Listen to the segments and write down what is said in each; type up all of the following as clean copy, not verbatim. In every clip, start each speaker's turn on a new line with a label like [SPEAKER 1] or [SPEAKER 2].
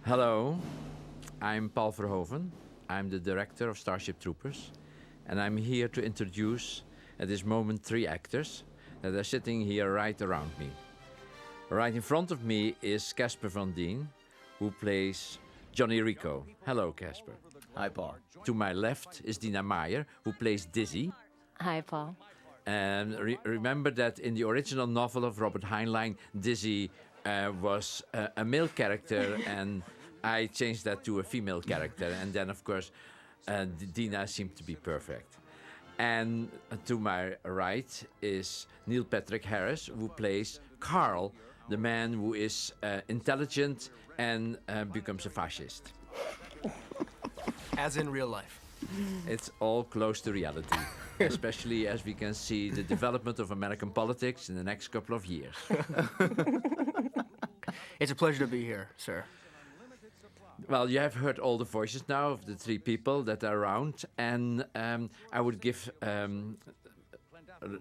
[SPEAKER 1] Hello, I'm Paul Verhoeven. I'm the director of Starship Troopers, and I'm here to introduce at this moment 3 actors that are sitting here right around me. Right in front of me is Casper Van Dien, who plays Johnny Rico. Hello, Casper.
[SPEAKER 2] Hi, Paul.
[SPEAKER 1] To my left is Dina Meyer, who plays Dizzy.
[SPEAKER 3] Hi, Paul.
[SPEAKER 1] And remember that in the original novel of Robert Heinlein, Dizzy was a male character, and I changed that to a female character. And then, of course, Dina seemed to be perfect. And to my right is Neil Patrick Harris, who plays Carl, the man who is intelligent and becomes a fascist.
[SPEAKER 2] As in real life.
[SPEAKER 1] It's all close to reality, especially as we can see the development of American politics in the next couple of years.
[SPEAKER 2] It's a pleasure to be here, sir.
[SPEAKER 1] Well, you have heard all the voices now of the 3 people that are around, and I would give,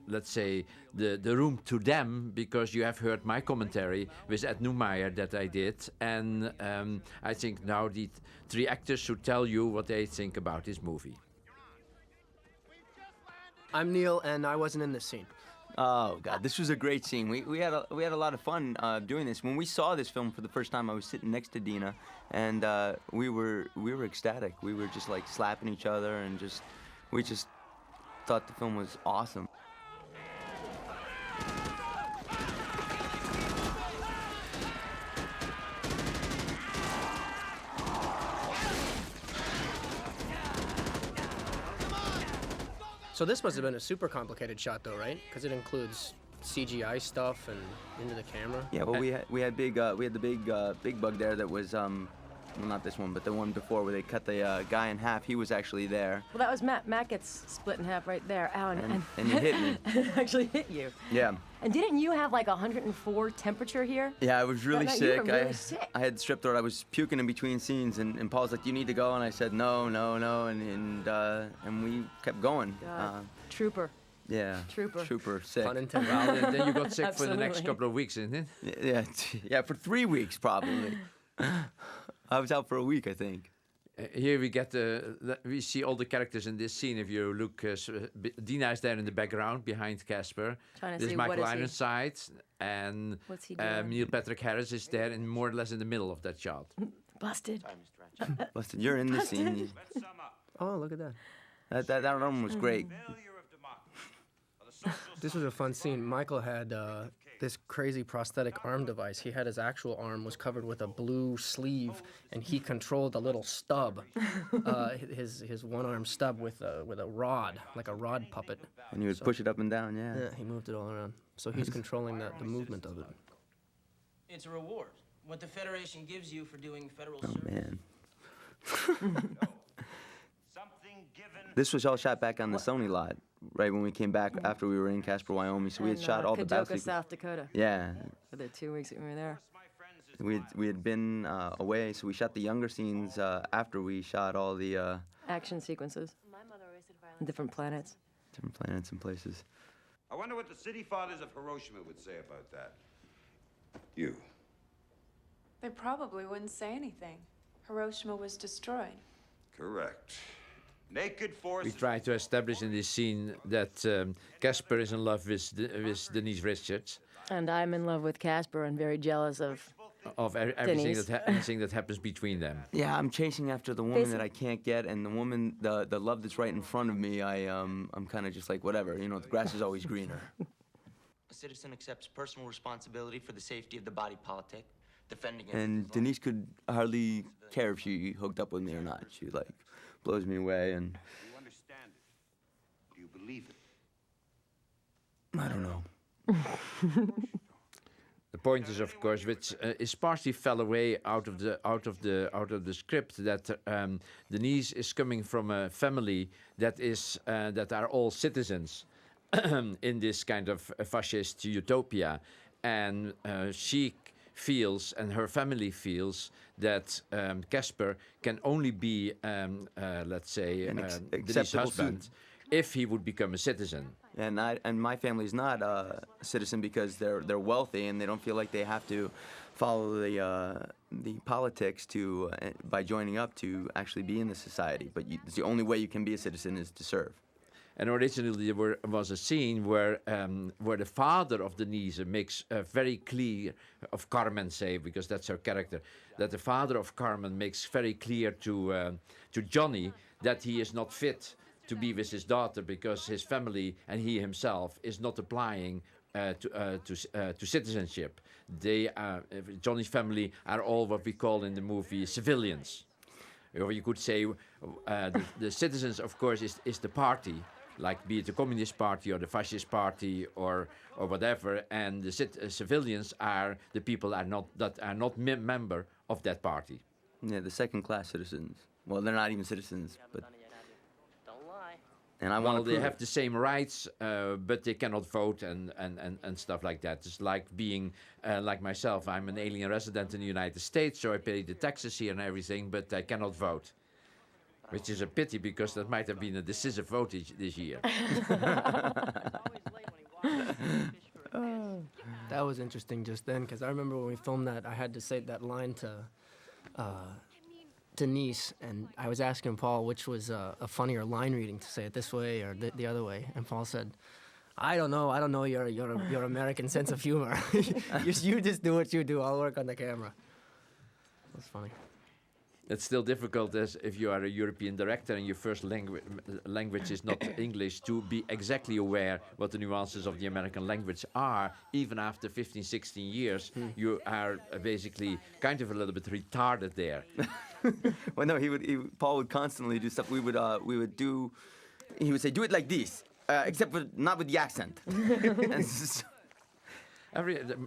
[SPEAKER 1] let's say, the room to them, because you have heard my commentary with Ed Neumeyer that I did, and I think now the 3 actors should tell you what they think about this movie.
[SPEAKER 2] I'm Neil, and I wasn't in this scene.
[SPEAKER 4] Oh God, this was a great scene. We had a lot of fun doing this. When we saw this film for the first time, I was sitting next to Dina, and we were ecstatic. We were just like slapping each other, and we just thought the film was awesome.
[SPEAKER 2] So this must have been a super complicated shot, though, right? Because it includes CGI stuff and into the camera.
[SPEAKER 4] Yeah, well, we had the big bug there that was well, not this one, but the one before where they cut the guy in half. He was actually there.
[SPEAKER 3] Well, that was Matt. Matt gets split in half right there. Ow,
[SPEAKER 4] And you hit me.
[SPEAKER 3] it actually hit you.
[SPEAKER 4] Yeah.
[SPEAKER 3] And didn't you have like 104 temperature here?
[SPEAKER 4] Yeah, I was really
[SPEAKER 3] night
[SPEAKER 4] sick.
[SPEAKER 3] you were really sick.
[SPEAKER 4] I had strep throat. I was puking in between scenes, and Paul's like, "You need to go," and I said, "No, no, no," and we kept going.
[SPEAKER 3] God. Trooper.
[SPEAKER 4] Yeah.
[SPEAKER 3] Trooper.
[SPEAKER 4] Sick.
[SPEAKER 2] Pun intended.
[SPEAKER 1] Well, then you got sick for the next
[SPEAKER 3] Absolutely.
[SPEAKER 1] couple of weeks, isn't it?
[SPEAKER 4] Yeah, for 3 weeks probably. I was out for a week, I think.
[SPEAKER 1] Here we get we see all the characters in this scene. If you look, Dina is there in the background behind Casper.
[SPEAKER 3] Trying to
[SPEAKER 1] There's
[SPEAKER 3] see
[SPEAKER 1] Michael
[SPEAKER 3] what is he?
[SPEAKER 1] Ironside, and
[SPEAKER 3] What's he doing?
[SPEAKER 1] Neil Patrick Harris is there, and more or less in the middle of that shot.
[SPEAKER 3] Busted.
[SPEAKER 4] Busted, you're in the scene.
[SPEAKER 2] Oh, look at that.
[SPEAKER 4] That arm was great.
[SPEAKER 2] This was a fun scene. Michael had this crazy prosthetic arm device. He had his actual arm was covered with a blue sleeve, and he controlled a little stub, his one-arm stub with a rod, like a rod puppet.
[SPEAKER 4] And you would push it up and down, yeah.
[SPEAKER 2] Yeah, he moved it all around. So he's controlling the movement of it.
[SPEAKER 5] It's a reward. What the Federation gives you for doing federal
[SPEAKER 4] Oh,
[SPEAKER 5] service.
[SPEAKER 4] man. This was all shot back on the Sony lot, right when we came back after we were in Casper, Wyoming. So we had
[SPEAKER 3] And,
[SPEAKER 4] shot all the battle
[SPEAKER 3] Kadoka,
[SPEAKER 4] sequences.
[SPEAKER 3] South Dakota.
[SPEAKER 4] Yeah,
[SPEAKER 3] For the 2 weeks that we were there.
[SPEAKER 4] we had been away, so we shot the younger scenes after we shot all the
[SPEAKER 3] Action sequences. Different planets.
[SPEAKER 4] different planets and places.
[SPEAKER 6] I wonder what the city fathers of Hiroshima would say about that. You.
[SPEAKER 7] They probably wouldn't say anything. Hiroshima was destroyed.
[SPEAKER 6] Correct. Naked force.
[SPEAKER 1] We try to establish in this scene that Casper is in love with Denise Richards,
[SPEAKER 3] And I'm in love with Casper and very jealous of.
[SPEAKER 1] of everything
[SPEAKER 3] Denise.
[SPEAKER 1] everything that happens between them.
[SPEAKER 4] Yeah, I'm chasing after the woman that I can't get, and the woman, the love that's right in front of me. I'm kind of just like whatever, you know. The grass is always greener.
[SPEAKER 5] A citizen accepts personal responsibility for the safety of the body politic, defending against
[SPEAKER 4] And
[SPEAKER 5] Islam.
[SPEAKER 4] Denise could hardly care if she hooked up with me or not. She like blows me away, and
[SPEAKER 6] Do you understand it? Do you believe it?
[SPEAKER 4] I don't know.
[SPEAKER 1] The point is, of course, which is partially fell away out of the script, that Denise is coming from a family that are all citizens in this kind of fascist utopia, and she feels and her family feels that Casper can only be, let's say, Denise's
[SPEAKER 4] acceptable
[SPEAKER 1] husband if he would become a citizen.
[SPEAKER 4] And my family's not a citizen because they're wealthy and they don't feel like they have to follow the politics to by joining up to actually be in the society. But it's the only way you can be a citizen is to serve.
[SPEAKER 1] And originally there was a scene where the father of Denise makes very clear, of Carmen, say, because that's her character, that the father of Carmen makes very clear to Johnny that he is not fit to be with his daughter because his family and he himself is not applying to citizenship. Johnny's family are all what we call in the movie civilians. Or you could say the citizens, of course, is the party, like be it the Communist Party or the Fascist Party or whatever, and the civilians are the people that are not member of that party.
[SPEAKER 4] Yeah, the second-class citizens. Well, they're not even citizens, but. And I want to.
[SPEAKER 1] They have the same rights, but they cannot vote and stuff like that. It's like being like myself. I'm an alien resident in the United States, so I pay the taxes here and everything, but I cannot vote. Which is a pity because that might have been a decisive vote this year.
[SPEAKER 2] That was interesting just then, because I remember when we filmed that, I had to say that line to Denise, and I was asking Paul which was a funnier line reading, to say it this way or the other way, and Paul said, I don't know your American sense of humor. you just do what you do, I'll work on the camera. That's funny.
[SPEAKER 1] It's still difficult as if you are a European director and your first language is not English to be exactly aware what the nuances of the American language are. Even after 15, 16 years, you are basically kind of a little bit retarded there.
[SPEAKER 4] Well, no, Paul would constantly do stuff. He would say, do it like this, except for not with the accent.
[SPEAKER 1] The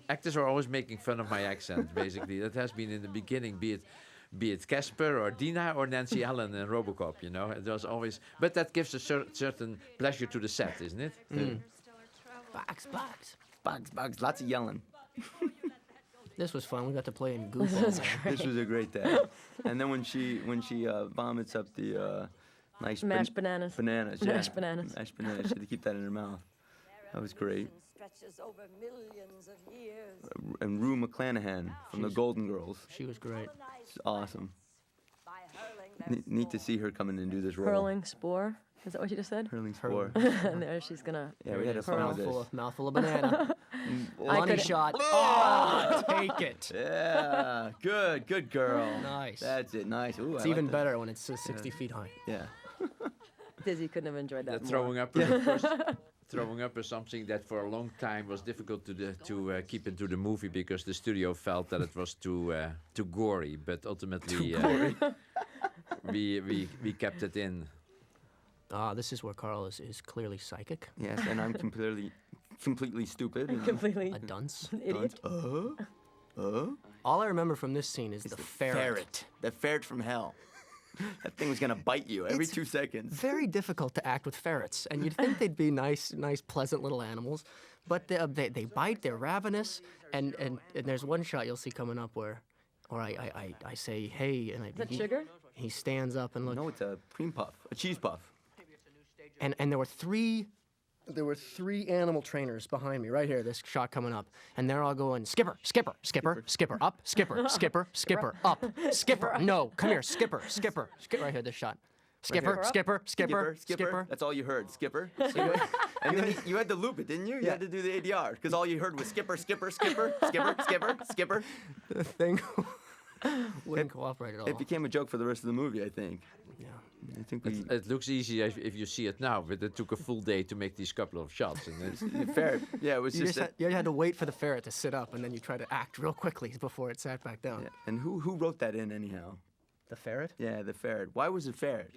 [SPEAKER 1] actors are always making fun of my accent, basically. That has been in the beginning, be it Casper or Dina or Nancy Allen in RoboCop, you know. It was always, but that gives a certain pleasure to the set, isn't it?
[SPEAKER 4] Bugs, lots of yelling.
[SPEAKER 2] This was fun. We got to play in Google.
[SPEAKER 4] This was a great day. And then when she vomits up the nice
[SPEAKER 3] Mashed bananas.
[SPEAKER 4] Bananas, yeah.
[SPEAKER 3] Mashed bananas.
[SPEAKER 4] Mashed bananas. She had to keep that in her mouth. That was great.
[SPEAKER 8] Stretches over millions of years.
[SPEAKER 4] And Rue McClanahan from the Golden Girls.
[SPEAKER 2] She was great.
[SPEAKER 4] It's awesome. Neat to see her come in and do this role.
[SPEAKER 3] Hurling spore. Is that what you just said?
[SPEAKER 4] Hurling spore.
[SPEAKER 3] And there she's gonna.
[SPEAKER 4] Yeah, we had a fun with this.
[SPEAKER 2] Mouthful of banana. Money
[SPEAKER 3] couldn't-
[SPEAKER 2] shot. Oh, take it.
[SPEAKER 4] Yeah, good girl.
[SPEAKER 2] Nice.
[SPEAKER 4] That's it, nice. Ooh,
[SPEAKER 2] It's
[SPEAKER 4] I
[SPEAKER 2] even
[SPEAKER 4] like that.
[SPEAKER 2] better when it's 60 feet high.
[SPEAKER 4] Yeah.
[SPEAKER 3] Dizzy couldn't have enjoyed that more.
[SPEAKER 1] Throwing up, of course, throwing up is something that for a long time was difficult to keep into the movie because the studio felt that it was too gory. But ultimately, we kept it in.
[SPEAKER 2] This is where Carl is clearly psychic.
[SPEAKER 4] Yes, and I'm completely stupid. and-
[SPEAKER 3] Completely.
[SPEAKER 2] A dunce.
[SPEAKER 3] Idiot.
[SPEAKER 2] All I remember from this scene is the ferret.
[SPEAKER 4] The ferret from hell. That thing was gonna bite you every
[SPEAKER 2] It's
[SPEAKER 4] 2 seconds.
[SPEAKER 2] Very difficult to act with ferrets, and you'd think they'd be nice, pleasant little animals, but they bite. They're ravenous, and there's one shot you'll see coming up where I say hey, and
[SPEAKER 3] Is that sugar?
[SPEAKER 2] he stands up and looks.
[SPEAKER 4] No, it's a cream puff, a cheese puff.
[SPEAKER 2] And there were three animal trainers behind me right here. This shot coming up, and they're all going skipper, skipper, skipper, skipper up, skipper, skipper, skipper up, skipper. No, come here, skipper, skipper, skipper. Right here, this shot. Skipper, skipper, skipper, skipper.
[SPEAKER 4] That's all you heard, skipper. And then you had to loop it, didn't you? You had to do the ADR because all you heard was skipper, skipper, skipper, skipper, skipper, skipper.
[SPEAKER 2] The thing wouldn't cooperate at all.
[SPEAKER 4] It became a joke for the rest of the movie, I think.
[SPEAKER 2] Yeah.
[SPEAKER 4] I think we.
[SPEAKER 1] It looks easy if you see it now, but it took a full day to make these couple of shots. And it's,
[SPEAKER 4] The ferret. Yeah, it was
[SPEAKER 2] You
[SPEAKER 4] just.
[SPEAKER 2] you had to wait for the ferret to sit up, and then you try to act real quickly before it sat back down.
[SPEAKER 4] Yeah. And who wrote that in anyhow?
[SPEAKER 2] The ferret?
[SPEAKER 4] Yeah, the ferret. Why was it ferret?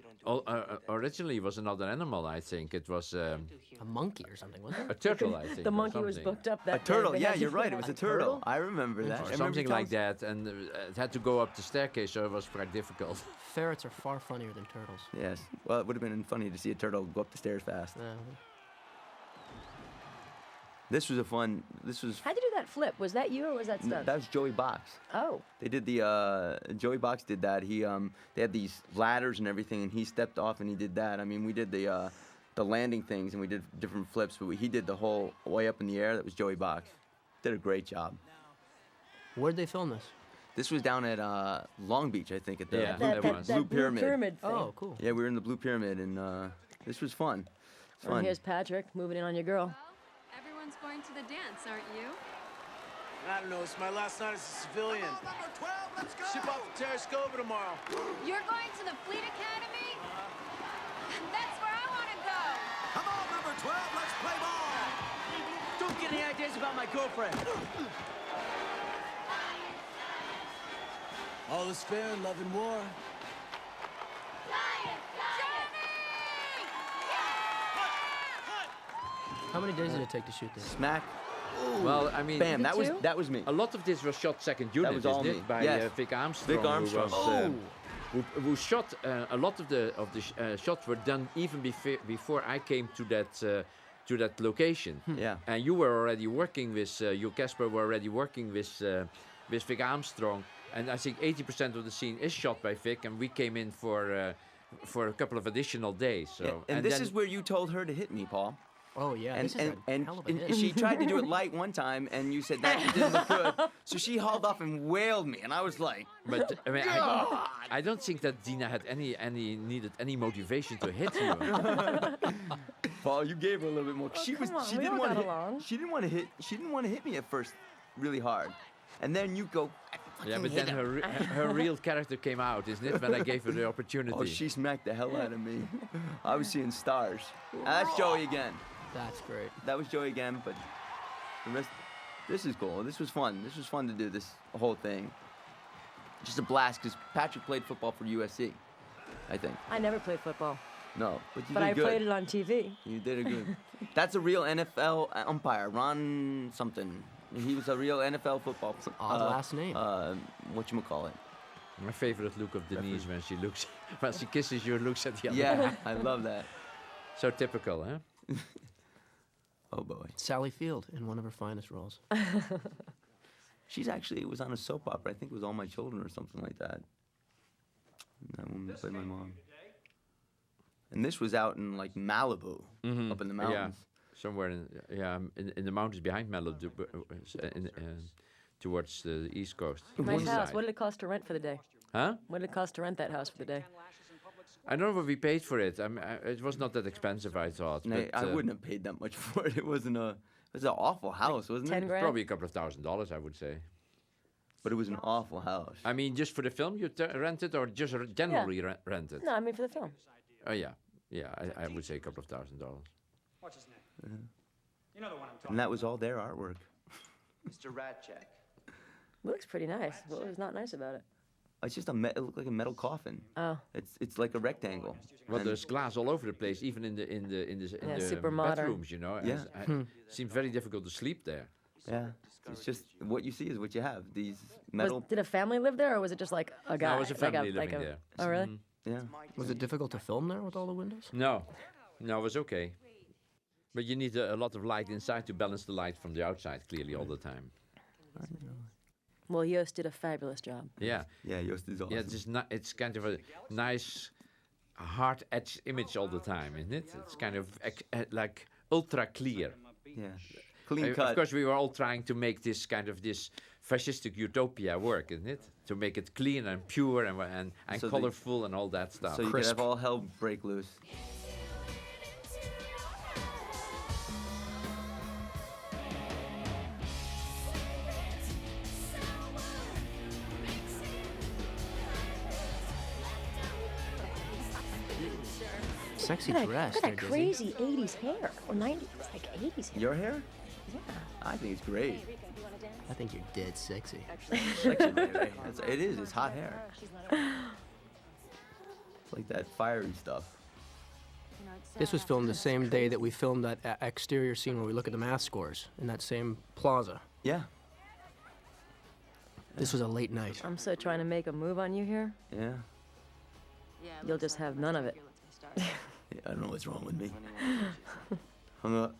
[SPEAKER 1] originally it was another animal, I think. It was
[SPEAKER 2] A monkey or something, wasn't it?
[SPEAKER 1] a turtle, I think.
[SPEAKER 3] The
[SPEAKER 1] or
[SPEAKER 3] monkey was
[SPEAKER 1] something.
[SPEAKER 3] booked up that
[SPEAKER 4] A
[SPEAKER 3] day.
[SPEAKER 4] turtle.
[SPEAKER 3] They
[SPEAKER 4] Yeah,
[SPEAKER 3] had to-
[SPEAKER 4] you're right. It was a turtle. I remember that.
[SPEAKER 1] Or
[SPEAKER 4] Remember
[SPEAKER 1] something
[SPEAKER 4] you
[SPEAKER 1] like
[SPEAKER 4] telling us-
[SPEAKER 1] that, and it had to go up the staircase, so it was quite difficult.
[SPEAKER 2] Ferrets are far funnier than turtles.
[SPEAKER 4] Yes. Well, it would have been funny to see a turtle go up the stairs fast. This was a fun. This was.
[SPEAKER 3] How'd you do that flip? Was that you or was that Stubbs?
[SPEAKER 4] That was Joey Box.
[SPEAKER 3] Oh.
[SPEAKER 4] They did the Joey Box did that. They had these ladders and everything, and he stepped off and he did that. I mean, we did the landing things and we did different flips, but he did the whole way up in the air. That was Joey Box. Did a great job.
[SPEAKER 2] Where'd they film this?
[SPEAKER 4] This was down at Long Beach, I think, at the
[SPEAKER 1] Yeah,
[SPEAKER 4] Blue,
[SPEAKER 1] that was.
[SPEAKER 4] Blue Pyramid.
[SPEAKER 3] Pyramid thing.
[SPEAKER 2] Oh, cool.
[SPEAKER 4] Yeah, we were in the Blue Pyramid, and this was fun. It's
[SPEAKER 3] And
[SPEAKER 4] fun.
[SPEAKER 3] here's Patrick moving in on your girl.
[SPEAKER 7] Everyone's going to the dance, aren't you?
[SPEAKER 9] I don't know. It's my last night as a civilian.
[SPEAKER 6] Number 12, let's go!
[SPEAKER 9] Ship off to Terrascopa tomorrow.
[SPEAKER 7] You're going to the Fleet Academy? That's where I want to go.
[SPEAKER 6] Come on, number 12, let's play ball!
[SPEAKER 9] Don't get any ideas about my girlfriend. All is fair in love and war.
[SPEAKER 2] How many days did it take to shoot this?
[SPEAKER 4] Smack.
[SPEAKER 1] Well, I mean,
[SPEAKER 4] Bam. That was
[SPEAKER 3] too?
[SPEAKER 4] me.
[SPEAKER 1] a lot of this was shot second unit,
[SPEAKER 4] was all
[SPEAKER 1] isn't
[SPEAKER 4] me.
[SPEAKER 1] it? By
[SPEAKER 4] Yes.
[SPEAKER 1] Vic Armstrong.
[SPEAKER 4] Vic Armstrong.
[SPEAKER 1] Who shot a lot of the shots were done even before I came to that location.
[SPEAKER 4] Yeah.
[SPEAKER 1] And you were already working with you, Casper, were already working with Vic Armstrong, and I think 80% of the scene is shot by Vic, and we came in for a couple of additional days. So
[SPEAKER 4] And this
[SPEAKER 1] then-
[SPEAKER 4] is where you told her to hit me, Paul.
[SPEAKER 2] Oh, yeah.
[SPEAKER 4] And
[SPEAKER 2] this is a hell of a hit.
[SPEAKER 4] she tried to do it light one time, and you said that didn't look good. So she hauled off and wailed me, and I was like,
[SPEAKER 1] But I mean, I don't think that Dina had needed any motivation to hit you.
[SPEAKER 4] Paul, you gave her a little bit more. She
[SPEAKER 3] come on,
[SPEAKER 4] she
[SPEAKER 3] we
[SPEAKER 4] didn't
[SPEAKER 3] all
[SPEAKER 4] want
[SPEAKER 3] got
[SPEAKER 4] to
[SPEAKER 3] along.
[SPEAKER 4] She didn't want to hit me at first, really hard, and then you go.
[SPEAKER 1] Yeah, but then her real character came out, isn't it? When I gave her the opportunity.
[SPEAKER 4] Oh, she smacked the hell out of me. I was seeing stars. And that's Joey again.
[SPEAKER 2] That's great.
[SPEAKER 4] That was Joey again, but the rest. This is cool. This was fun. This was fun to do this whole thing. Just a blast, because Patrick played football for USC, I think.
[SPEAKER 3] I never played football,
[SPEAKER 4] No, but you
[SPEAKER 3] but
[SPEAKER 4] did
[SPEAKER 3] I
[SPEAKER 4] good.
[SPEAKER 3] played it on TV.
[SPEAKER 4] You did it good. That's a real NFL umpire, Ron something. He was a real NFL football.
[SPEAKER 2] Odd last name.
[SPEAKER 4] Whatchamacallit.
[SPEAKER 1] My favorite look of Denise when she kisses you, looks at the other.
[SPEAKER 4] Yeah, I love that.
[SPEAKER 1] So typical, huh?
[SPEAKER 4] Oh boy.
[SPEAKER 2] Sally Field in one of her finest roles.
[SPEAKER 4] She's actually, it was on a soap opera. I think it was All My Children or something like that. And that woman played my mom. And this was out in like Malibu, up in the mountains.
[SPEAKER 1] Yeah, somewhere in the mountains behind Malibu, towards the east coast.
[SPEAKER 3] Nice
[SPEAKER 1] East
[SPEAKER 3] house.
[SPEAKER 1] side.
[SPEAKER 3] What did it cost to rent for the day?
[SPEAKER 1] Huh?
[SPEAKER 3] What did it cost to rent that house for the day?
[SPEAKER 1] I don't know what we paid for it. It was not that expensive, I thought.
[SPEAKER 4] And
[SPEAKER 1] But,
[SPEAKER 4] I wouldn't have paid that much for it. It was an awful house, wasn't
[SPEAKER 3] 10
[SPEAKER 4] it?
[SPEAKER 3] grand?
[SPEAKER 1] Probably a couple of $1,000s, I would say.
[SPEAKER 4] But it was an awful house.
[SPEAKER 1] I mean, just for the film you rented, or just generally rented?
[SPEAKER 3] No, I mean for the film.
[SPEAKER 1] Oh yeah, I would say a couple of $1,000s.
[SPEAKER 10] What's his name? You know the one I'm talking
[SPEAKER 4] And that was all their artwork.
[SPEAKER 5] Mr. Ratcheck.
[SPEAKER 3] Looks pretty nice. What was not nice about it?
[SPEAKER 4] It's just it looked like a metal coffin.
[SPEAKER 3] Oh.
[SPEAKER 4] It's like a rectangle.
[SPEAKER 1] Well,
[SPEAKER 4] And-
[SPEAKER 1] there's glass all over the place, even in the
[SPEAKER 3] super modern.
[SPEAKER 1] bedrooms. You know,
[SPEAKER 4] Yeah.
[SPEAKER 1] It seemed very difficult to sleep there.
[SPEAKER 4] Yeah, it's just what you see is what you have. These metal.
[SPEAKER 3] Did a family live there, or was it just like a guy?
[SPEAKER 1] No, it was a family living there.
[SPEAKER 3] Oh, really?
[SPEAKER 4] Yeah.
[SPEAKER 2] Was it difficult to film there with all the windows?
[SPEAKER 1] No, it was okay. But you need a lot of light inside to balance the light from the outside clearly all the time.
[SPEAKER 3] Well, Yost did a fabulous job.
[SPEAKER 1] Yeah.
[SPEAKER 4] Yeah, Yost is awesome.
[SPEAKER 1] Yeah, it's kind of a nice, hard edge image all the time, isn't it? It's kind of like ultra clear.
[SPEAKER 4] Yeah. Clean cut.
[SPEAKER 1] Of course, we were all trying to make this kind of this fascistic utopia work, isn't it? To make it clean and pure and
[SPEAKER 4] So
[SPEAKER 1] colorful and all that stuff.
[SPEAKER 4] So you could have all hell break loose.
[SPEAKER 2] Sexy
[SPEAKER 3] Look
[SPEAKER 2] dress.
[SPEAKER 3] at
[SPEAKER 2] there,
[SPEAKER 3] that
[SPEAKER 2] Dizzy.
[SPEAKER 3] crazy 80s hair. Or 90s, like 80s hair.
[SPEAKER 4] Your hair?
[SPEAKER 3] Yeah.
[SPEAKER 4] I think it's great.
[SPEAKER 2] I think you're dead sexy.
[SPEAKER 4] Sexy, baby. It is. It's hot hair. It's like that fiery stuff.
[SPEAKER 2] This was filmed the same day that we filmed that exterior scene where we look at the math scores in that same plaza.
[SPEAKER 4] Yeah.
[SPEAKER 2] This was a late night.
[SPEAKER 3] I'm so trying to make a move on you here.
[SPEAKER 4] Yeah.
[SPEAKER 3] You'll just have none of it.
[SPEAKER 4] Yeah, I don't know what's wrong with me. I'm not.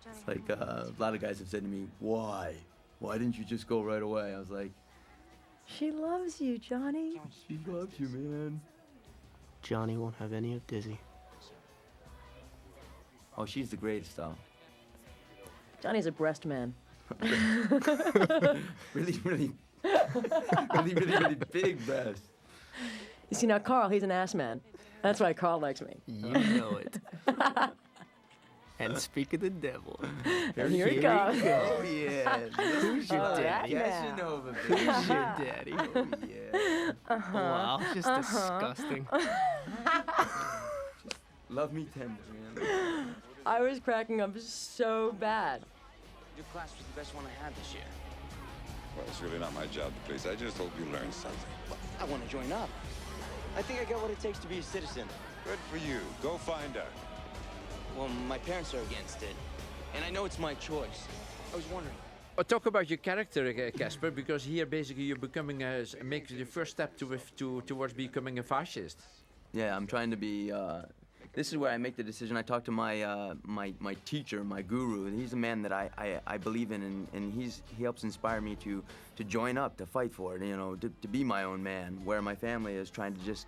[SPEAKER 4] It's like a lot of guys have said to me, "Why? Why didn't you just go right away?" I was like,
[SPEAKER 3] She loves you, Johnny.
[SPEAKER 4] "She loves you, man."
[SPEAKER 2] Johnny won't have any of Dizzy.
[SPEAKER 4] Oh, she's the greatest, though.
[SPEAKER 3] Johnny's a breast man.
[SPEAKER 4] Really, really Really, really, really big breasts.
[SPEAKER 3] You see, now Carl, he's an ass man. That's why Carl likes me.
[SPEAKER 2] You know it. And speak of the devil.
[SPEAKER 3] And here he comes.
[SPEAKER 4] Oh yeah. Who's your
[SPEAKER 3] Oh,
[SPEAKER 4] daddy?
[SPEAKER 3] yeah.
[SPEAKER 4] Casanova,
[SPEAKER 2] Who's
[SPEAKER 4] baby.
[SPEAKER 2] your daddy?
[SPEAKER 4] Oh yeah.
[SPEAKER 2] Wow, just disgusting.
[SPEAKER 4] Love me tender, man.
[SPEAKER 3] I was cracking up so bad.
[SPEAKER 5] Your class was the best one I had this year.
[SPEAKER 6] Well, it's really not my job to please. I just hope you learn something.
[SPEAKER 5] I want to join up. I think I got what it takes to be a citizen.
[SPEAKER 6] Good for you. Go find out.
[SPEAKER 5] Well, my parents are against it, and I know it's my choice. I was wondering.
[SPEAKER 1] Talk about your character, Casper, because here basically you're becoming making the first step towards becoming a fascist.
[SPEAKER 4] Yeah, I'm trying to be. This is where I make the decision. I talk to my my teacher, my guru. And he's a man that I believe in, and he helps inspire me to join up, to fight for it. You know, to be my own man. Where my family is trying to just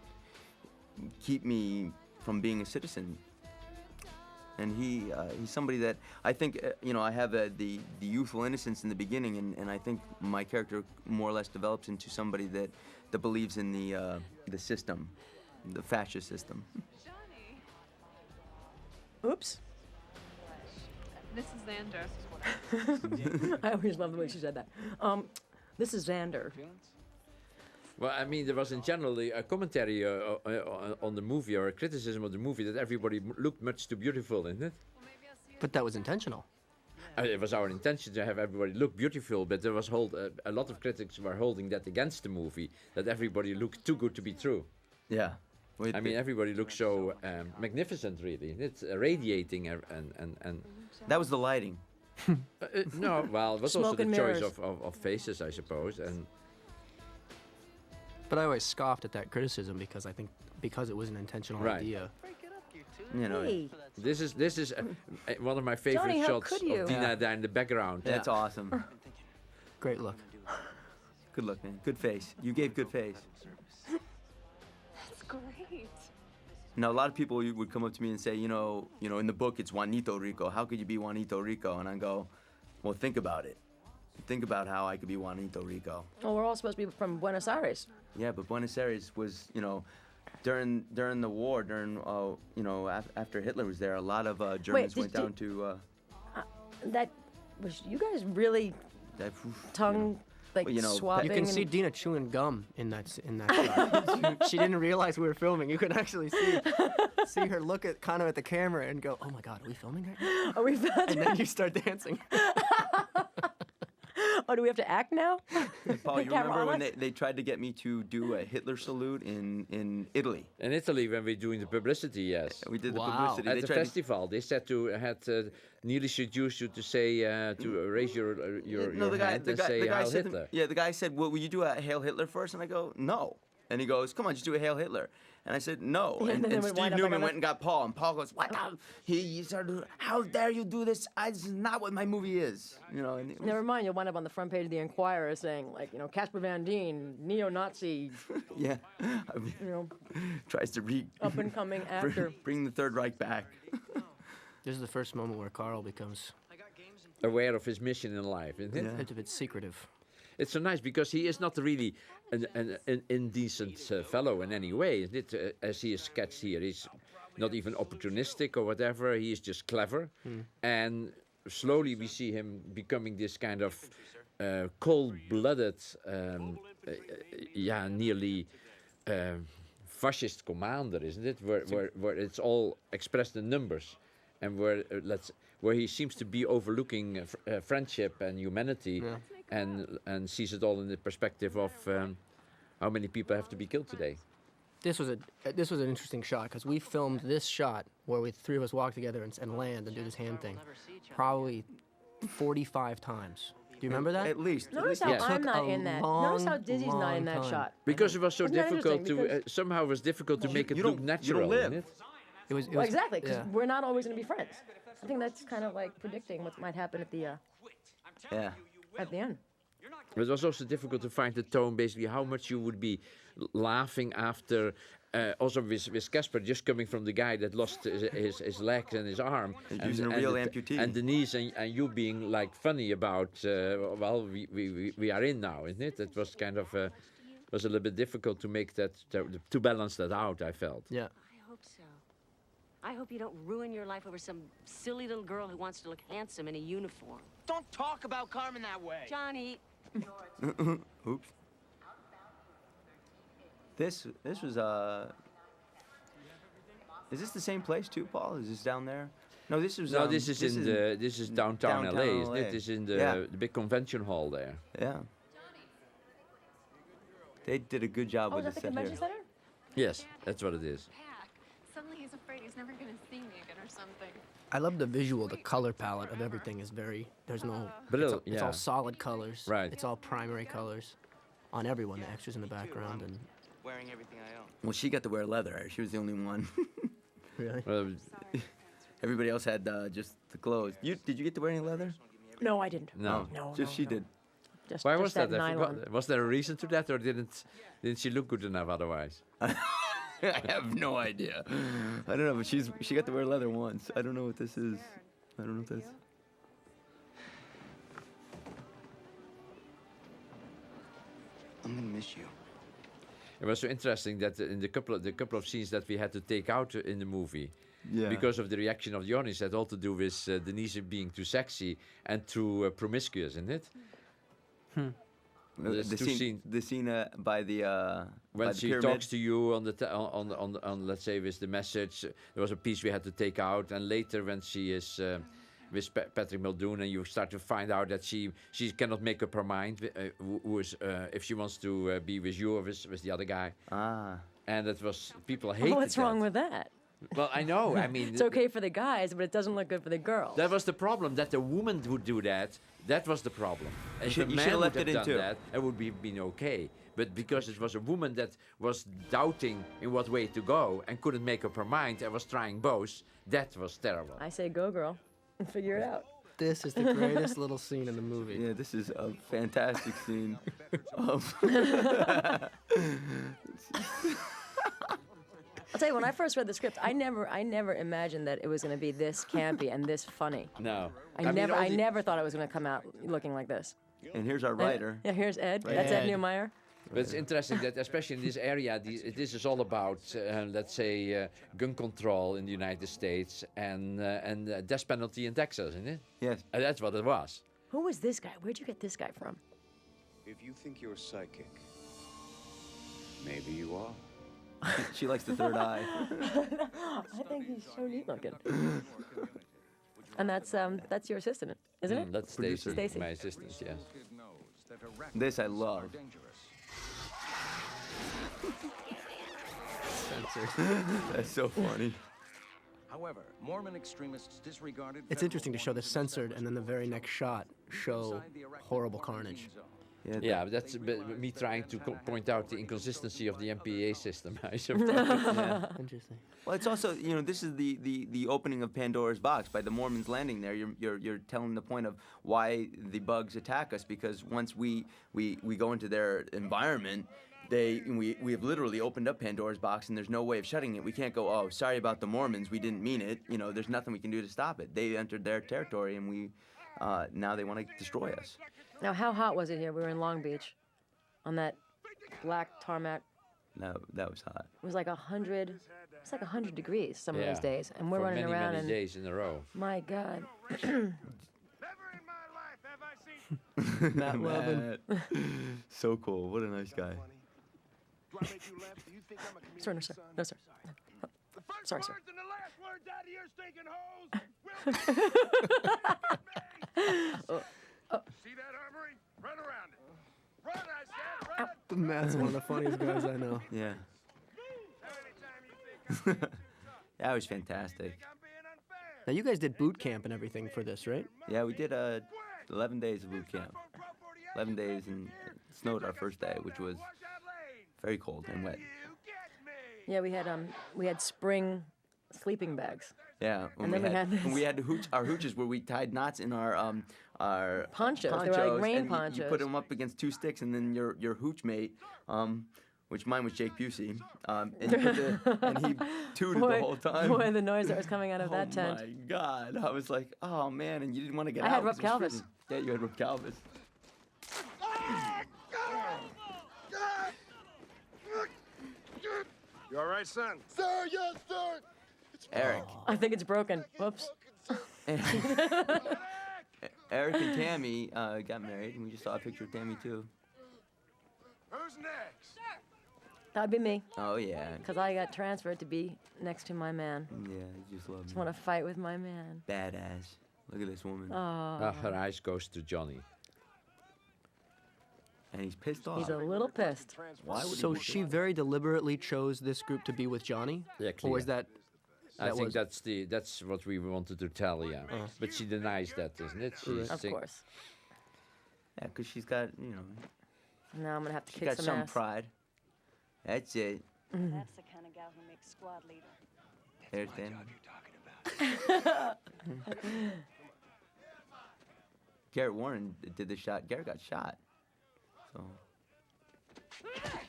[SPEAKER 4] keep me from being a citizen. And he's somebody that I think, you know, I have the youthful innocence in the beginning, and I think my character more or less develops into somebody that believes in the system, the fascist system.
[SPEAKER 3] Oops.
[SPEAKER 7] This is Xander.
[SPEAKER 3] I always love the way she said that. This is Xander.
[SPEAKER 1] Well, I mean, there was in general a commentary on the movie, or a criticism of the movie, that everybody looked much too beautiful, isn't it?
[SPEAKER 2] But that was intentional.
[SPEAKER 1] It was our intention to have everybody look beautiful, but there was a lot of critics were holding that against the movie, that everybody looked too good to be true.
[SPEAKER 4] Yeah.
[SPEAKER 1] I mean, everybody looks so magnificent, really. It's radiating, and
[SPEAKER 4] that was the lighting.
[SPEAKER 1] no, well, it was
[SPEAKER 3] Smoke
[SPEAKER 1] also the
[SPEAKER 3] and
[SPEAKER 1] choice
[SPEAKER 3] mirrors.
[SPEAKER 1] of faces, I suppose. And
[SPEAKER 2] But I always scoffed at that criticism because it was an intentional
[SPEAKER 1] Right.
[SPEAKER 2] idea.
[SPEAKER 4] You know,
[SPEAKER 3] Hey,
[SPEAKER 1] this is one of my favorite
[SPEAKER 3] Johnny, how
[SPEAKER 1] shots
[SPEAKER 3] could you?
[SPEAKER 1] of Dina there in the background.
[SPEAKER 4] that's awesome.
[SPEAKER 2] Great look.
[SPEAKER 4] Good look, man. Good face. You gave good face.
[SPEAKER 7] That's great.
[SPEAKER 4] Now, a lot of people would come up to me and say, you know, in the book it's Juanito Rico. How could you be Juanito Rico? And I go, well, think about it. Think about how I could be Juanito Rico.
[SPEAKER 3] well, we're all supposed to be from Buenos Aires.
[SPEAKER 4] Yeah, but Buenos Aires was, you know, during the war, after Hitler was there, a lot of Germans went down to.
[SPEAKER 3] That was you guys really tongue like
[SPEAKER 4] Well, you know,
[SPEAKER 3] swapping.
[SPEAKER 2] You can see
[SPEAKER 3] and-
[SPEAKER 2] Dina chewing gum in that shot. she didn't realize we were filming. You could actually see her look at the camera and go, "Oh my God, are we filming right now?"
[SPEAKER 3] Are we found?
[SPEAKER 2] And then you start dancing.
[SPEAKER 3] Oh, do we have to act now?
[SPEAKER 4] Paul, you
[SPEAKER 3] Camera
[SPEAKER 4] remember when
[SPEAKER 3] on?
[SPEAKER 4] they tried to get me to do a Hitler salute in Italy?
[SPEAKER 1] In Italy, when we're doing the publicity, yes.
[SPEAKER 4] We did the
[SPEAKER 2] Wow.
[SPEAKER 4] publicity.
[SPEAKER 1] At
[SPEAKER 4] They
[SPEAKER 1] the
[SPEAKER 4] tried to-
[SPEAKER 1] festival, they said nearly seduced you to say to raise your hand and say Heil
[SPEAKER 4] said,
[SPEAKER 1] Hitler.
[SPEAKER 4] yeah, the guy said, "Well, will you do a Hail Hitler first?" And I go, "No." And he goes, "Come on, just do a Hail Hitler." And I said, "No."
[SPEAKER 3] Yeah,
[SPEAKER 4] and
[SPEAKER 3] then
[SPEAKER 4] and
[SPEAKER 3] we
[SPEAKER 4] Steve
[SPEAKER 3] wind up like
[SPEAKER 4] Newman
[SPEAKER 3] on
[SPEAKER 4] went
[SPEAKER 3] the-
[SPEAKER 4] and got Paul, and Paul goes, "What? He started, how dare you do this? This is not what my movie is." You know. And it was-
[SPEAKER 3] Never mind, you'll wind up on the front page of the Inquirer saying, like, you know, Casper Van Dien, neo-Nazi,
[SPEAKER 4] yeah. I mean,
[SPEAKER 3] you know,
[SPEAKER 4] tries to
[SPEAKER 3] up and coming actor.
[SPEAKER 4] bring the Third Reich back.
[SPEAKER 2] This is the first moment where Carl becomes
[SPEAKER 1] Aware of his mission in life, isn't it?
[SPEAKER 2] a bit secretive.
[SPEAKER 1] It's so nice because he is not really an indecent fellow in any way, isn't it? As he is sketched here, he's not even opportunistic or whatever. He is just clever, and slowly we see him becoming this kind of cold-blooded, nearly fascist commander, isn't it? Where it's all expressed in numbers, and where he seems to be overlooking friendship and humanity.
[SPEAKER 2] Yeah.
[SPEAKER 1] And sees it all in the perspective of how many people have to be killed today.
[SPEAKER 2] This was an interesting shot because we filmed this shot where we three of us walk together and land and do this hand thing, probably 45 times. Do you remember that?
[SPEAKER 4] At least.
[SPEAKER 3] Notice how
[SPEAKER 1] Yes.
[SPEAKER 3] I'm
[SPEAKER 2] Took
[SPEAKER 3] not
[SPEAKER 2] a
[SPEAKER 3] in that.
[SPEAKER 2] long,
[SPEAKER 3] Notice how Dizzy's not in
[SPEAKER 2] long
[SPEAKER 3] that
[SPEAKER 2] time.
[SPEAKER 3] shot.
[SPEAKER 1] Because it was so
[SPEAKER 3] Isn't that
[SPEAKER 1] difficult
[SPEAKER 3] interesting?
[SPEAKER 1] to somehow it was difficult to make it
[SPEAKER 4] you
[SPEAKER 1] look
[SPEAKER 4] don't- you
[SPEAKER 1] natural,
[SPEAKER 4] don't live.
[SPEAKER 1] isn't it?
[SPEAKER 2] It was
[SPEAKER 3] Well, exactly, because
[SPEAKER 2] yeah.
[SPEAKER 3] we're not always going to be friends. I think that's kind of like predicting what might happen at the
[SPEAKER 4] Yeah.
[SPEAKER 3] end.
[SPEAKER 1] But it was also difficult to find the tone, basically how much you would be laughing after also with Casper, just coming from the guy that lost his legs and his arm,
[SPEAKER 4] And using a real amputee.
[SPEAKER 1] and the knees, and you being like funny about, well, we are in now, isn't it? It was kind of was a little bit difficult to make that to balance that out. I felt.
[SPEAKER 2] Yeah.
[SPEAKER 11] I hope so. I hope you don't ruin your life over some silly little girl who wants to look handsome in a uniform.
[SPEAKER 9] Don't talk about Carmen that way.
[SPEAKER 11] Johnny.
[SPEAKER 4] Oops. This was Is this the same place too, Paul? Is this down there? No, this is.
[SPEAKER 1] No, this is downtown LA, isn't it? This is in the big convention hall there.
[SPEAKER 4] Yeah. They did a good job with
[SPEAKER 3] is
[SPEAKER 4] the
[SPEAKER 3] that the
[SPEAKER 4] set here.
[SPEAKER 3] convention center?
[SPEAKER 1] Yes, that's what it is.
[SPEAKER 7] Suddenly he's afraid he's never gonna see me again or something.
[SPEAKER 2] I love the visual. The color palette of everything is very. There's no. It's all solid colors.
[SPEAKER 1] Right.
[SPEAKER 2] It's all primary colors, on everyone. The extras in the background and.
[SPEAKER 5] Wearing everything I own.
[SPEAKER 4] Well, she got to wear leather. She was the only one.
[SPEAKER 2] Really?
[SPEAKER 1] Well,
[SPEAKER 4] Everybody else had just the clothes. Did you get to wear any leather?
[SPEAKER 3] No, I didn't.
[SPEAKER 1] no.
[SPEAKER 3] No,
[SPEAKER 4] Just
[SPEAKER 3] no,
[SPEAKER 4] she
[SPEAKER 3] no.
[SPEAKER 4] did.
[SPEAKER 3] Just,
[SPEAKER 1] Why
[SPEAKER 3] just
[SPEAKER 1] was that? I
[SPEAKER 3] nylon.
[SPEAKER 1] forgot. Was there a reason to that, or didn't she look good enough otherwise?
[SPEAKER 4] I have no idea. I don't know, but she got to wear leather once. I don't know what this is. I don't know what that's.
[SPEAKER 5] I'm gonna miss you.
[SPEAKER 1] It was so interesting that in the couple of scenes that we had to take out in the movie,
[SPEAKER 4] Yeah.
[SPEAKER 1] because of the reaction of the audience, had all to do with Denise being too sexy and too promiscuous, isn't it? There's
[SPEAKER 4] the
[SPEAKER 1] two
[SPEAKER 4] scene,
[SPEAKER 1] scenes
[SPEAKER 4] the scene by the
[SPEAKER 1] when
[SPEAKER 4] by the
[SPEAKER 1] she
[SPEAKER 4] pyramid.
[SPEAKER 1] talks to you on the on let's say with the message. There was a piece we had to take out, and later when she is with Patrick Muldoon, and you start to find out that she cannot make up her mind who is if she wants to be with you or with the other guy.
[SPEAKER 4] Ah.
[SPEAKER 1] And it was people hated
[SPEAKER 3] What's
[SPEAKER 1] that.
[SPEAKER 3] wrong with that?
[SPEAKER 1] Well, I know. I mean,
[SPEAKER 3] It's okay for the guys, but it doesn't look good for the girls.
[SPEAKER 1] that was the problem. That a woman would do that. That was the problem. If
[SPEAKER 4] should-
[SPEAKER 1] a
[SPEAKER 4] you
[SPEAKER 1] man
[SPEAKER 4] should've
[SPEAKER 1] would
[SPEAKER 4] left it
[SPEAKER 1] have
[SPEAKER 4] in
[SPEAKER 1] done
[SPEAKER 4] too.
[SPEAKER 1] that, it would be been okay. But because it was a woman that was doubting in what way to go and couldn't make up her mind and was trying both, that was terrible.
[SPEAKER 3] I say go, girl. Figure it out.
[SPEAKER 2] This is the greatest little scene in the movie.
[SPEAKER 4] Yeah, this is a fantastic scene.
[SPEAKER 3] I'll tell you, when I first read the script, I never imagined that it was going to be this campy and this funny.
[SPEAKER 1] No.
[SPEAKER 3] I never thought it was going to come out looking like this.
[SPEAKER 4] And here's our
[SPEAKER 3] And-
[SPEAKER 4] writer.
[SPEAKER 3] Yeah, here's Ed. That's Ed
[SPEAKER 2] Ed.
[SPEAKER 3] Neumeyer.
[SPEAKER 1] But it's interesting that, especially in this area, this is all about, let's say, gun control in the United States and death penalty in Texas, isn't it?
[SPEAKER 4] Yes.
[SPEAKER 1] And that's what it was.
[SPEAKER 3] Who was this guy? Where'd you get this guy from?
[SPEAKER 6] If you think you're psychic, maybe you are.
[SPEAKER 4] She likes the third eye.
[SPEAKER 3] I think he's so neat looking. And that's your assistant, isn't it?
[SPEAKER 1] That's
[SPEAKER 4] Producer.
[SPEAKER 1] Stacy,
[SPEAKER 3] Stacy.
[SPEAKER 1] my assistant, yes.
[SPEAKER 4] This I love. That's so funny.
[SPEAKER 12] However, Mormon extremists disregarded.
[SPEAKER 2] It's interesting to show this censored and then the very next shot show horrible carnage.
[SPEAKER 1] Yeah, but that's me trying to point out the inconsistency of the MPA system, I suppose.
[SPEAKER 2] Yeah, interesting.
[SPEAKER 4] Well, it's also, this is the opening of Pandora's box by the Mormons landing there. You're telling the point of why the bugs attack us, because once we go into their environment, we have literally opened up Pandora's box and there's no way of shutting it. We can't go, oh, sorry about the Mormons, we didn't mean it. There's nothing we can do to stop it. They entered their territory and we now they want to destroy us.
[SPEAKER 3] Now, how hot was it here? We were in Long Beach on that black tarmac.
[SPEAKER 4] No, that was hot.
[SPEAKER 3] It was like 100. It's like 100 degrees some of
[SPEAKER 1] Yeah,
[SPEAKER 3] those days, and we're
[SPEAKER 1] for
[SPEAKER 3] running
[SPEAKER 1] many,
[SPEAKER 3] around
[SPEAKER 1] many
[SPEAKER 3] and
[SPEAKER 1] days in a row.
[SPEAKER 3] my God.
[SPEAKER 2] Matt Levin.
[SPEAKER 4] So cool. What a nice guy.
[SPEAKER 3] Sir, no, sir. No, sir. Sorry, sir.
[SPEAKER 6] See that armory? Run around it. Run, I said, run!
[SPEAKER 2] Matt's one of the funniest guys I know.
[SPEAKER 4] Yeah. That was fantastic.
[SPEAKER 2] Now you guys did boot camp and everything for this, right?
[SPEAKER 4] Yeah, we did 11 days of boot camp. 11 days, and it snowed our first day, which was very cold and wet.
[SPEAKER 3] Yeah, we had spring sleeping bags.
[SPEAKER 4] Yeah,
[SPEAKER 3] And then we had this-
[SPEAKER 4] when we had our hooches where we tied knots in our
[SPEAKER 3] Ponchos. They were like rain
[SPEAKER 4] and you
[SPEAKER 3] ponchos.
[SPEAKER 4] put them up against two sticks, and then your hooch mate which mine was Jake Busey, and he tooted the whole time.
[SPEAKER 3] Boy, the noise that was coming out of that tent.
[SPEAKER 4] Oh my God! I was like, oh man, and you didn't want to get
[SPEAKER 3] I
[SPEAKER 4] out.
[SPEAKER 3] had Rob
[SPEAKER 4] 'cause it was
[SPEAKER 3] Calvis.
[SPEAKER 4] freezing. Yeah, you had Rob Calvis.
[SPEAKER 9] You all right, son?
[SPEAKER 13] Sir, yes, sir.
[SPEAKER 4] Eric.
[SPEAKER 3] I think it's broken. Whoops.
[SPEAKER 4] Eric and Tammy got married, and we just saw a picture of Tammy too.
[SPEAKER 13] Who's next?
[SPEAKER 3] That'd be me.
[SPEAKER 4] Oh yeah.
[SPEAKER 3] Because I got transferred to be next to my man.
[SPEAKER 4] Yeah, you just love
[SPEAKER 3] Just
[SPEAKER 4] me.
[SPEAKER 3] want to fight with my man.
[SPEAKER 4] Badass. Look at this woman.
[SPEAKER 3] Oh.
[SPEAKER 1] Her eyes goes to Johnny.
[SPEAKER 4] And he's pissed off.
[SPEAKER 3] He's a little pissed.
[SPEAKER 4] Why would
[SPEAKER 2] So
[SPEAKER 4] he
[SPEAKER 2] she very deliberately chose this group to be with Johnny?
[SPEAKER 1] Yeah,
[SPEAKER 2] Or
[SPEAKER 1] clear.
[SPEAKER 2] was that...
[SPEAKER 1] I think
[SPEAKER 2] was-
[SPEAKER 1] that's what we wanted to tell, yeah. But she denies that, isn't it? She's
[SPEAKER 3] Of course.
[SPEAKER 4] Yeah, because she's got, you know,
[SPEAKER 3] Now I'm going to have to
[SPEAKER 4] she's
[SPEAKER 3] kick
[SPEAKER 4] got
[SPEAKER 3] some
[SPEAKER 4] some
[SPEAKER 3] ass.
[SPEAKER 4] pride. That's it.
[SPEAKER 8] That's the kind of gal who makes squad leader.
[SPEAKER 4] There's Dan. Garrett Warren did the shot. Garrett got shot. So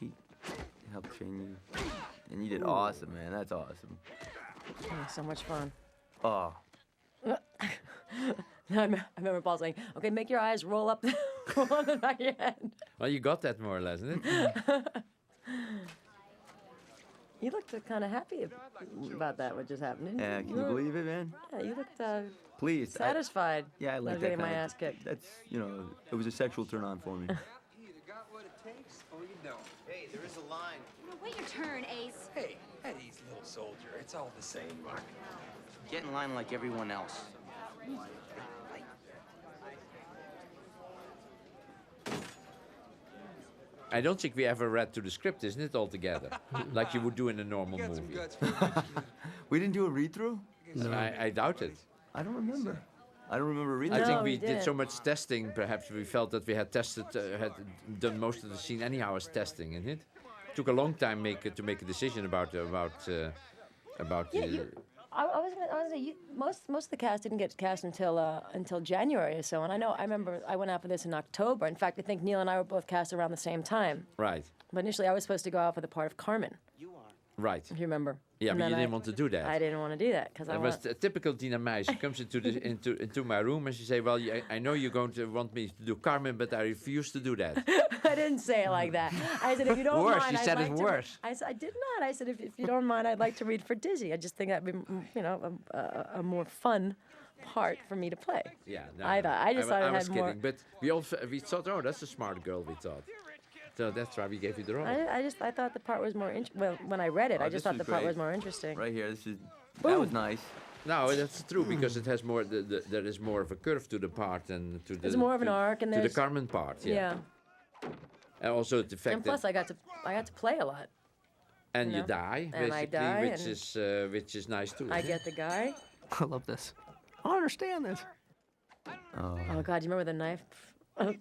[SPEAKER 4] he helped train you. And you did awesome, man. That's awesome.
[SPEAKER 3] Oh, so much fun.
[SPEAKER 4] Oh.
[SPEAKER 3] I remember Paul saying, okay, make your eyes roll up roll on the back of your head.
[SPEAKER 1] Well, you got that more or less, isn't it?
[SPEAKER 3] You looked kind of happy about that, what just happened, didn't
[SPEAKER 4] Yeah,
[SPEAKER 3] you?
[SPEAKER 4] can you believe it, man?
[SPEAKER 3] Yeah, you looked
[SPEAKER 4] Please.
[SPEAKER 3] satisfied.
[SPEAKER 4] Yeah, I like
[SPEAKER 3] of
[SPEAKER 4] that
[SPEAKER 3] getting my
[SPEAKER 4] kinda-
[SPEAKER 3] ass kicked.
[SPEAKER 4] That's, you know, it was a sexual turn on for me.
[SPEAKER 9] You either got what it takes or you don't. Hey, there is a line.
[SPEAKER 11] Wait your turn, Ace.
[SPEAKER 9] Hey, at ease, little soldier. It's all the same.
[SPEAKER 5] Get in line like everyone else.
[SPEAKER 1] I don't think we ever read to the script, isn't it, altogether? Like you would do in a normal movie.
[SPEAKER 4] We didn't do a read-through?
[SPEAKER 1] I doubt it.
[SPEAKER 4] I don't remember. I don't remember reading.
[SPEAKER 1] I think
[SPEAKER 3] No,
[SPEAKER 1] we
[SPEAKER 3] we
[SPEAKER 1] did
[SPEAKER 3] didn't.
[SPEAKER 1] so much testing. Perhaps we felt that we had tested, had done most of the scene anyhow as testing, isn't it? Took a long time to make a decision about
[SPEAKER 3] Yeah,
[SPEAKER 1] the.
[SPEAKER 3] I was gonna say most of the cast didn't get cast until January or so, and I remember I went out for this in October. In fact, I think Neil and I were both cast around the same time.
[SPEAKER 1] Right,
[SPEAKER 3] But initially, I was supposed to go out for the part of Carmen,
[SPEAKER 1] right.
[SPEAKER 3] if you remember.
[SPEAKER 1] Yeah,
[SPEAKER 3] And
[SPEAKER 1] but you
[SPEAKER 3] then
[SPEAKER 1] didn't want to do that.
[SPEAKER 3] I didn't want to do that because I
[SPEAKER 1] That
[SPEAKER 3] want.
[SPEAKER 1] was a typical Tina Meis. She comes into my room and she say, "Well, I know you're going to want me to do Carmen, but I refuse to do that."
[SPEAKER 3] I didn't say it like that. I said, if you don't
[SPEAKER 1] Worse,
[SPEAKER 3] mind,
[SPEAKER 1] you
[SPEAKER 3] I'd
[SPEAKER 1] said
[SPEAKER 3] like
[SPEAKER 1] it
[SPEAKER 3] to.
[SPEAKER 1] worse.
[SPEAKER 3] I did not. I said, if you don't mind, I'd like to read for Dizzy. I just think that'd be, a more fun part for me to play.
[SPEAKER 1] Yeah, no,
[SPEAKER 3] I just thought it
[SPEAKER 1] I was
[SPEAKER 3] had
[SPEAKER 1] kidding,
[SPEAKER 3] more.
[SPEAKER 1] but we thought, oh, that's a smart girl. We thought, so that's why we gave you the role.
[SPEAKER 3] I thought the part was more. Well, when I read it, I
[SPEAKER 4] Oh,
[SPEAKER 3] just
[SPEAKER 4] this
[SPEAKER 3] thought
[SPEAKER 4] was
[SPEAKER 3] the part
[SPEAKER 4] great.
[SPEAKER 3] was more interesting.
[SPEAKER 4] Right here, that was nice.
[SPEAKER 1] No, that's true because it has more. There is more of a curve to the part and to the.
[SPEAKER 3] There's more of an arc, and
[SPEAKER 1] to the
[SPEAKER 3] there's
[SPEAKER 1] Carmen part. Yeah.
[SPEAKER 3] yeah.
[SPEAKER 1] And also the fact
[SPEAKER 3] And plus,
[SPEAKER 1] that
[SPEAKER 3] I got to play a lot.
[SPEAKER 1] and
[SPEAKER 3] you
[SPEAKER 1] you
[SPEAKER 3] know,
[SPEAKER 1] die
[SPEAKER 3] and I
[SPEAKER 1] basically,
[SPEAKER 3] die,
[SPEAKER 1] which is nice too.
[SPEAKER 3] I
[SPEAKER 1] isn't
[SPEAKER 3] get the guy.
[SPEAKER 2] I love this. I don't understand this.
[SPEAKER 4] Oh.
[SPEAKER 3] Oh God, you remember the knife? The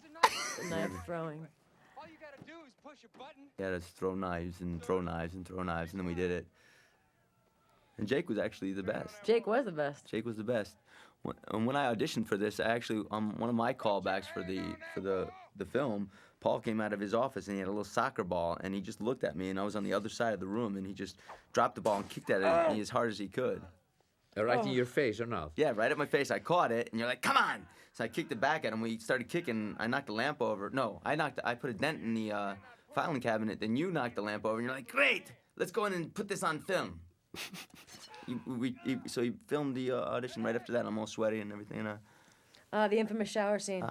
[SPEAKER 3] knife throwing.
[SPEAKER 9] All you gotta do is push a button.
[SPEAKER 4] Yeah, let's throw knives and throw knives and throw knives, and then we did it. And Jake was actually the best.
[SPEAKER 3] Jake was the best.
[SPEAKER 4] Jake was the best. When I auditioned for this, I actually one of my callbacks for the film, Paul came out of his office and he had a little soccer ball and he just looked at me and I was on the other side of the room and he just dropped the ball and kicked at it as hard as he could.
[SPEAKER 1] Right in your face or not?
[SPEAKER 4] Yeah, right at my face. I caught it and you're like, come on! So I kicked it back at him. We started kicking. I knocked the lamp over. No, I put a dent in the filing cabinet. Then you knocked the lamp over and you're like, great! Let's go in and put this on film. So he filmed the audition right after that. I'm all sweaty and everything.
[SPEAKER 3] The infamous shower scene.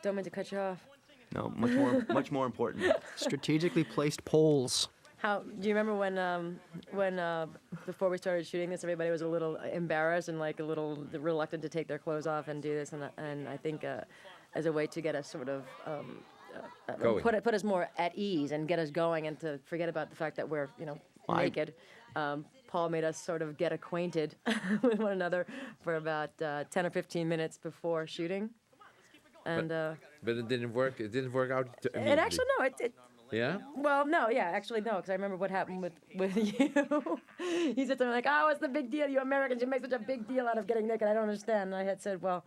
[SPEAKER 3] Don't mean to cut you off.
[SPEAKER 4] No, much more important.
[SPEAKER 2] Strategically placed poles.
[SPEAKER 3] How do you remember when before we started shooting this, everybody was a little embarrassed and like a little reluctant to take their clothes off and do this, and I think as a way to get us sort of put us more at ease and get us going and to forget about the fact that we're naked. Paul made us sort of get acquainted with one another for about 10 or 15 minutes before shooting, and
[SPEAKER 1] but it didn't work. It didn't work out immediately.
[SPEAKER 3] it actually no, it
[SPEAKER 1] Yeah?
[SPEAKER 3] well, no, yeah, actually, no, because I remember what happened with you. He said something like, oh, what's the big deal? You Americans, you make such a big deal out of getting naked. I don't understand. And I had said, well,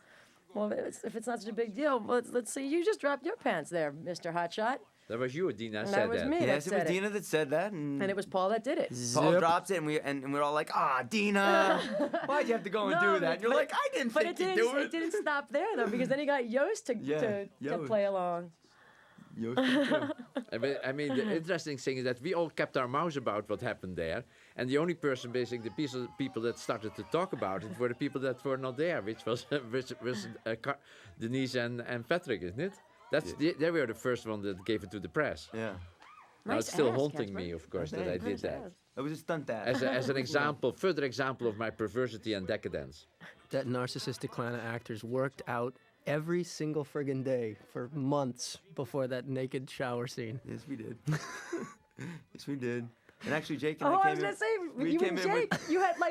[SPEAKER 3] if it's not such a big deal, let's see. You just dropped your pants there, Mr. Hotshot.
[SPEAKER 1] That was you, Dina,
[SPEAKER 3] That
[SPEAKER 1] said
[SPEAKER 3] was
[SPEAKER 1] that.
[SPEAKER 3] me.
[SPEAKER 4] Yes,
[SPEAKER 3] that
[SPEAKER 4] it was
[SPEAKER 3] said it.
[SPEAKER 4] Dina that said that, and
[SPEAKER 3] And it was Paul that did it.
[SPEAKER 4] Paul
[SPEAKER 2] Zip.
[SPEAKER 4] drops it, and we're all like, "Ah, Dina, why'd you have to go and do that?" And you're
[SPEAKER 3] but-
[SPEAKER 4] like, "I didn't
[SPEAKER 3] But
[SPEAKER 4] think
[SPEAKER 3] it
[SPEAKER 4] to
[SPEAKER 3] didn't.
[SPEAKER 4] do
[SPEAKER 3] It didn't stop there though, because then he got Yost to
[SPEAKER 4] Yost.
[SPEAKER 3] play along.
[SPEAKER 1] I mean, the interesting thing is that we all kept our mouths about what happened there, and the only person, basically, the people that started to talk about it were the people that were not there, which was Denise and Patrick, isn't it? They were the first one that gave it to the press.
[SPEAKER 4] Yeah.
[SPEAKER 1] Now
[SPEAKER 3] Nice
[SPEAKER 1] it's still
[SPEAKER 3] ass,
[SPEAKER 1] haunting
[SPEAKER 3] Casper.
[SPEAKER 1] me, of course, that I did that.
[SPEAKER 4] It was a stunt dad.
[SPEAKER 1] As an example, further example of my perversity and decadence.
[SPEAKER 2] That narcissistic clan of actors worked out every single friggin' day for months before that naked shower scene.
[SPEAKER 4] Yes, we did. Yes, we did. And actually, Jake and
[SPEAKER 3] Oh,
[SPEAKER 4] I
[SPEAKER 3] I was
[SPEAKER 4] came
[SPEAKER 3] gonna
[SPEAKER 4] in.
[SPEAKER 3] say, you and Jake,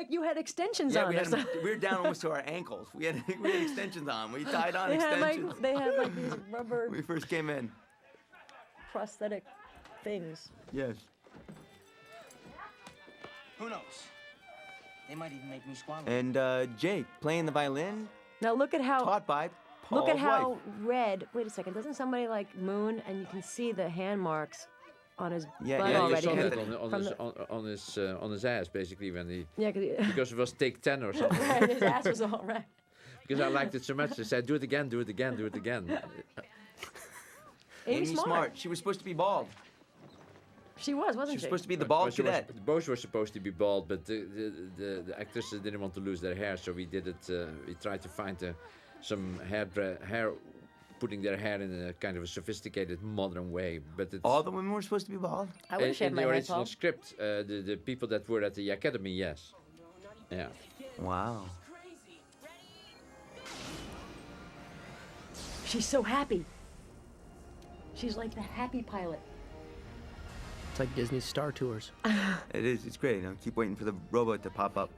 [SPEAKER 3] you had extensions
[SPEAKER 4] Yeah,
[SPEAKER 3] on.
[SPEAKER 4] we,
[SPEAKER 3] or
[SPEAKER 4] had,
[SPEAKER 3] something.
[SPEAKER 4] we were down almost to our ankles. We had extensions on. We tied on
[SPEAKER 3] They had
[SPEAKER 4] extensions.
[SPEAKER 3] they had like these rubber
[SPEAKER 4] when we first came in.
[SPEAKER 3] prosthetic things.
[SPEAKER 4] Yes.
[SPEAKER 5] Who knows? They might even make me squalor.
[SPEAKER 4] And Jake playing the violin,
[SPEAKER 3] Now look at how
[SPEAKER 4] taught by Paul's
[SPEAKER 3] look at how
[SPEAKER 4] wife.
[SPEAKER 3] red. Wait a second. Doesn't somebody like Moon and you can see the hand marks on his
[SPEAKER 4] Yeah,
[SPEAKER 3] butt
[SPEAKER 4] yeah, you
[SPEAKER 3] already?
[SPEAKER 1] saw
[SPEAKER 4] Yeah,
[SPEAKER 1] that on his ass, basically, when he
[SPEAKER 3] Yeah,
[SPEAKER 1] because it was take 10 or something.
[SPEAKER 3] right, his ass was all red.
[SPEAKER 1] Because I liked it so much, I said, do it again, do it again, do it again.
[SPEAKER 3] Amy
[SPEAKER 4] Amy Smart. She was supposed to be bald.
[SPEAKER 3] She was, wasn't
[SPEAKER 4] She was
[SPEAKER 3] she?
[SPEAKER 4] supposed to be the
[SPEAKER 1] Well,
[SPEAKER 4] bald
[SPEAKER 1] she was-
[SPEAKER 4] cadet.
[SPEAKER 1] both were supposed to be bald, but the actresses didn't want to lose their hair, so we did it. We tried to find some hair, putting their hair in a kind of a sophisticated, modern way. But it's,
[SPEAKER 4] All the women were supposed to be bald.
[SPEAKER 3] I would have
[SPEAKER 1] in
[SPEAKER 3] shaved
[SPEAKER 1] the
[SPEAKER 3] my head,
[SPEAKER 1] original
[SPEAKER 3] Paul.
[SPEAKER 1] script, the people that were at the academy, yes, yeah.
[SPEAKER 4] Wow.
[SPEAKER 3] She's so happy. She's like the happy pilot.
[SPEAKER 2] It's like Disney's Star Tours.
[SPEAKER 4] It is. It's great. I keep waiting for the robot to pop up.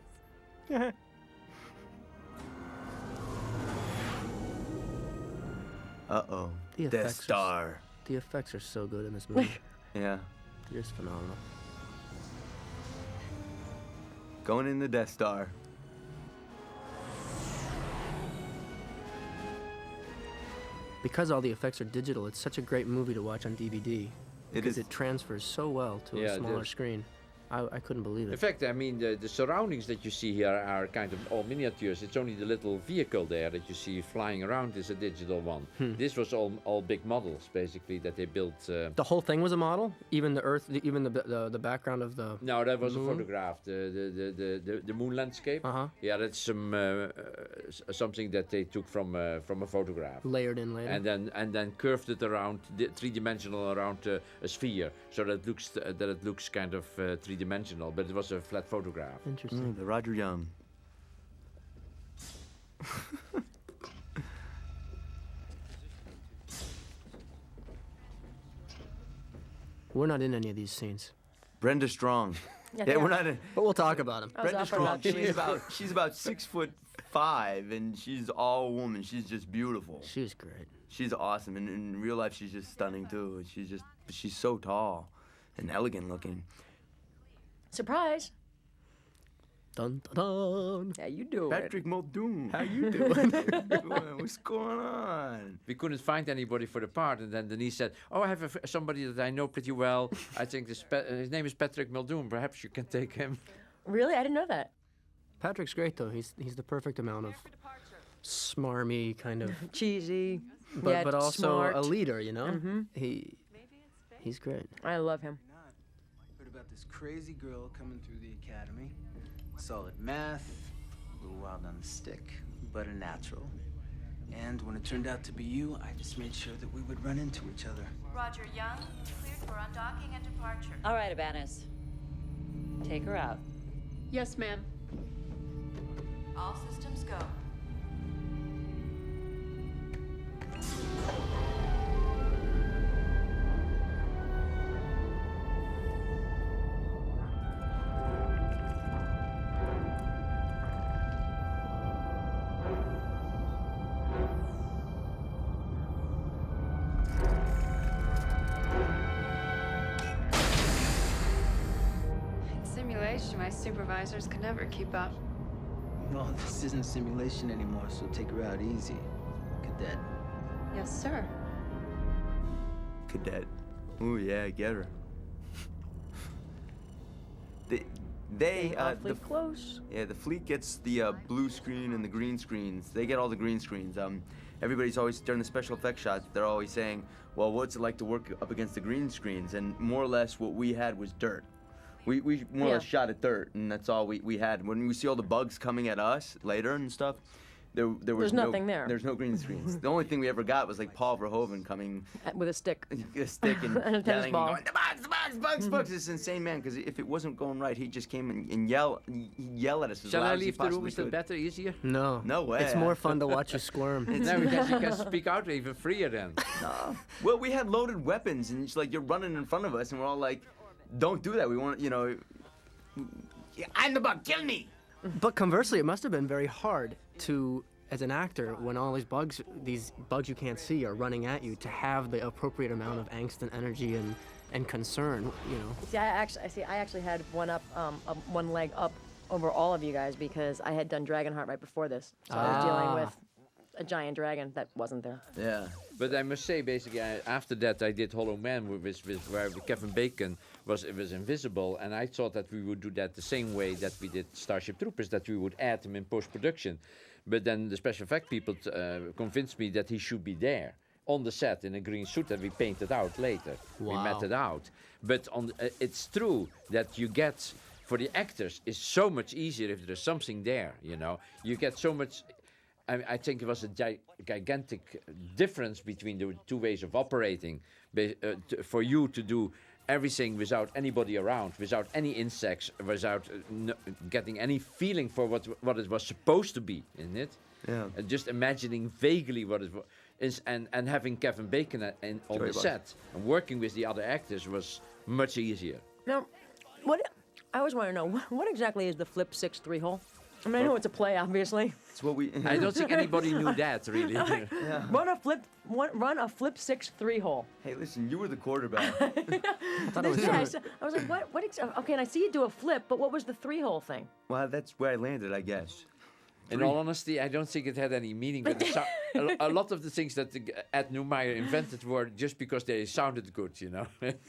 [SPEAKER 4] Uh-oh.
[SPEAKER 2] The
[SPEAKER 4] Death
[SPEAKER 2] effects are
[SPEAKER 4] Star.
[SPEAKER 2] The effects are so good in this movie.
[SPEAKER 4] Yeah.
[SPEAKER 2] They're just phenomenal.
[SPEAKER 4] Going in the Death Star.
[SPEAKER 2] Because all the effects are digital, it's such a great movie to watch on DVD. Because it transfers so well to
[SPEAKER 1] Yeah,
[SPEAKER 2] a
[SPEAKER 1] it
[SPEAKER 2] smaller
[SPEAKER 1] does.
[SPEAKER 2] screen. I couldn't believe
[SPEAKER 1] In
[SPEAKER 2] it.
[SPEAKER 1] fact, I mean, the surroundings that you see here are kind of all miniatures. It's only the little vehicle there that you see flying around is a digital one. This was all big models, basically, that they built.
[SPEAKER 2] The whole thing was a model, even the Earth, even the background of the.
[SPEAKER 1] No, that was
[SPEAKER 2] moon?
[SPEAKER 1] a photograph. The moon landscape.
[SPEAKER 2] Uh-huh.
[SPEAKER 1] Yeah, that's something that they took from a photograph.
[SPEAKER 2] Layered in later.
[SPEAKER 1] And then curved it around three-dimensional around a sphere, so that it looks kind of three-dimensional, but it was a flat photograph.
[SPEAKER 2] Interesting.
[SPEAKER 4] The Roger Young.
[SPEAKER 2] We're not in any of these scenes.
[SPEAKER 4] Brenda Strong. Yeah, we're not in.
[SPEAKER 2] But we'll talk about him.
[SPEAKER 3] I was
[SPEAKER 4] Brenda
[SPEAKER 3] offered
[SPEAKER 4] Strong.
[SPEAKER 3] about
[SPEAKER 4] She's about 6'5", and she's all woman. She's just beautiful.
[SPEAKER 2] She was great.
[SPEAKER 4] She's awesome, and in real life, she's just stunning too. She's so tall and elegant looking.
[SPEAKER 3] Surprise.
[SPEAKER 2] Dun dun dun.
[SPEAKER 3] Yeah, you do it.
[SPEAKER 4] Patrick Muldoon.
[SPEAKER 2] How you doing?
[SPEAKER 4] What's going on?
[SPEAKER 1] We couldn't find anybody for the part, and then Denise said, "Oh, I have somebody that I know pretty well. I think his name is Patrick Muldoon. Perhaps you can take him."
[SPEAKER 3] Really? I didn't know that.
[SPEAKER 2] Patrick's great though. He's the perfect amount of smarmy kind of,
[SPEAKER 3] Cheesy.
[SPEAKER 2] but
[SPEAKER 3] yet
[SPEAKER 2] also
[SPEAKER 3] smart.
[SPEAKER 2] a leader. You know.
[SPEAKER 3] Mhm.
[SPEAKER 2] He's great.
[SPEAKER 3] I love him.
[SPEAKER 9] Heard about this crazy girl coming through the academy. Solid math, a little wild on the stick, but a natural. And when it turned out to be you, I just made sure that we would run into each other.
[SPEAKER 14] Roger Young, cleared for undocking and departure.
[SPEAKER 11] All right, Abanis. Take her out.
[SPEAKER 7] Yes, ma'am.
[SPEAKER 14] All systems go.
[SPEAKER 7] In simulation, my supervisors could never keep up.
[SPEAKER 9] Well, this isn't simulation anymore, so take her out easy. Cadet.
[SPEAKER 7] Yes, sir.
[SPEAKER 4] Cadet. Ooh, yeah, get her.
[SPEAKER 3] Awfully close.
[SPEAKER 4] Yeah, the fleet gets the blue screen and the green screens. They get all the green screens. Everybody's always, during the special effects shots, they're always saying, well, what's it like to work up against the green screens? And more or less what we had was dirt. We more or less shot at dirt, and that's all we had. When we see all the bugs coming at us later and stuff, there was
[SPEAKER 3] There's nothing there.
[SPEAKER 4] There's no green screens. The only thing we ever got was like Paul Verhoeven coming
[SPEAKER 3] with a stick.
[SPEAKER 4] A stick and
[SPEAKER 3] And a tennis
[SPEAKER 4] yelling
[SPEAKER 3] ball.
[SPEAKER 4] and going, the bugs. This insane man, because if it wasn't going right, he just came and yell at us as
[SPEAKER 1] Shall
[SPEAKER 4] loud
[SPEAKER 1] I
[SPEAKER 4] as he
[SPEAKER 1] leave the room?
[SPEAKER 4] possibly
[SPEAKER 1] Is that
[SPEAKER 4] could.
[SPEAKER 1] better, easier?
[SPEAKER 2] No.
[SPEAKER 4] No way.
[SPEAKER 2] It's more fun to watch you squirm.
[SPEAKER 1] No, because you can speak out even freer then.
[SPEAKER 4] No. Well, we had loaded weapons, and it's like you're running in front of us, and we're all like, don't do that. We want, I'm the bug, kill me.
[SPEAKER 2] But conversely, it must have been very hard to, as an actor, when all these bugs you can't see, are running at you, to have the appropriate amount of angst and energy and concern,
[SPEAKER 3] See, I actually had one leg up over all of you guys because I had done Dragonheart right before this, so I was dealing with a giant dragon that wasn't there.
[SPEAKER 4] Yeah.
[SPEAKER 1] But I must say, basically, after that, I did Hollow Man, where Kevin Bacon was invisible, and I thought that we would do that the same way that we did Starship Troopers, that we would add him in post-production. But then the special effect people convinced me that he should be there on the set in a green suit that we painted out later.
[SPEAKER 2] Wow.
[SPEAKER 1] We met it out. But it's true that you get, for the actors, it's so much easier if there's something there, You get so much. I think it was a gigantic difference between the two ways of operating. For you to do everything without anybody around, without any insects, without getting any feeling for what it was supposed to be, isn't it?
[SPEAKER 4] Yeah.
[SPEAKER 1] Just imagining vaguely what it is, and having Kevin Bacon on the set and working with the other actors was much easier.
[SPEAKER 3] Now, I always want to know, what exactly is the flip 6-3 hole? I mean, I know it's a play, obviously.
[SPEAKER 4] It's what we.
[SPEAKER 1] I don't think anybody knew that, really.
[SPEAKER 4] Yeah.
[SPEAKER 3] Run a flip 6-3 hole.
[SPEAKER 4] Hey, listen, you were the quarterback.
[SPEAKER 3] I was like, what okay, and I see you do a flip, but what was the 3-hole thing?
[SPEAKER 4] Well, that's where I landed, I guess.
[SPEAKER 1] In all honesty, I don't think it had any meaning. But a lot of the things that Ed Neumeyer invented were just because they sounded good,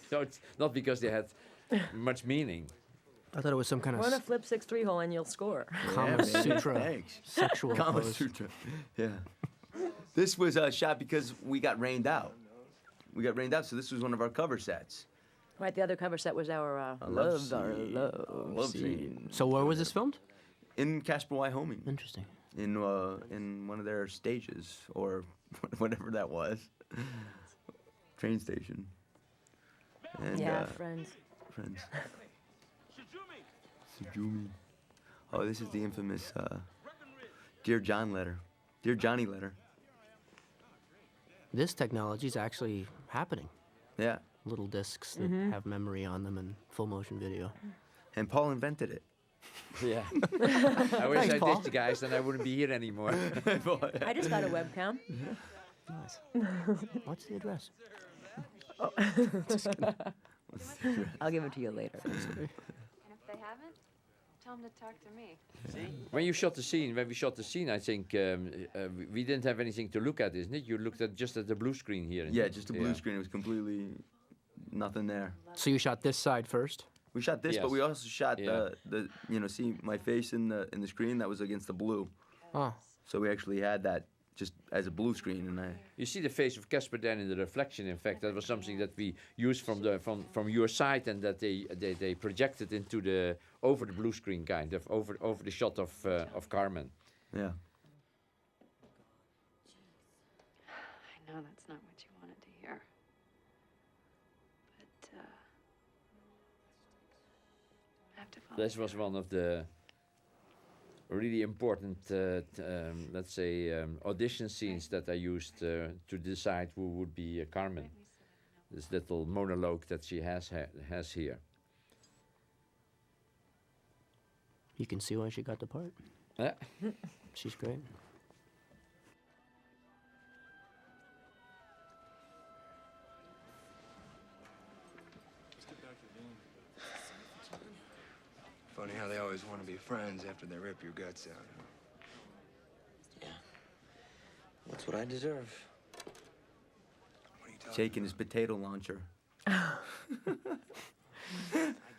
[SPEAKER 1] So it's not because they had much meaning.
[SPEAKER 2] I thought it was some kind of
[SPEAKER 3] Run a flip 6-3 hole and you'll score.
[SPEAKER 2] Kama Sutra.
[SPEAKER 4] Thanks.
[SPEAKER 2] Sexual
[SPEAKER 4] Kama
[SPEAKER 2] pose.
[SPEAKER 4] Sutra. Yeah. This was shot because we got rained out. So this was one of our cover sets.
[SPEAKER 3] Right, the other cover set was our
[SPEAKER 4] love
[SPEAKER 3] love
[SPEAKER 4] scene.
[SPEAKER 2] So where was this filmed?
[SPEAKER 4] In Casper, Wyoming.
[SPEAKER 2] Interesting.
[SPEAKER 4] In one of their stages, or whatever that was. Train station. And,
[SPEAKER 3] friends.
[SPEAKER 4] Friends. Sujumi. Oh, this is the infamous Dear John letter. Dear Johnny letter.
[SPEAKER 2] This technology is actually happening.
[SPEAKER 4] Yeah.
[SPEAKER 2] Little discs that have memory on them and full motion video.
[SPEAKER 4] And Paul invented it.
[SPEAKER 1] Yeah. I wish
[SPEAKER 2] Thanks,
[SPEAKER 1] I
[SPEAKER 2] Paul.
[SPEAKER 1] did, guys, then I wouldn't be here anymore.
[SPEAKER 3] I just got a webcam.
[SPEAKER 2] Nice. What's the address?
[SPEAKER 3] I'll give it to you later.
[SPEAKER 7] And if they haven't, tell them to talk to me.
[SPEAKER 1] When we shot the scene, I think we didn't have anything to look at, isn't it? You looked just at the blue screen here.
[SPEAKER 4] Yeah, just a blue screen. It was completely nothing there.
[SPEAKER 2] So you shot this side first?
[SPEAKER 4] We shot this,
[SPEAKER 1] Yes.
[SPEAKER 4] but we also shot the see my face in the screen that was against the blue.
[SPEAKER 2] Oh.
[SPEAKER 4] So we actually had that just as a blue screen, and
[SPEAKER 1] You see the face of Casper then in the reflection. In fact, that was something that we used from your side, and that they projected into over the blue screen, kind of over the shot of Carmen.
[SPEAKER 4] Yeah.
[SPEAKER 7] I know that's not what you wanted to hear. But, I have to follow
[SPEAKER 1] This was one of the really important, let's say, audition scenes that I used to decide who would be Carmen. This little monologue that she has here.
[SPEAKER 2] You can see why she got the part.
[SPEAKER 1] Yeah.
[SPEAKER 2] She's great.
[SPEAKER 15] Funny how they always want to be friends after they rip your guts out.
[SPEAKER 5] Yeah. That's what I deserve.
[SPEAKER 4] Shaking his potato launcher.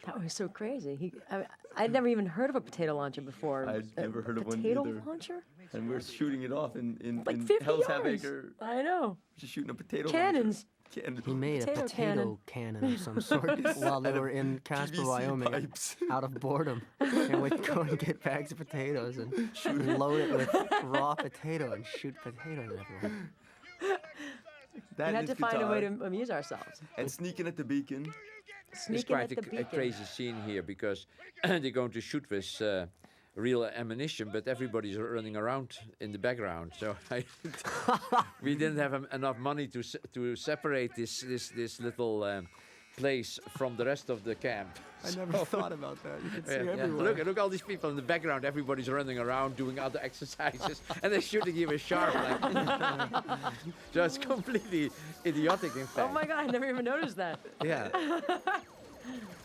[SPEAKER 3] That was so crazy. I'd never even heard of a potato launcher before.
[SPEAKER 4] I'd never heard of one
[SPEAKER 3] Potato
[SPEAKER 4] either.
[SPEAKER 3] launcher?
[SPEAKER 4] And we're shooting it off in
[SPEAKER 3] Like 50
[SPEAKER 4] Hell's
[SPEAKER 3] yards.
[SPEAKER 4] Half-Acre.
[SPEAKER 3] I know.
[SPEAKER 4] Just shooting a potato
[SPEAKER 3] Cannons.
[SPEAKER 4] Cannon.
[SPEAKER 2] He made
[SPEAKER 3] Potato
[SPEAKER 2] a potato cannon of some sort while they were in Casper,
[SPEAKER 4] PVC
[SPEAKER 2] Wyoming,
[SPEAKER 4] pipes.
[SPEAKER 2] out of boredom. And would go and get bags of potatoes and load it with raw potato and shoot potatoes everywhere.
[SPEAKER 4] That
[SPEAKER 3] We had
[SPEAKER 4] is
[SPEAKER 3] to find a way
[SPEAKER 4] guitar.
[SPEAKER 3] to amuse ourselves.
[SPEAKER 4] And sneaking at the beacon.
[SPEAKER 1] It's
[SPEAKER 3] Sneaking
[SPEAKER 1] quite
[SPEAKER 3] at the
[SPEAKER 1] a
[SPEAKER 3] beacon.
[SPEAKER 1] crazy scene here because they're going to shoot with real ammunition, but everybody's running around in the background. So we didn't have enough money to separate this little place from the rest of the camp.
[SPEAKER 2] I never thought about that. You could see everywhere.
[SPEAKER 1] Look all these people in the background. Everybody's running around doing other exercises, and they're shooting you with sharp. So it's completely idiotic, in fact.
[SPEAKER 3] Oh my God, I never even noticed that.
[SPEAKER 1] Yeah.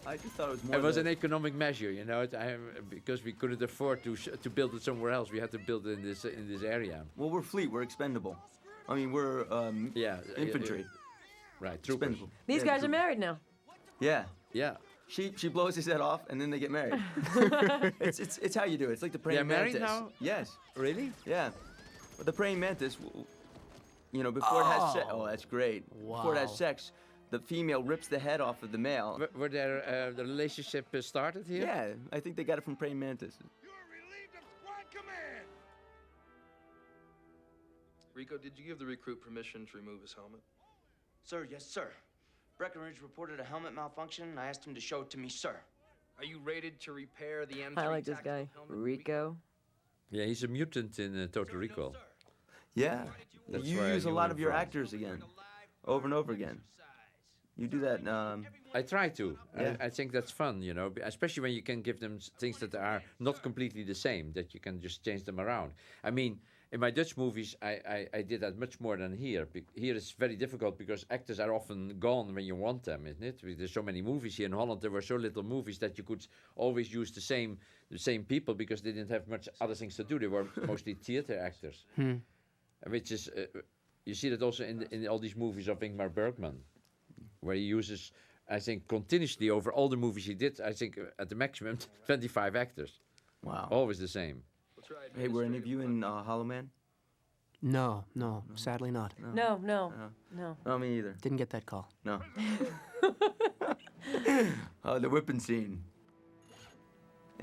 [SPEAKER 4] I just thought it was more.
[SPEAKER 1] It was an economic measure, you know, because we couldn't afford to build it somewhere else. We had to build it in this area.
[SPEAKER 4] Well, we're fleet. We're expendable. I mean, we're infantry.
[SPEAKER 1] Right, troopers.
[SPEAKER 4] Expendable.
[SPEAKER 3] These guys are married now.
[SPEAKER 4] Yeah.
[SPEAKER 1] Yeah.
[SPEAKER 4] She blows his head off, and then they get married. it's how you do it. It's like the praying
[SPEAKER 1] They're married
[SPEAKER 4] mantis.
[SPEAKER 1] now?
[SPEAKER 4] Yes.
[SPEAKER 1] Really?
[SPEAKER 4] Yeah. But the praying mantis, you know, before it has sex. Oh, that's great. Before it has
[SPEAKER 2] Wow.
[SPEAKER 4] sex, the female rips the head off of the male.
[SPEAKER 1] Were there the relationship started here?
[SPEAKER 4] Yeah, I think they got it from praying mantis.
[SPEAKER 15] Rico, did you give the recruit permission to remove his helmet?
[SPEAKER 5] Sir, yes, sir. Breckenridge reported a helmet malfunction, and I asked him to show it to me, sir.
[SPEAKER 15] Are you rated to repair the M3
[SPEAKER 3] I like this guy,
[SPEAKER 15] tactical helmet?
[SPEAKER 3] Rico.
[SPEAKER 1] Yeah, he's a mutant in Total Recall.
[SPEAKER 4] Yeah.
[SPEAKER 1] That's
[SPEAKER 4] you
[SPEAKER 1] where
[SPEAKER 4] use a
[SPEAKER 1] you
[SPEAKER 4] lot
[SPEAKER 1] went
[SPEAKER 4] of your
[SPEAKER 1] from.
[SPEAKER 4] actors again, over and over again. You do that.
[SPEAKER 1] I try to.
[SPEAKER 4] Yeah.
[SPEAKER 1] I think that's fun, you know, especially when you can give them things that are not completely the same, that you can just change them around. I mean, in my Dutch movies, I did that much more than here. Here it's very difficult because actors are often gone when you want them, isn't it? There's so many movies here in Holland. There were so little movies that you could always use the same people because they didn't have much other things to do. They were mostly theater actors, which is you see that also in all these movies of Ingmar Bergman, where he uses, I think, continuously over all the movies he did. I think at the maximum 25 actors.
[SPEAKER 4] Wow.
[SPEAKER 1] Always the same.
[SPEAKER 4] Hey, were any of you in Hollow Man?
[SPEAKER 2] No, sadly not.
[SPEAKER 3] No.
[SPEAKER 4] No, me either.
[SPEAKER 2] Didn't get that call.
[SPEAKER 4] No. Oh, the whipping scene.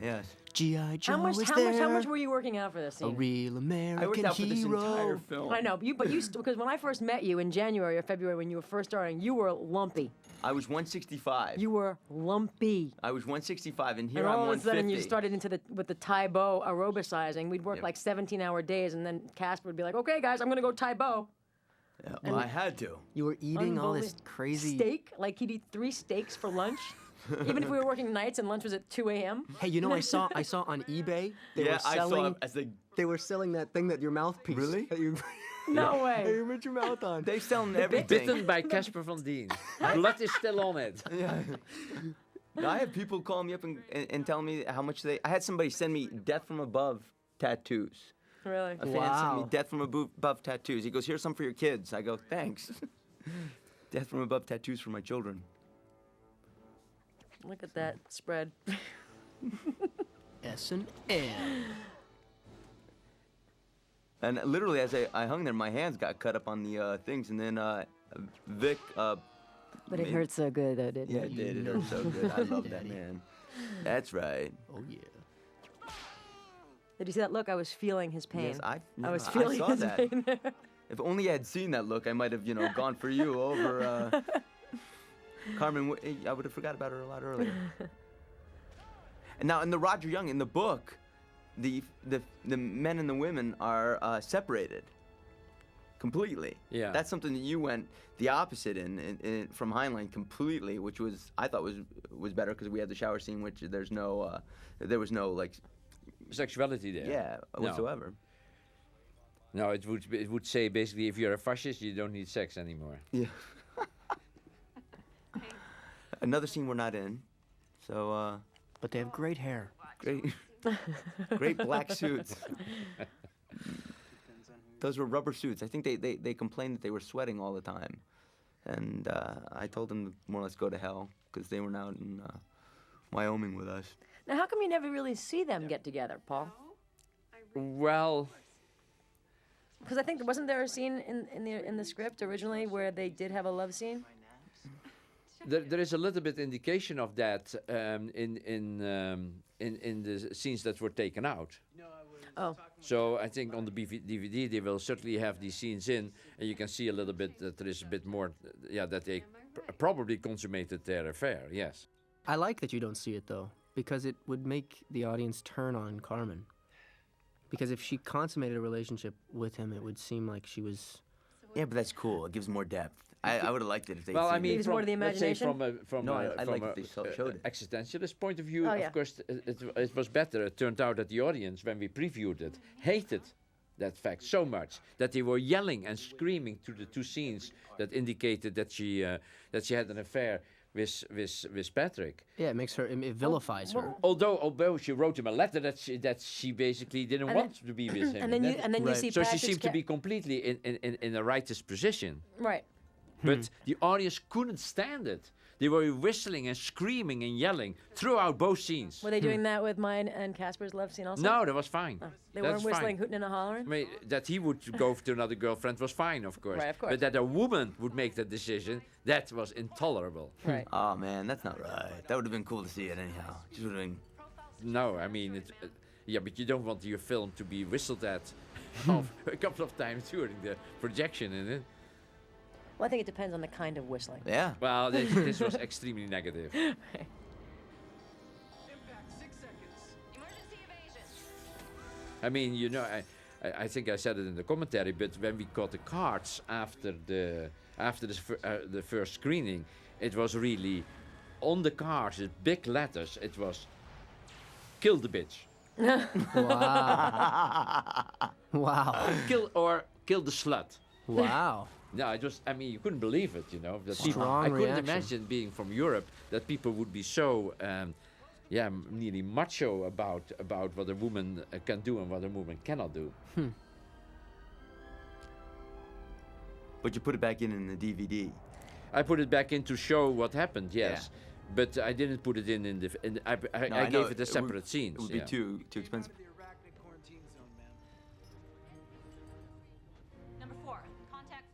[SPEAKER 4] Yes.
[SPEAKER 2] G.I. Joe
[SPEAKER 3] How much
[SPEAKER 2] was there.
[SPEAKER 3] how much were you working out for this
[SPEAKER 2] A
[SPEAKER 3] scene?
[SPEAKER 2] real American
[SPEAKER 4] I worked out for this
[SPEAKER 2] hero.
[SPEAKER 4] entire film.
[SPEAKER 3] I know, but you because when I first met you in January or February when you were first starting, you were lumpy.
[SPEAKER 4] I was 165.
[SPEAKER 3] You were lumpy.
[SPEAKER 4] I was 165, and here
[SPEAKER 3] And
[SPEAKER 4] I'm
[SPEAKER 3] all of a
[SPEAKER 4] 150.
[SPEAKER 3] sudden you started with the Tai Bo aerobicizing. We'd work
[SPEAKER 4] Yep.
[SPEAKER 3] like 17-hour days, and then Casper would be like, "Okay, guys, I'm gonna go Tai Bo."
[SPEAKER 4] Yeah, well, I had to.
[SPEAKER 2] You were eating all this crazy
[SPEAKER 3] steak. Like he'd eat 3 steaks for lunch, even if we were working nights and lunch was at 2 a.m.
[SPEAKER 2] Hey, you know, I saw on eBay they
[SPEAKER 4] Yeah,
[SPEAKER 2] were
[SPEAKER 4] I saw
[SPEAKER 2] selling
[SPEAKER 4] it as the.
[SPEAKER 2] they were selling that thing that your mouthpiece.
[SPEAKER 4] Really?
[SPEAKER 2] That you,
[SPEAKER 3] No way.
[SPEAKER 2] that you put your mouth on.
[SPEAKER 4] They sell everything.
[SPEAKER 1] Bitten by Casper van Dien. Blood is still on it.
[SPEAKER 4] Yeah. I have people call me up and tell me how much they. I had somebody send me death from above tattoos.
[SPEAKER 3] Really?
[SPEAKER 4] A fan sent me death from above tattoos. He goes, "Here's some for your kids." I go, "Thanks." Death from above tattoos for my children.
[SPEAKER 3] Look at that spread.
[SPEAKER 2] S&M.
[SPEAKER 4] And literally, as I hung there, my hands got cut up on the things, and then Vic.
[SPEAKER 3] But it hurt so good, though, didn't
[SPEAKER 4] Yeah,
[SPEAKER 3] it?
[SPEAKER 4] it did. It hurt so good. I love that man. That's right.
[SPEAKER 2] Oh yeah.
[SPEAKER 3] Did you see that look? I was feeling his pain.
[SPEAKER 4] Yes, I
[SPEAKER 3] was feeling
[SPEAKER 4] saw
[SPEAKER 3] his
[SPEAKER 4] that.
[SPEAKER 3] pain there.
[SPEAKER 4] If only I had seen that look, I might have, gone for you over Carmen. I would have forgot about her a lot earlier. And now, in the Roger Young, in the book, the men and the women are separated completely.
[SPEAKER 1] Yeah.
[SPEAKER 4] That's something that you went the opposite in from Heinlein completely, which I thought was better because we had the shower scene, which there was no like
[SPEAKER 1] Sexuality there.
[SPEAKER 4] yeah
[SPEAKER 1] No.
[SPEAKER 4] whatsoever.
[SPEAKER 1] No, it would say basically if you're a fascist, you don't need sex anymore.
[SPEAKER 4] Yeah. Another scene we're not in, so
[SPEAKER 2] But they have great hair.
[SPEAKER 4] great black suits. Those were rubber suits. I think they complained that they were sweating all the time. and I told them to more or less go to hell because they were out in Wyoming with us.
[SPEAKER 3] Now, how come you never really see them get together, Paul?
[SPEAKER 1] Well,
[SPEAKER 3] Because I think wasn't there a scene in the script originally where they did have a love scene?
[SPEAKER 1] there is a little bit indication of that in the scenes that were taken out.
[SPEAKER 3] Oh.
[SPEAKER 1] So I think on the DVD they will certainly have these scenes in, and you can see a little bit that there is a bit more, that they probably consummated their affair. Yes.
[SPEAKER 2] I like that you don't see it though, because it would make the audience turn on Carmen. Because if she consummated a relationship with him, it would seem like she was.
[SPEAKER 4] Yeah, but that's cool. It gives more depth. I would have liked it if they.
[SPEAKER 1] Well, I mean,
[SPEAKER 3] Leaves more to the
[SPEAKER 1] let's say
[SPEAKER 3] imagination?
[SPEAKER 4] I like if they showed it.
[SPEAKER 1] Existentialist point of view,
[SPEAKER 3] Oh, yeah.
[SPEAKER 1] of course, it was better. It turned out that the audience, when we previewed it, hated that fact so much that they were yelling and screaming to the two scenes that indicated that she had an affair with Patrick.
[SPEAKER 2] Yeah, it makes her. It vilifies her.
[SPEAKER 1] Although she wrote him a letter that she basically didn't
[SPEAKER 3] And
[SPEAKER 1] want to be with him.
[SPEAKER 3] and then you see
[SPEAKER 1] so she
[SPEAKER 3] Patrick's
[SPEAKER 1] seemed to be completely in a righteous position.
[SPEAKER 3] Right.
[SPEAKER 1] But the audience couldn't stand it. They were whistling and screaming and yelling throughout both scenes.
[SPEAKER 3] Were they doing that with mine and Casper's love scene also?
[SPEAKER 1] No, that was fine.
[SPEAKER 3] Oh, they
[SPEAKER 1] That
[SPEAKER 3] weren't
[SPEAKER 1] was
[SPEAKER 3] whistling,
[SPEAKER 1] fine.
[SPEAKER 3] hooting and hollering?
[SPEAKER 1] I mean, that he would go to another girlfriend was fine, of course.
[SPEAKER 3] Right, of course.
[SPEAKER 1] But that a woman would make that decision, that was intolerable.
[SPEAKER 3] Right.
[SPEAKER 4] Oh man, that's not right. That would have been cool to see it anyhow. Just would have been.
[SPEAKER 1] No, I mean, yeah, but you don't want your film to be whistled at a couple of times during the projection, isn't it?
[SPEAKER 3] Well, I think it depends on the kind of whistling.
[SPEAKER 4] Yeah.
[SPEAKER 1] Well, this was extremely negative. I mean, I think I said it in the commentary, but when we got the cards after the first screening, it was really on the cards, in big letters. It was "Kill the bitch."
[SPEAKER 2] Wow. Wow.
[SPEAKER 1] Kill the slut.
[SPEAKER 2] Wow.
[SPEAKER 1] No, it was. I mean, you couldn't believe it. That
[SPEAKER 2] Strong
[SPEAKER 1] people, I couldn't
[SPEAKER 2] reaction.
[SPEAKER 1] imagine being from Europe that people would be so, nearly macho about what a woman can do and what a woman cannot do.
[SPEAKER 4] But you put it back in the DVD.
[SPEAKER 1] I put it back in to show what happened. Yes, but I didn't put it in the. I gave it a separate scene.
[SPEAKER 4] It would be too expensive.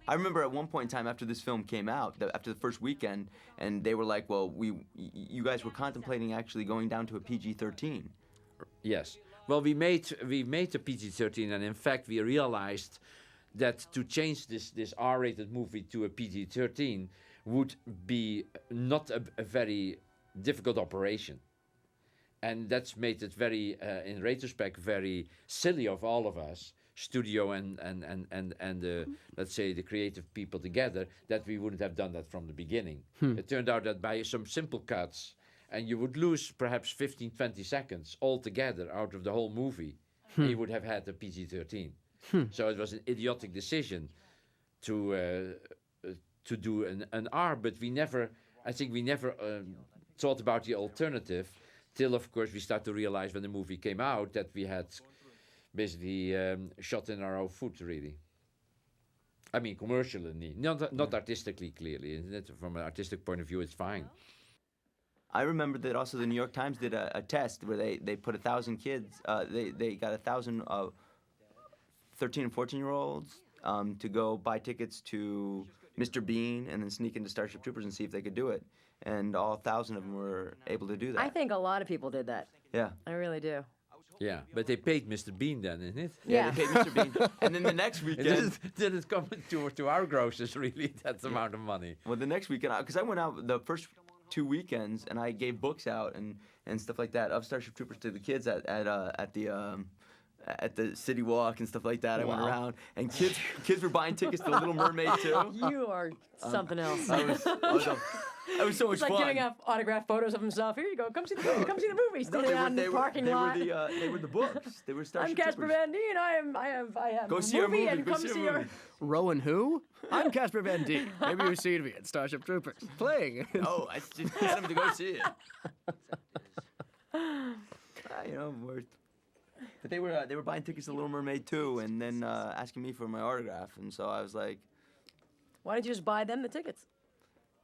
[SPEAKER 4] I remember at one point in time after this film came out, after the first weekend, and they were like, "Well, you guys were contemplating actually going down to a PG-13."
[SPEAKER 1] Yes. Well, we made a PG-13, and in fact, we realized that to change this R-rated movie to a PG-13 would be not a very difficult operation, and that's made it very, in retrospect, very silly of all of us. Studio and let's say the creative people together, that we wouldn't have done that from the beginning. It turned out that by some simple cuts, and you would lose perhaps 15-20 seconds altogether out of the whole movie, you would have had a PG-13. So it was an idiotic decision to do an R, but we never thought about the alternative till, of course, we start to realize when the movie came out that we had basically shot in our own foot, really. I mean, commercially, not artistically, clearly. From an artistic point of view, it's fine.
[SPEAKER 4] I remember that also the New York Times did a test where they put 1,000 kids, they got 1,000 13 and 14-year-olds to go buy tickets to Mr. Bean and then sneak into Starship Troopers and see if they could do it. And all 1,000 of them were able to do that.
[SPEAKER 3] I think a lot of people did that.
[SPEAKER 4] Yeah.
[SPEAKER 3] I really do.
[SPEAKER 1] Yeah, but they paid Mr. Bean then, isn't it?
[SPEAKER 3] Yeah.
[SPEAKER 4] They paid Mr. Bean. And then the next weekend...
[SPEAKER 1] It didn't come to our grosses, really, that amount of money.
[SPEAKER 4] Well, the next weekend, because I went out the first 2 weekends and I gave books out and stuff like that of Starship Troopers to the kids at the City Walk and stuff like that.
[SPEAKER 2] Wow.
[SPEAKER 4] I went around and kids were buying tickets to Little Mermaid too.
[SPEAKER 3] You are something else.
[SPEAKER 4] It was so much
[SPEAKER 3] It's like
[SPEAKER 4] fun.
[SPEAKER 3] giving out autographed photos of himself. Here you go. Come see the movie. Come see the movie. Standing out in the parking lot.
[SPEAKER 4] They were the books. They were Starship
[SPEAKER 3] I'm Casper
[SPEAKER 4] Troopers.
[SPEAKER 3] Van Dien. I have
[SPEAKER 4] Go
[SPEAKER 3] a
[SPEAKER 4] see our movie.
[SPEAKER 3] and
[SPEAKER 4] Go
[SPEAKER 3] come
[SPEAKER 4] see our
[SPEAKER 3] see your.
[SPEAKER 4] movie.
[SPEAKER 2] Rowan who? I'm Casper Van Dien. Maybe you've seen me at Starship Troopers playing.
[SPEAKER 4] Oh, I just had him to go see it. But they were buying tickets to Little Mermaid too, and then asking me for my autograph, and so I was like,
[SPEAKER 3] Why did you just buy them the tickets?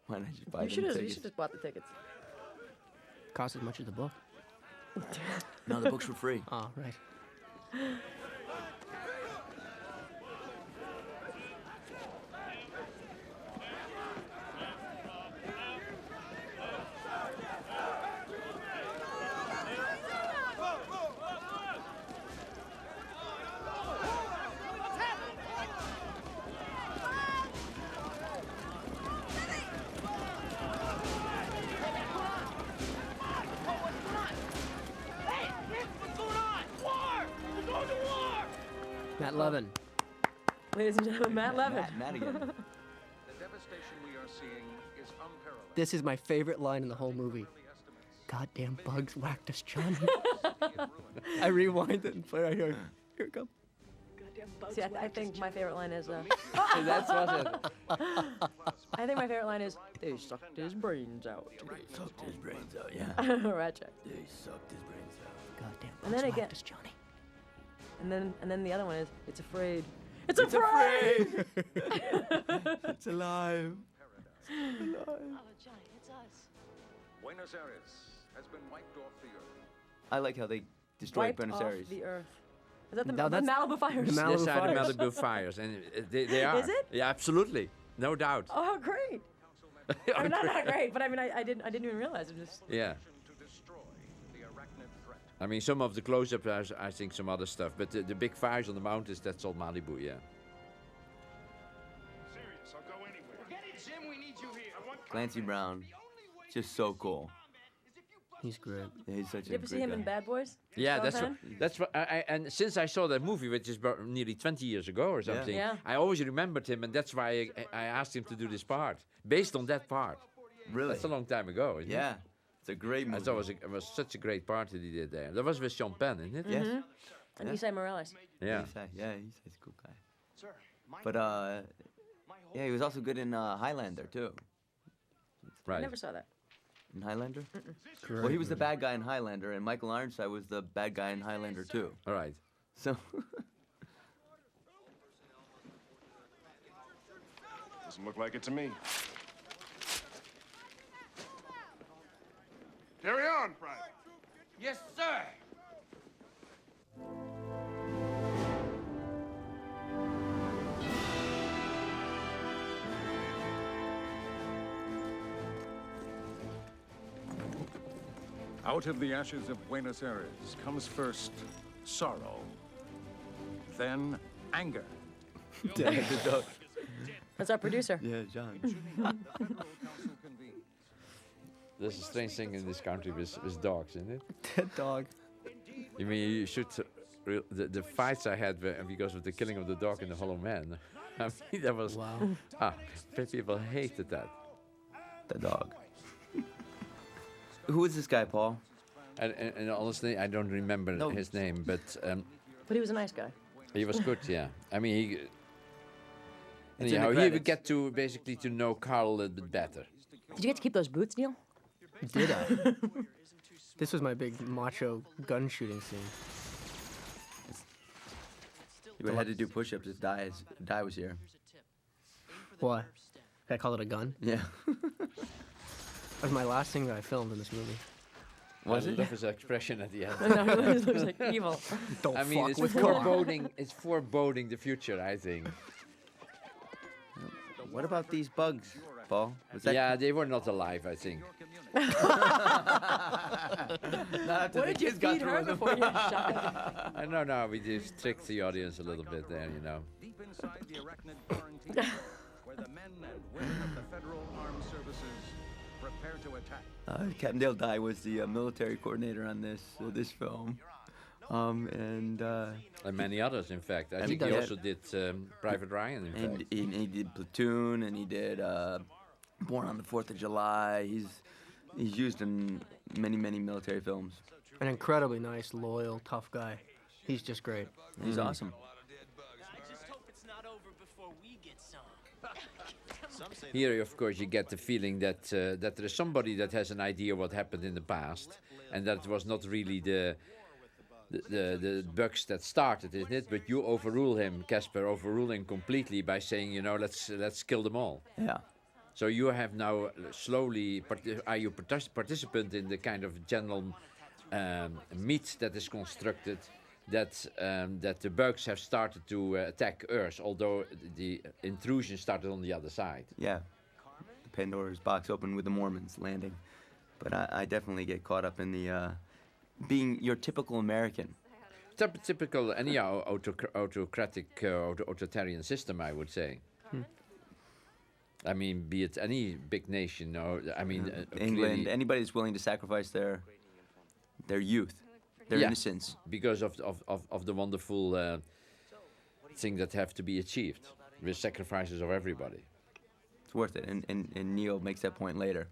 [SPEAKER 4] Why not just buy
[SPEAKER 3] You
[SPEAKER 4] them
[SPEAKER 3] should
[SPEAKER 4] tickets?
[SPEAKER 3] just bought the tickets.
[SPEAKER 2] Cost as much as the book.
[SPEAKER 4] No, the books were free.
[SPEAKER 2] Oh, right. Matt Levin.
[SPEAKER 3] Ladies and gentlemen, Matt Levin.
[SPEAKER 4] Matt again.
[SPEAKER 12] The devastation we are seeing is unparalleled.
[SPEAKER 2] This is my favorite line in the whole movie. Goddamn bugs whacked us, Johnny. I rewind it and play right here. Here it comes.
[SPEAKER 3] See, I think my favorite line is.
[SPEAKER 1] That's what it.
[SPEAKER 3] I think my favorite line is, "They sucked his brains out."
[SPEAKER 4] They sucked his brains out, yeah.
[SPEAKER 3] Ratchet.
[SPEAKER 4] They sucked his brains out.
[SPEAKER 2] Goddamn
[SPEAKER 3] And
[SPEAKER 2] bugs
[SPEAKER 3] then again,
[SPEAKER 2] whacked us, Johnny.
[SPEAKER 3] and then the other one is, "It's afraid." It's afraid.
[SPEAKER 4] It's alive.
[SPEAKER 11] Oh, Johnny, it's us.
[SPEAKER 12] Buenos Aires has been wiped off the earth.
[SPEAKER 4] I like how they destroyed
[SPEAKER 3] Wiped
[SPEAKER 4] Buenos
[SPEAKER 3] off
[SPEAKER 4] Aires.
[SPEAKER 3] the earth. Is that the,
[SPEAKER 2] No,
[SPEAKER 3] the
[SPEAKER 2] that's-
[SPEAKER 3] Malibu fires?
[SPEAKER 2] the Malibu
[SPEAKER 1] Yes, I
[SPEAKER 2] fires.
[SPEAKER 1] remember Malibu fires, and they are.
[SPEAKER 3] Is it?
[SPEAKER 1] Yeah, absolutely, no doubt.
[SPEAKER 3] Oh, great. I mean, not great, but I mean, I didn't even realize it. Just
[SPEAKER 1] Yeah.
[SPEAKER 12] To destroy the arachnid threat.
[SPEAKER 1] I mean, some of the close-ups, I think some other stuff, but the big fires on the mountains, that's all Malibu, yeah.
[SPEAKER 13] Serious, I'll go anywhere.
[SPEAKER 10] Forget it, Jim. We need you here.
[SPEAKER 4] Clancy Brown, just so cool.
[SPEAKER 2] He's great.
[SPEAKER 4] Yeah, he's such
[SPEAKER 3] Did you
[SPEAKER 4] a
[SPEAKER 3] ever see
[SPEAKER 4] great
[SPEAKER 3] him
[SPEAKER 4] guy.
[SPEAKER 3] in Bad Boys?
[SPEAKER 1] Yeah,
[SPEAKER 3] Sean
[SPEAKER 1] that's
[SPEAKER 3] Penn?
[SPEAKER 1] that's what. And since I saw that movie, which is about nearly 20 years ago or something,
[SPEAKER 3] Yeah.
[SPEAKER 1] I always remembered him, and that's why I asked him to do this part, based on that part.
[SPEAKER 4] Really?
[SPEAKER 1] That's a long time ago, isn't
[SPEAKER 4] Yeah,
[SPEAKER 1] it?
[SPEAKER 4] it's a great
[SPEAKER 1] I
[SPEAKER 4] movie.
[SPEAKER 1] thought it was such a great part that he did there. That was with Sean Penn, isn't it?
[SPEAKER 4] Yes.
[SPEAKER 3] And
[SPEAKER 4] Yeah.
[SPEAKER 3] Isai Morales.
[SPEAKER 1] Yeah.
[SPEAKER 4] He's a cool guy. But yeah, he was also good in Highlander too.
[SPEAKER 3] I
[SPEAKER 1] Right.
[SPEAKER 3] never saw that.
[SPEAKER 4] In Highlander? Well, he was the bad guy in Highlander, and Michael Ironside was the bad guy in Highlander too.
[SPEAKER 1] All right.
[SPEAKER 4] So
[SPEAKER 13] Doesn't look like it to me. Carry on, Private.
[SPEAKER 10] Yes, sir.
[SPEAKER 12] Out of the ashes of Buenos Aires comes first sorrow, then anger.
[SPEAKER 3] That's our producer.
[SPEAKER 4] yeah, John.
[SPEAKER 1] There's a strange thing in this country with dogs, isn't it?
[SPEAKER 2] Dead dog.
[SPEAKER 1] You mean you should the fights I had because of the killing of the dog in the Hollow Man. I mean that was
[SPEAKER 2] Wow.
[SPEAKER 1] people hated that.
[SPEAKER 4] The dog. Who is this guy, Paul?
[SPEAKER 1] And honestly, I don't remember
[SPEAKER 4] No.
[SPEAKER 1] his name, but
[SPEAKER 3] But he was a nice guy.
[SPEAKER 1] he was good. Yeah, I mean he.
[SPEAKER 4] in the
[SPEAKER 1] Anyhow, he
[SPEAKER 4] credits.
[SPEAKER 1] would get to basically to know Carl a little bit better.
[SPEAKER 3] Did you get to keep those boots, Neil?
[SPEAKER 2] Did I? This was my big macho gun shooting scene.
[SPEAKER 4] You would have had to do push-ups if Di was here.
[SPEAKER 2] Why? Can I call it a gun?
[SPEAKER 4] Yeah.
[SPEAKER 2] That was my last thing that I filmed in this movie.
[SPEAKER 4] Was
[SPEAKER 1] I
[SPEAKER 4] it?
[SPEAKER 1] love his expression at the end.
[SPEAKER 3] No, it looks like evil.
[SPEAKER 2] Don't
[SPEAKER 1] I mean,
[SPEAKER 2] fuck
[SPEAKER 1] it's
[SPEAKER 2] with Carl.
[SPEAKER 1] foreboding. It's foreboding the future, I think.
[SPEAKER 4] What about these bugs, Paul? Was that
[SPEAKER 1] Yeah, they were not alive, I think.
[SPEAKER 4] not after
[SPEAKER 3] What
[SPEAKER 4] the
[SPEAKER 3] did you
[SPEAKER 4] kids got
[SPEAKER 3] feed
[SPEAKER 4] through
[SPEAKER 3] her
[SPEAKER 4] with them?
[SPEAKER 3] before you shot her?
[SPEAKER 1] I don't know. We just tricked the audience a little bit there, you know.
[SPEAKER 12] Deep inside the arachnid quarantine, where the men and women of the Federal Armed Services prepare to attack.
[SPEAKER 4] Captain Dale Dye was the military coordinator on this film, and
[SPEAKER 1] many others, in fact. I
[SPEAKER 4] And
[SPEAKER 1] think
[SPEAKER 4] he
[SPEAKER 1] he
[SPEAKER 4] does.
[SPEAKER 1] also did Private Ryan, in
[SPEAKER 4] and
[SPEAKER 1] fact.
[SPEAKER 4] he did Platoon, and he did Born on the 4th of July. He's used in many military films.
[SPEAKER 2] An incredibly nice, loyal, tough guy. He's just great.
[SPEAKER 4] He's awesome.
[SPEAKER 1] Here, of course, you get the feeling that that there is somebody that has an idea what happened in the past, and that it was not really the bugs that started, isn't it? But you overrule him, Casper, overrule him completely by saying, you know, let's kill them all.
[SPEAKER 4] Yeah.
[SPEAKER 1] So you have now slowly, are you participant in the kind of general myth that is constructed that the bugs have started to attack Earth, although the intrusion started on the other side?
[SPEAKER 4] Yeah. The Pandora's box opened with the Mormons landing. But I definitely get caught up in the being your typical American.
[SPEAKER 1] Typical any autocratic authoritarian system, I would say. I mean, be it any big nation, or I mean,
[SPEAKER 4] England, anybody that's willing to sacrifice their youth, their innocence,
[SPEAKER 1] because of the wonderful thing that have to be achieved with sacrifices of everybody.
[SPEAKER 4] It's worth it, and Neo makes that point later.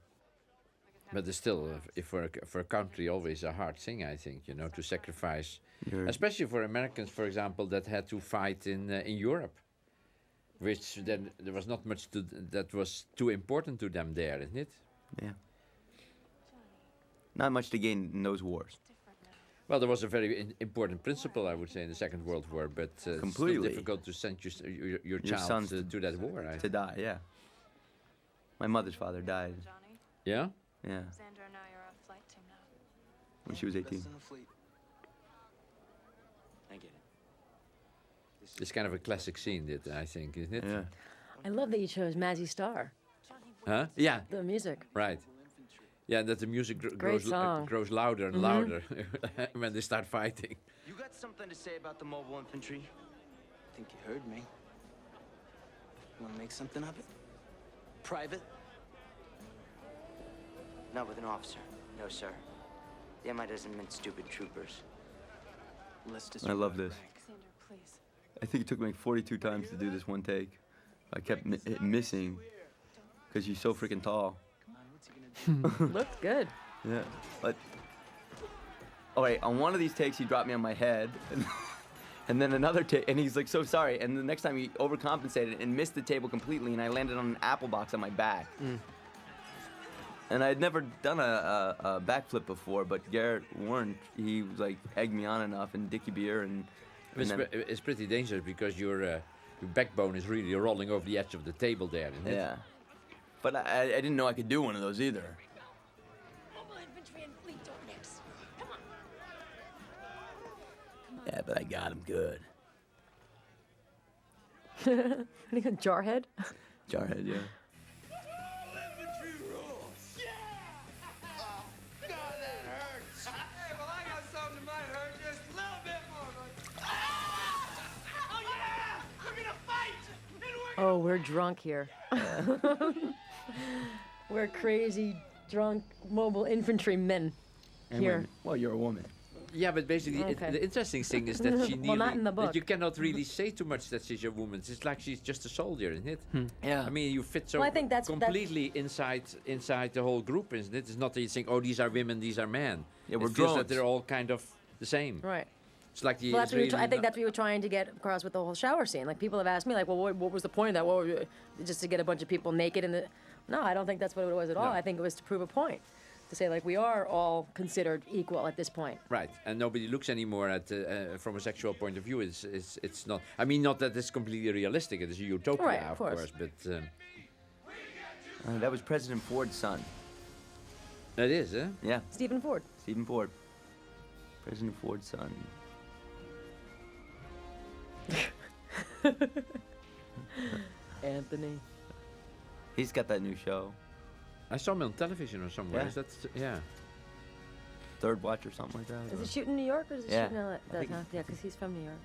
[SPEAKER 1] But it's still, for a country, always a hard thing, I think, to sacrifice, especially for Americans, for example, that had to fight in Europe, which then there was not much that was too important to them there, isn't it?
[SPEAKER 4] Yeah. Not much to gain in those wars.
[SPEAKER 1] Well, there was a very important principle, I would say, in the Second World War, but it's still difficult to send your child to that war.
[SPEAKER 4] To die, yeah. My mother's father died.
[SPEAKER 1] Yeah?
[SPEAKER 4] Yeah.
[SPEAKER 14] Xander and I are off flight team now.
[SPEAKER 4] When she was 18.
[SPEAKER 5] I get it.
[SPEAKER 1] It's kind of a classic scene, I think, isn't it?
[SPEAKER 4] Yeah.
[SPEAKER 3] I love that you chose Mazzy Star.
[SPEAKER 1] Huh? Yeah.
[SPEAKER 3] The music.
[SPEAKER 1] Right. Yeah, that the music
[SPEAKER 3] Great song.
[SPEAKER 1] grows louder and louder when they start fighting.
[SPEAKER 5] You got something to say about the mobile infantry?
[SPEAKER 9] I think you heard me. You want to make something of it? Private?
[SPEAKER 5] Not with an officer. No, sir. The MI doesn't mint stupid troopers.
[SPEAKER 4] I love this.
[SPEAKER 14] Xander, please.
[SPEAKER 4] I think it took me like 42 times to do this one take. I kept missing because you're so freaking tall.
[SPEAKER 3] Looks good.
[SPEAKER 4] Yeah. But all right, on one of these takes, he dropped me on my head, and then another take, and he's like, "So sorry." And the next time, he overcompensated and missed the table completely, and I landed on an apple box on my back. And I had never done a backflip before, but Garrett Warren, he was like egged me on enough, and Dickie Beer, and
[SPEAKER 1] It's pretty dangerous because your backbone is really rolling over the edge of the table there, isn't it?
[SPEAKER 4] Yeah. But I didn't know I could do one of those either.
[SPEAKER 11] Mobile infantry and fleet door next. Come on.
[SPEAKER 4] Yeah, but I got him good.
[SPEAKER 3] Jarhead?
[SPEAKER 4] Jarhead, yeah.
[SPEAKER 3] Oh, we're drunk here. We're crazy, drunk, mobile infantrymen here.
[SPEAKER 4] Well, you're a woman.
[SPEAKER 1] Yeah, but basically,
[SPEAKER 3] Okay.
[SPEAKER 1] the interesting thing is that she
[SPEAKER 3] Well, not in the
[SPEAKER 1] that
[SPEAKER 3] book.
[SPEAKER 1] you cannot really say too much that she's a woman. It's like she's just a soldier, isn't it?
[SPEAKER 4] Yeah.
[SPEAKER 1] I mean, you fit so
[SPEAKER 3] Well, I think that's
[SPEAKER 1] completely inside the whole group, isn't it? It's not that you think, oh, these are women, these are men.
[SPEAKER 4] Yeah, we're
[SPEAKER 1] it feels that
[SPEAKER 4] drones.
[SPEAKER 1] they're all kind of the same.
[SPEAKER 3] Right.
[SPEAKER 1] It's like the
[SPEAKER 3] Well, that's what
[SPEAKER 1] Israeli
[SPEAKER 3] I think that's what you were trying to get across with the whole shower scene. Like, people have asked me, like, well, what was the point of that? What were you, just to get a bunch of people naked in the... No, I don't think that's what it was at all.
[SPEAKER 1] No.
[SPEAKER 3] I think it was to prove a point. To say, like, we are all considered equal at this point.
[SPEAKER 1] Right, and nobody looks anymore at from a sexual point of view. It's not. I mean, not that it's completely realistic. It is a utopia,
[SPEAKER 3] Right,
[SPEAKER 1] of
[SPEAKER 3] of course.
[SPEAKER 1] but
[SPEAKER 4] That was President Ford's son.
[SPEAKER 1] it is, eh?
[SPEAKER 4] Yeah,
[SPEAKER 3] Stephen Ford.
[SPEAKER 4] Stephen Ford. President Ford's son.
[SPEAKER 3] Anthony.
[SPEAKER 4] He's got that new show.
[SPEAKER 1] I saw him on television or somewhere.
[SPEAKER 4] Yeah.
[SPEAKER 1] Is that yeah?
[SPEAKER 4] Third Watch or something like that.
[SPEAKER 3] Is it shooting in New York or is it
[SPEAKER 4] Yeah,
[SPEAKER 3] shooting in LA?
[SPEAKER 4] I think-
[SPEAKER 3] Yeah, because he's from New York.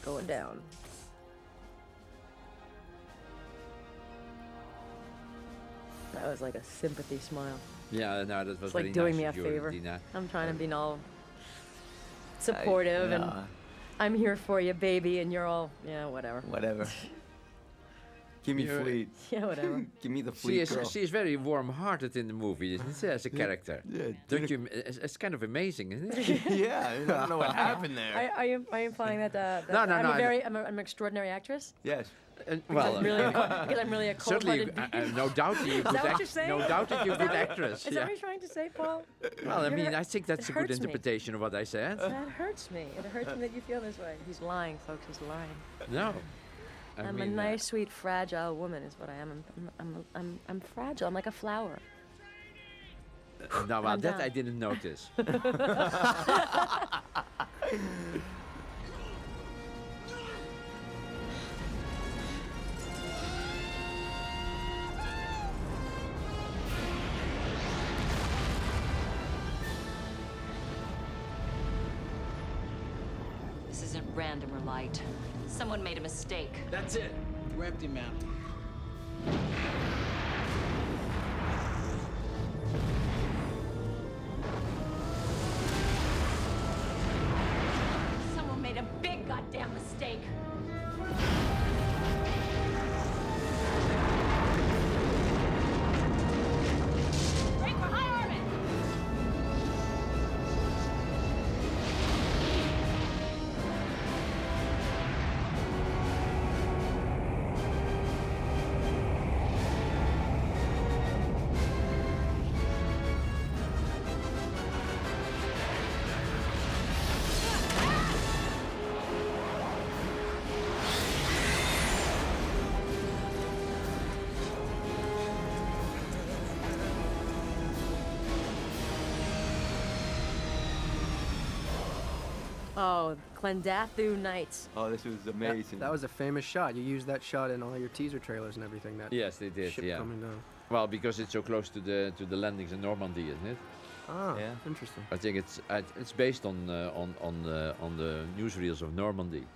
[SPEAKER 3] Going down. That was like a sympathy smile.
[SPEAKER 1] Yeah, no, that was
[SPEAKER 3] It's
[SPEAKER 1] very
[SPEAKER 3] like doing
[SPEAKER 1] nice
[SPEAKER 3] me a
[SPEAKER 1] of you,
[SPEAKER 3] favor.
[SPEAKER 1] Dina.
[SPEAKER 3] I'm trying to be all supportive and
[SPEAKER 4] yeah.
[SPEAKER 3] I'm here for you, baby, and you're all, yeah, whatever.
[SPEAKER 4] Whatever. Give me Fleet.
[SPEAKER 3] Yeah, whatever.
[SPEAKER 4] Give me the Fleet girl.
[SPEAKER 1] She is very warm-hearted in the movie, isn't she, as a character?
[SPEAKER 4] Yeah.
[SPEAKER 1] Don't you? It's kind of amazing, isn't it?
[SPEAKER 4] Yeah, I don't know what happened there.
[SPEAKER 3] Are you implying that,
[SPEAKER 1] No,
[SPEAKER 3] I'm an extraordinary actress?
[SPEAKER 4] Yes.
[SPEAKER 1] Well,
[SPEAKER 3] Because I'm really a
[SPEAKER 1] certainly,
[SPEAKER 3] cold-blooded.
[SPEAKER 1] no doubt you're
[SPEAKER 3] Is that what you're saying?
[SPEAKER 1] no doubt that you're a good
[SPEAKER 3] Is
[SPEAKER 1] actress.
[SPEAKER 3] that what you're trying to say, Paul?
[SPEAKER 1] Well, I mean, I think that's
[SPEAKER 3] It
[SPEAKER 1] a good
[SPEAKER 3] hurts me.
[SPEAKER 1] interpretation of what I said.
[SPEAKER 3] That hurts me. It hurts me that you feel this way. He's lying, folks. He's lying.
[SPEAKER 1] No.
[SPEAKER 3] I'm a nice, sweet, fragile woman, is what I am. I'm fragile. I'm like a flower.
[SPEAKER 1] No, well,
[SPEAKER 3] I'm
[SPEAKER 1] that
[SPEAKER 3] done.
[SPEAKER 1] I didn't notice.
[SPEAKER 11] This isn't random or light. Someone made a mistake.
[SPEAKER 9] That's it. We're empty, ma'am.
[SPEAKER 11] Someone made a big goddamn mistake. Break for high orbit!
[SPEAKER 3] Oh, Clendathu Nights.
[SPEAKER 4] Oh, this was amazing.
[SPEAKER 2] That was a famous shot. You used that shot in all your teaser trailers and everything. That
[SPEAKER 1] Yes, they did.
[SPEAKER 2] ship
[SPEAKER 1] Yeah.
[SPEAKER 2] coming down.
[SPEAKER 1] Well, because it's so close to the landings in Normandy, isn't it?
[SPEAKER 2] Ah,
[SPEAKER 4] Yeah.
[SPEAKER 2] interesting.
[SPEAKER 1] I think it's based on the newsreels of Normandy.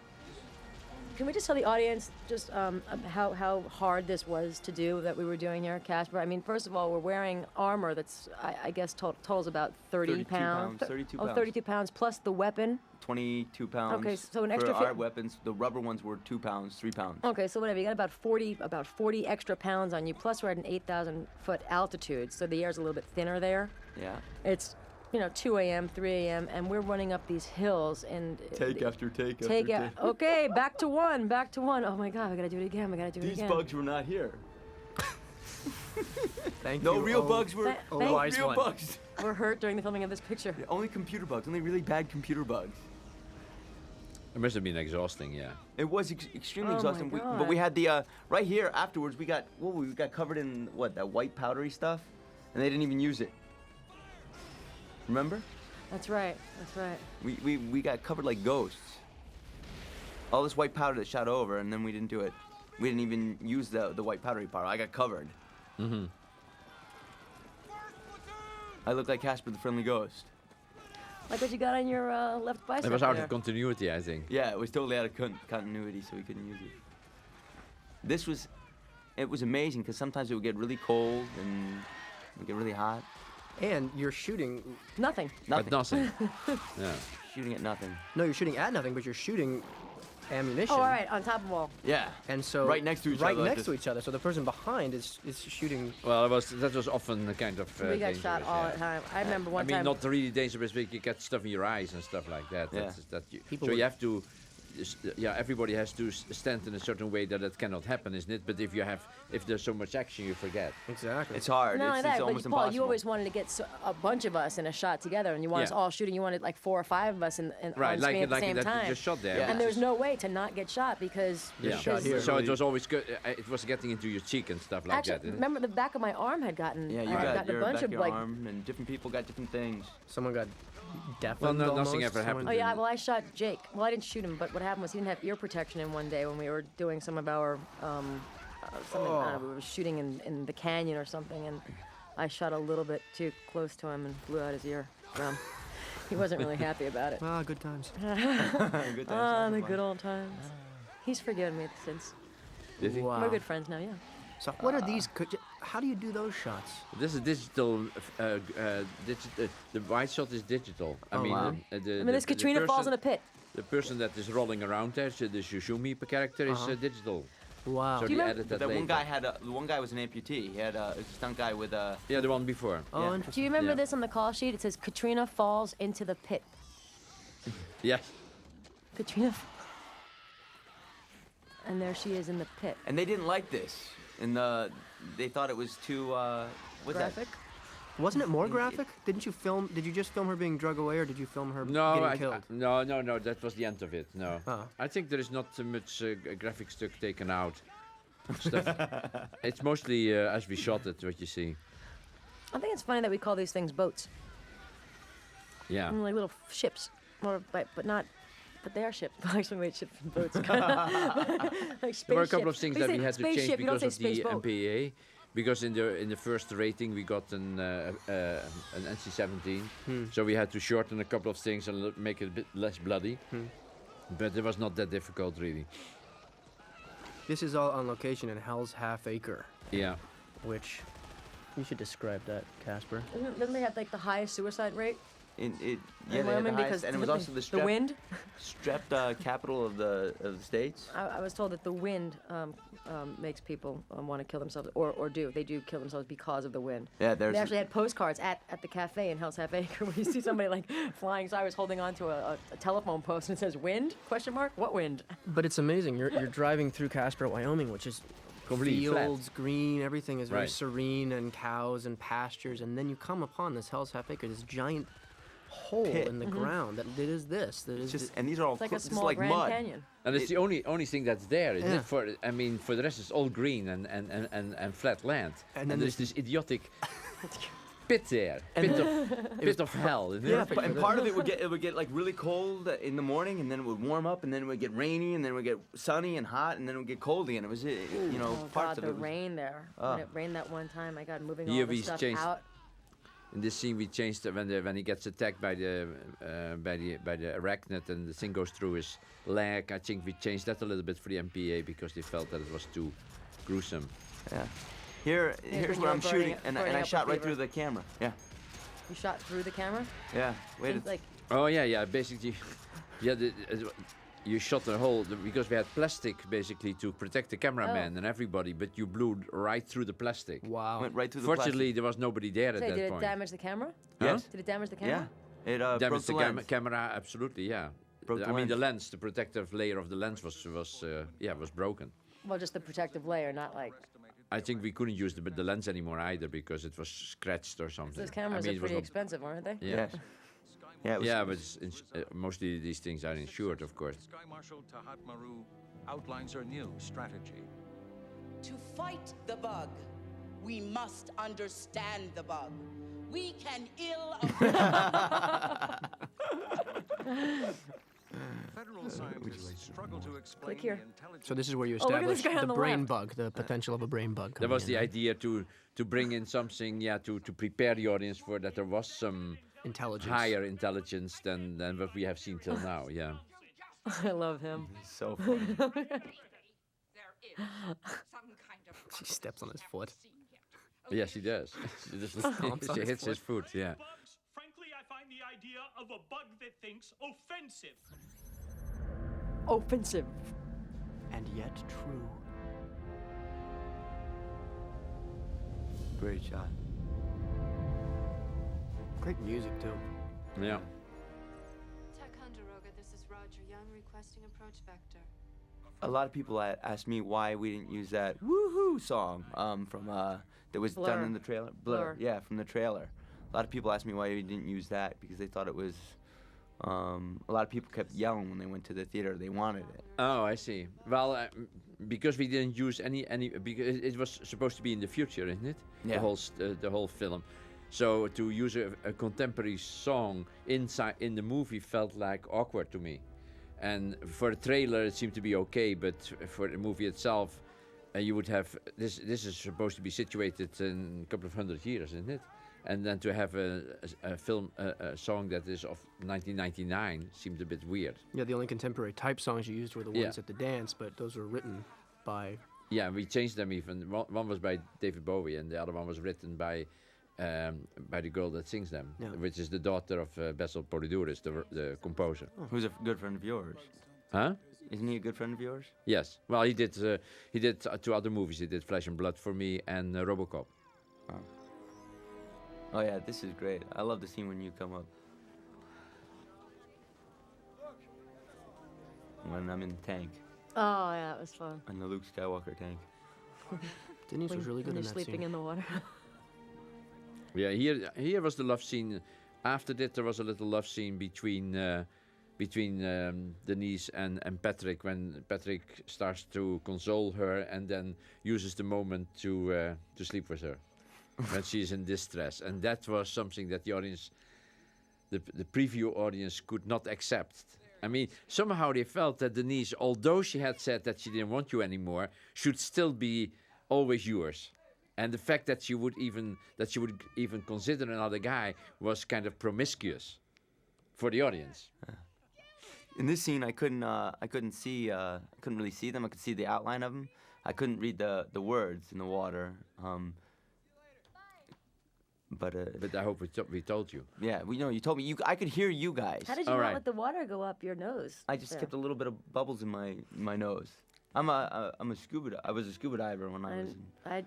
[SPEAKER 3] Can we just tell the audience just how hard this was to do that we were doing here at Casper? I mean, first of all, we're wearing armor that's, I guess, totals about 30
[SPEAKER 4] 32 pounds, 32
[SPEAKER 3] Oh,
[SPEAKER 4] pounds.
[SPEAKER 3] 32 pounds plus the weapon.
[SPEAKER 4] 22 pounds.
[SPEAKER 3] Okay, so an extra
[SPEAKER 4] for
[SPEAKER 3] fi-
[SPEAKER 4] our weapons, the rubber ones were 2 pounds, 3 pounds.
[SPEAKER 3] Okay, so whatever. You got about 40 extra pounds on you. Plus, we're at an 8,000-foot altitude, so the air's a little bit thinner there.
[SPEAKER 4] Yeah.
[SPEAKER 3] It's 2 a.m., 3 a.m., and we're running up these hills and
[SPEAKER 4] Take after take after
[SPEAKER 3] take
[SPEAKER 4] take.
[SPEAKER 3] out. Okay, back to one. Oh my God, we gotta do it again. We gotta do it
[SPEAKER 4] These
[SPEAKER 3] again.
[SPEAKER 4] bugs were not here.
[SPEAKER 2] Thank
[SPEAKER 4] No
[SPEAKER 2] you.
[SPEAKER 4] real bugs were.
[SPEAKER 3] Thank-
[SPEAKER 4] No
[SPEAKER 2] wise
[SPEAKER 4] real
[SPEAKER 2] one.
[SPEAKER 4] bugs.
[SPEAKER 3] We're hurt during the filming of this picture.
[SPEAKER 4] Yeah, only computer bugs. Only really bad computer bugs.
[SPEAKER 1] It must have been exhausting, yeah.
[SPEAKER 4] It was extremely
[SPEAKER 3] Oh my
[SPEAKER 4] exhausting. But we
[SPEAKER 3] God.
[SPEAKER 4] had the right here afterwards. We got covered in that white powdery stuff, and they didn't even use it. Remember?
[SPEAKER 3] That's right. That's right.
[SPEAKER 4] We got covered like ghosts. All this white powder that shot over, and then we didn't do it. We didn't even use the white powdery part. I got covered.
[SPEAKER 1] Mm-hmm.
[SPEAKER 4] I look like Casper the Friendly Ghost.
[SPEAKER 3] Like what you got on your left bicep.
[SPEAKER 1] It was out
[SPEAKER 3] there.
[SPEAKER 1] of continuity, I think.
[SPEAKER 4] Yeah, it was totally out of continuity, so we couldn't use it. It was amazing because sometimes it would get really cold and it would get really hot.
[SPEAKER 2] And you're shooting.
[SPEAKER 3] Nothing.
[SPEAKER 1] But nothing. Yeah.
[SPEAKER 4] Shooting at nothing.
[SPEAKER 2] No, you're shooting at nothing, but you're shooting ammunition.
[SPEAKER 3] Oh, all right, on top of all.
[SPEAKER 4] Yeah.
[SPEAKER 2] And so
[SPEAKER 4] Right next to each
[SPEAKER 2] right
[SPEAKER 4] other like
[SPEAKER 2] next
[SPEAKER 4] this.
[SPEAKER 2] to each other. So the person behind is shooting.
[SPEAKER 1] Well, that was often a kind of
[SPEAKER 3] We got shot
[SPEAKER 1] dangerous,
[SPEAKER 3] all
[SPEAKER 1] yeah.
[SPEAKER 3] the time. I remember
[SPEAKER 1] I
[SPEAKER 3] one
[SPEAKER 1] mean,
[SPEAKER 3] time.
[SPEAKER 1] not really dangerous, but you get stuff in your eyes and stuff like that.
[SPEAKER 4] Yeah.
[SPEAKER 2] People
[SPEAKER 1] So
[SPEAKER 2] would-
[SPEAKER 1] you have to, everybody has to stand in a certain way that cannot happen, isn't it? But if there's so much action, you forget.
[SPEAKER 2] Exactly.
[SPEAKER 4] It's hard.
[SPEAKER 3] Not only
[SPEAKER 4] It's
[SPEAKER 3] that,
[SPEAKER 4] almost
[SPEAKER 3] but Paul,
[SPEAKER 4] impossible.
[SPEAKER 3] you always wanted to get a bunch of us in a shot together, and you want us
[SPEAKER 1] Yeah.
[SPEAKER 3] all shooting. You wanted like 4 or 5 of us in
[SPEAKER 1] Right,
[SPEAKER 3] on
[SPEAKER 1] like
[SPEAKER 3] screen at the
[SPEAKER 1] like
[SPEAKER 3] same
[SPEAKER 1] that
[SPEAKER 3] time.
[SPEAKER 1] you just shot there.
[SPEAKER 4] Yeah.
[SPEAKER 3] And there's no way to not get shot because
[SPEAKER 1] Yeah.
[SPEAKER 2] shot here.
[SPEAKER 1] So it
[SPEAKER 2] really-
[SPEAKER 1] was always good. It was getting into your cheek and stuff like
[SPEAKER 3] actually,
[SPEAKER 1] that. Isn't it?
[SPEAKER 3] remember the back of my arm had gotten.
[SPEAKER 4] Yeah, you
[SPEAKER 3] had
[SPEAKER 4] got
[SPEAKER 3] gotten
[SPEAKER 4] your
[SPEAKER 3] a bunch
[SPEAKER 4] back
[SPEAKER 3] of
[SPEAKER 4] your
[SPEAKER 3] like.
[SPEAKER 4] arm, and different people got different things.
[SPEAKER 2] Someone got deafened.
[SPEAKER 1] Well, no, nothing
[SPEAKER 2] almost.
[SPEAKER 1] ever happened
[SPEAKER 3] Oh yeah, well I shot Jake. Well, I didn't shoot him, but what happened was he didn't have ear protection in one day when we were doing some of our something. I don't know, we were shooting in the canyon or something, and I shot a little bit too close to him and blew out his ear. He wasn't really happy about it.
[SPEAKER 2] Ah, good times.
[SPEAKER 4] Good times.
[SPEAKER 3] The good old times. He's forgiven me since.
[SPEAKER 1] Did he?
[SPEAKER 2] Wow.
[SPEAKER 3] We're good friends now, yeah.
[SPEAKER 2] So what are these? How do you do those shots?
[SPEAKER 1] This is digital. The wide shot is digital. I
[SPEAKER 2] Oh,
[SPEAKER 1] mean,
[SPEAKER 2] wow.
[SPEAKER 3] This Katrina falls in a pit.
[SPEAKER 1] The person that is rolling around there, so the Shushumi character, is digital.
[SPEAKER 2] Wow.
[SPEAKER 1] So
[SPEAKER 3] Do you
[SPEAKER 1] they
[SPEAKER 3] remember-
[SPEAKER 1] added that
[SPEAKER 4] That
[SPEAKER 1] later.
[SPEAKER 4] one guy had the one guy was an amputee. He had a stunt guy with a.
[SPEAKER 1] Yeah, the one before.
[SPEAKER 2] Oh,
[SPEAKER 4] Yeah.
[SPEAKER 2] interesting.
[SPEAKER 3] Do you remember
[SPEAKER 1] Yeah.
[SPEAKER 3] this on the call sheet? It says Katrina falls into the pit.
[SPEAKER 1] Yeah.
[SPEAKER 3] Katrina. And there she is in the pit.
[SPEAKER 4] And they didn't like this. They thought it was too. What's
[SPEAKER 3] Graphic?
[SPEAKER 2] Wasn't it more graphic? Did you just film her being drug away, or did you film her
[SPEAKER 1] No,
[SPEAKER 2] getting killed?
[SPEAKER 1] no. That was the end of it. No,
[SPEAKER 2] Oh.
[SPEAKER 1] I think there is not so much graphic stuff taken out. Stuff. It's mostly as we shot it, what you see.
[SPEAKER 3] I think it's funny that we call these things boats.
[SPEAKER 1] Yeah.
[SPEAKER 3] Like little ships, but not. But they are ships. Actually, made ships and boats. Like
[SPEAKER 1] There were a couple
[SPEAKER 3] spaceships.
[SPEAKER 1] of things
[SPEAKER 3] But you
[SPEAKER 1] that we
[SPEAKER 3] say
[SPEAKER 1] had to change
[SPEAKER 3] spaceship, you don't
[SPEAKER 1] because
[SPEAKER 3] say
[SPEAKER 1] of the
[SPEAKER 3] space boat.
[SPEAKER 1] MPA. Because in the first rating we got an NC-17, so we had to shorten a couple of things and make it a bit less bloody. But it was not that difficult, really.
[SPEAKER 2] This is all on location in Hell's Half Acre,
[SPEAKER 1] Yeah.
[SPEAKER 2] which you should describe that, Casper.
[SPEAKER 3] Doesn't they have like the highest suicide rate?
[SPEAKER 4] Yeah, they had the
[SPEAKER 3] Wyoming
[SPEAKER 4] highest,
[SPEAKER 3] because
[SPEAKER 4] and it was also the
[SPEAKER 3] the wind.
[SPEAKER 4] Strep capital of the states.
[SPEAKER 3] I was told that the wind makes people want to kill themselves, or they do kill themselves because of the wind.
[SPEAKER 4] Yeah,
[SPEAKER 3] They
[SPEAKER 4] there's.
[SPEAKER 3] actually had postcards at the cafe in Hell's Half Acre where you see somebody like flying. So I was holding on to a telephone post and it says "wind?" ? What wind?
[SPEAKER 2] But it's amazing. You're driving through Casper, Wyoming, which is
[SPEAKER 1] Completely flat.
[SPEAKER 2] fields, green, everything is very
[SPEAKER 1] Right.
[SPEAKER 2] serene, and cows and pastures, and then you come upon this Hell's Half Acre, this giant hole
[SPEAKER 4] Pit.
[SPEAKER 2] in the ground that is this. That is
[SPEAKER 4] Just, and these are all
[SPEAKER 3] It's like a
[SPEAKER 4] this is
[SPEAKER 3] small
[SPEAKER 4] like
[SPEAKER 3] Grand
[SPEAKER 4] mud.
[SPEAKER 3] Canyon.
[SPEAKER 1] And it's the only thing that's there, isn't
[SPEAKER 2] Yeah.
[SPEAKER 1] it? For the rest it's all green and flat land.
[SPEAKER 2] And then
[SPEAKER 1] there's this idiotic pit there. Pit of hell. Isn't
[SPEAKER 2] Yeah,
[SPEAKER 1] it?
[SPEAKER 4] And part of it would get like really cold in the morning, and then it would warm up, and then it would get rainy, and then it would get sunny and hot, and then it would get cold again. It was
[SPEAKER 3] Oh
[SPEAKER 4] parts
[SPEAKER 3] God,
[SPEAKER 4] of
[SPEAKER 3] the
[SPEAKER 4] it. Was,
[SPEAKER 3] rain there. When it rained that one time, my God, moving
[SPEAKER 1] Here
[SPEAKER 3] all the
[SPEAKER 1] we
[SPEAKER 3] stuff
[SPEAKER 1] changed-
[SPEAKER 3] out.
[SPEAKER 1] In this scene, we changed it when he gets attacked by the arachnid and the thing goes through his leg. I think we changed that a little bit for the MPA because they felt that it was too gruesome.
[SPEAKER 4] yeah.
[SPEAKER 3] Here's
[SPEAKER 4] Here's
[SPEAKER 3] when
[SPEAKER 4] where I'm
[SPEAKER 3] you're
[SPEAKER 4] shooting,
[SPEAKER 3] burning-
[SPEAKER 4] and
[SPEAKER 3] burning
[SPEAKER 4] I
[SPEAKER 3] up
[SPEAKER 4] shot
[SPEAKER 3] with
[SPEAKER 4] right
[SPEAKER 3] fever.
[SPEAKER 4] through the camera. Yeah.
[SPEAKER 3] You shot through the camera.
[SPEAKER 4] Yeah. Wait.
[SPEAKER 3] Seems like
[SPEAKER 1] Oh yeah. Basically, yeah. You shot a hole because we had plastic basically to protect the cameraman and everybody, but you blew right through the plastic.
[SPEAKER 2] wow.
[SPEAKER 4] Went right through the
[SPEAKER 1] Fortunately, there was nobody there at
[SPEAKER 3] say,
[SPEAKER 1] that
[SPEAKER 3] did it
[SPEAKER 1] point.
[SPEAKER 3] damage the camera?
[SPEAKER 4] Yes.
[SPEAKER 3] Did it damage the
[SPEAKER 4] plastic.
[SPEAKER 3] camera?
[SPEAKER 4] Yeah. It broke
[SPEAKER 1] Damaged
[SPEAKER 4] the
[SPEAKER 1] the
[SPEAKER 4] lens.
[SPEAKER 1] camera, absolutely, yeah.
[SPEAKER 4] Broke the
[SPEAKER 1] I mean, the
[SPEAKER 4] lens.
[SPEAKER 1] lens, the protective layer of the lens was broken.
[SPEAKER 3] Well, just the protective layer, not like
[SPEAKER 1] I think we couldn't use the lens anymore either because it was scratched or something.
[SPEAKER 3] those cameras
[SPEAKER 1] I mean,
[SPEAKER 3] are
[SPEAKER 1] it was
[SPEAKER 3] pretty
[SPEAKER 1] not-
[SPEAKER 3] expensive, aren't they?
[SPEAKER 1] Yeah,
[SPEAKER 4] Yes. Yeah. It was,
[SPEAKER 1] yeah, but mostly these things are insured, of course.
[SPEAKER 12] Sky Marshal Tahat Maru outlines her new strategy.
[SPEAKER 16] To fight the bug, we must understand the bug. We can ill
[SPEAKER 12] Federal scientists struggle to explain
[SPEAKER 3] Click here.
[SPEAKER 12] the intelligence.
[SPEAKER 2] So this is where you
[SPEAKER 3] Oh, look at this
[SPEAKER 2] establish
[SPEAKER 3] guy on
[SPEAKER 2] the
[SPEAKER 3] the
[SPEAKER 2] brain
[SPEAKER 3] left.
[SPEAKER 2] bug, the potential of a brain bug.
[SPEAKER 1] That
[SPEAKER 2] coming
[SPEAKER 1] was
[SPEAKER 2] in,
[SPEAKER 1] the
[SPEAKER 2] right?
[SPEAKER 1] idea to bring in something, to prepare the audience for that there was some
[SPEAKER 2] Intelligence.
[SPEAKER 1] higher intelligence than what we have seen till now. Yeah.
[SPEAKER 3] I love him.
[SPEAKER 4] so funny.
[SPEAKER 2] She steps on his foot.
[SPEAKER 1] Yes, she does. She just
[SPEAKER 2] Stomps on
[SPEAKER 1] she
[SPEAKER 2] his
[SPEAKER 1] hits his foot. Yeah.
[SPEAKER 10] Bugs, frankly, I find the idea of a bug that thinks offensive.
[SPEAKER 3] Offensive.
[SPEAKER 2] And yet true.
[SPEAKER 4] Great shot.
[SPEAKER 2] Great music too.
[SPEAKER 1] Yeah.
[SPEAKER 7] Ticonderoga, this is Roger Young requesting approach vector.
[SPEAKER 4] A lot of people asked me why we didn't use that "Woohoo" song from that was
[SPEAKER 3] Blur.
[SPEAKER 4] done in the trailer.
[SPEAKER 3] Blur.
[SPEAKER 4] Yeah, from the trailer. A lot of people asked me why we didn't use that because they thought it was. A lot of people kept yelling when they went to the theater. They wanted it.
[SPEAKER 1] Oh, I see. Well, because we didn't use any because it was supposed to be in the future, isn't it?
[SPEAKER 4] Yeah.
[SPEAKER 1] The whole film. So to use a contemporary song inside in the movie felt like awkward to me. And for the trailer, it seemed to be okay, but for the movie itself, you would have this. This is supposed to be situated in a couple of hundred years, isn't it? And then to have a song that is of 1999 seemed a bit weird.
[SPEAKER 2] Yeah, the only contemporary type songs you used were the
[SPEAKER 1] Yeah.
[SPEAKER 2] ones at the dance, but those were written by.
[SPEAKER 1] Yeah, we changed them even. One was by David Bowie, and the other one was written by the girl that sings them,
[SPEAKER 2] Yeah.
[SPEAKER 1] which is the daughter of Basil Polidouris, the composer.
[SPEAKER 4] Who's a good friend of yours?
[SPEAKER 1] Huh?
[SPEAKER 4] Isn't he a good friend of yours?
[SPEAKER 1] Yes. Well, he did 2 other movies. He did Flesh and Blood for me and RoboCop.
[SPEAKER 4] Oh yeah, this is great. I love the scene when you come up. When I'm in the tank.
[SPEAKER 3] Oh yeah, it was fun.
[SPEAKER 4] In the Luke Skywalker tank.
[SPEAKER 2] Denise was really good
[SPEAKER 3] when
[SPEAKER 2] in
[SPEAKER 3] you're
[SPEAKER 2] that
[SPEAKER 3] sleeping
[SPEAKER 2] scene.
[SPEAKER 3] in the water.
[SPEAKER 1] Yeah, here was the love scene. After that, there was a little love scene between Denise and Patrick, when Patrick starts to console her and then uses the moment to sleep with her when she's in distress, and that was something that the audience, the preview audience, could not accept. I mean, somehow they felt that Denise, although she had said that she didn't want you anymore, should still be always yours. And the fact that she would even consider another guy was kind of promiscuous for the audience.
[SPEAKER 4] In this scene, I couldn't really see them. I could see the outline of them. I couldn't read the words in the water. But
[SPEAKER 1] I hope we told you.
[SPEAKER 4] Yeah, you told me. I could hear you guys.
[SPEAKER 3] How did you not let the water go up your nose?
[SPEAKER 4] I just kept a little bit of bubbles in my nose. I was a scuba diver when I was.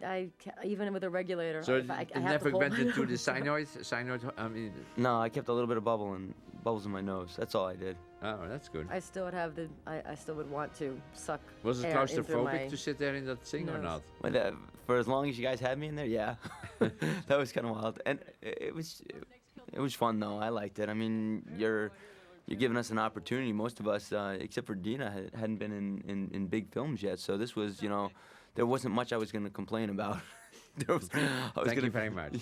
[SPEAKER 3] I even with a regulator.
[SPEAKER 1] So
[SPEAKER 3] I
[SPEAKER 1] it
[SPEAKER 3] have
[SPEAKER 1] never
[SPEAKER 3] to hold
[SPEAKER 1] went
[SPEAKER 3] my
[SPEAKER 1] into the
[SPEAKER 3] nose.
[SPEAKER 1] cyanoid. I mean.
[SPEAKER 4] No, I kept a little bit of bubbles in my nose. That's all I did.
[SPEAKER 1] Oh, that's good.
[SPEAKER 3] I still would have I still would want to suck.
[SPEAKER 1] Was it
[SPEAKER 3] air in through
[SPEAKER 1] claustrophobic
[SPEAKER 3] my
[SPEAKER 1] to sit there in that thing or
[SPEAKER 3] nose.
[SPEAKER 1] not?
[SPEAKER 4] Well, for as long as you guys had me in there, yeah, that was kind of wild, and it was fun though. I liked it. I mean, you're giving us an opportunity. Most of us, except for Dina, hadn't been in big films yet. So this was, there wasn't much I was going to complain about.
[SPEAKER 1] Thank you very much. It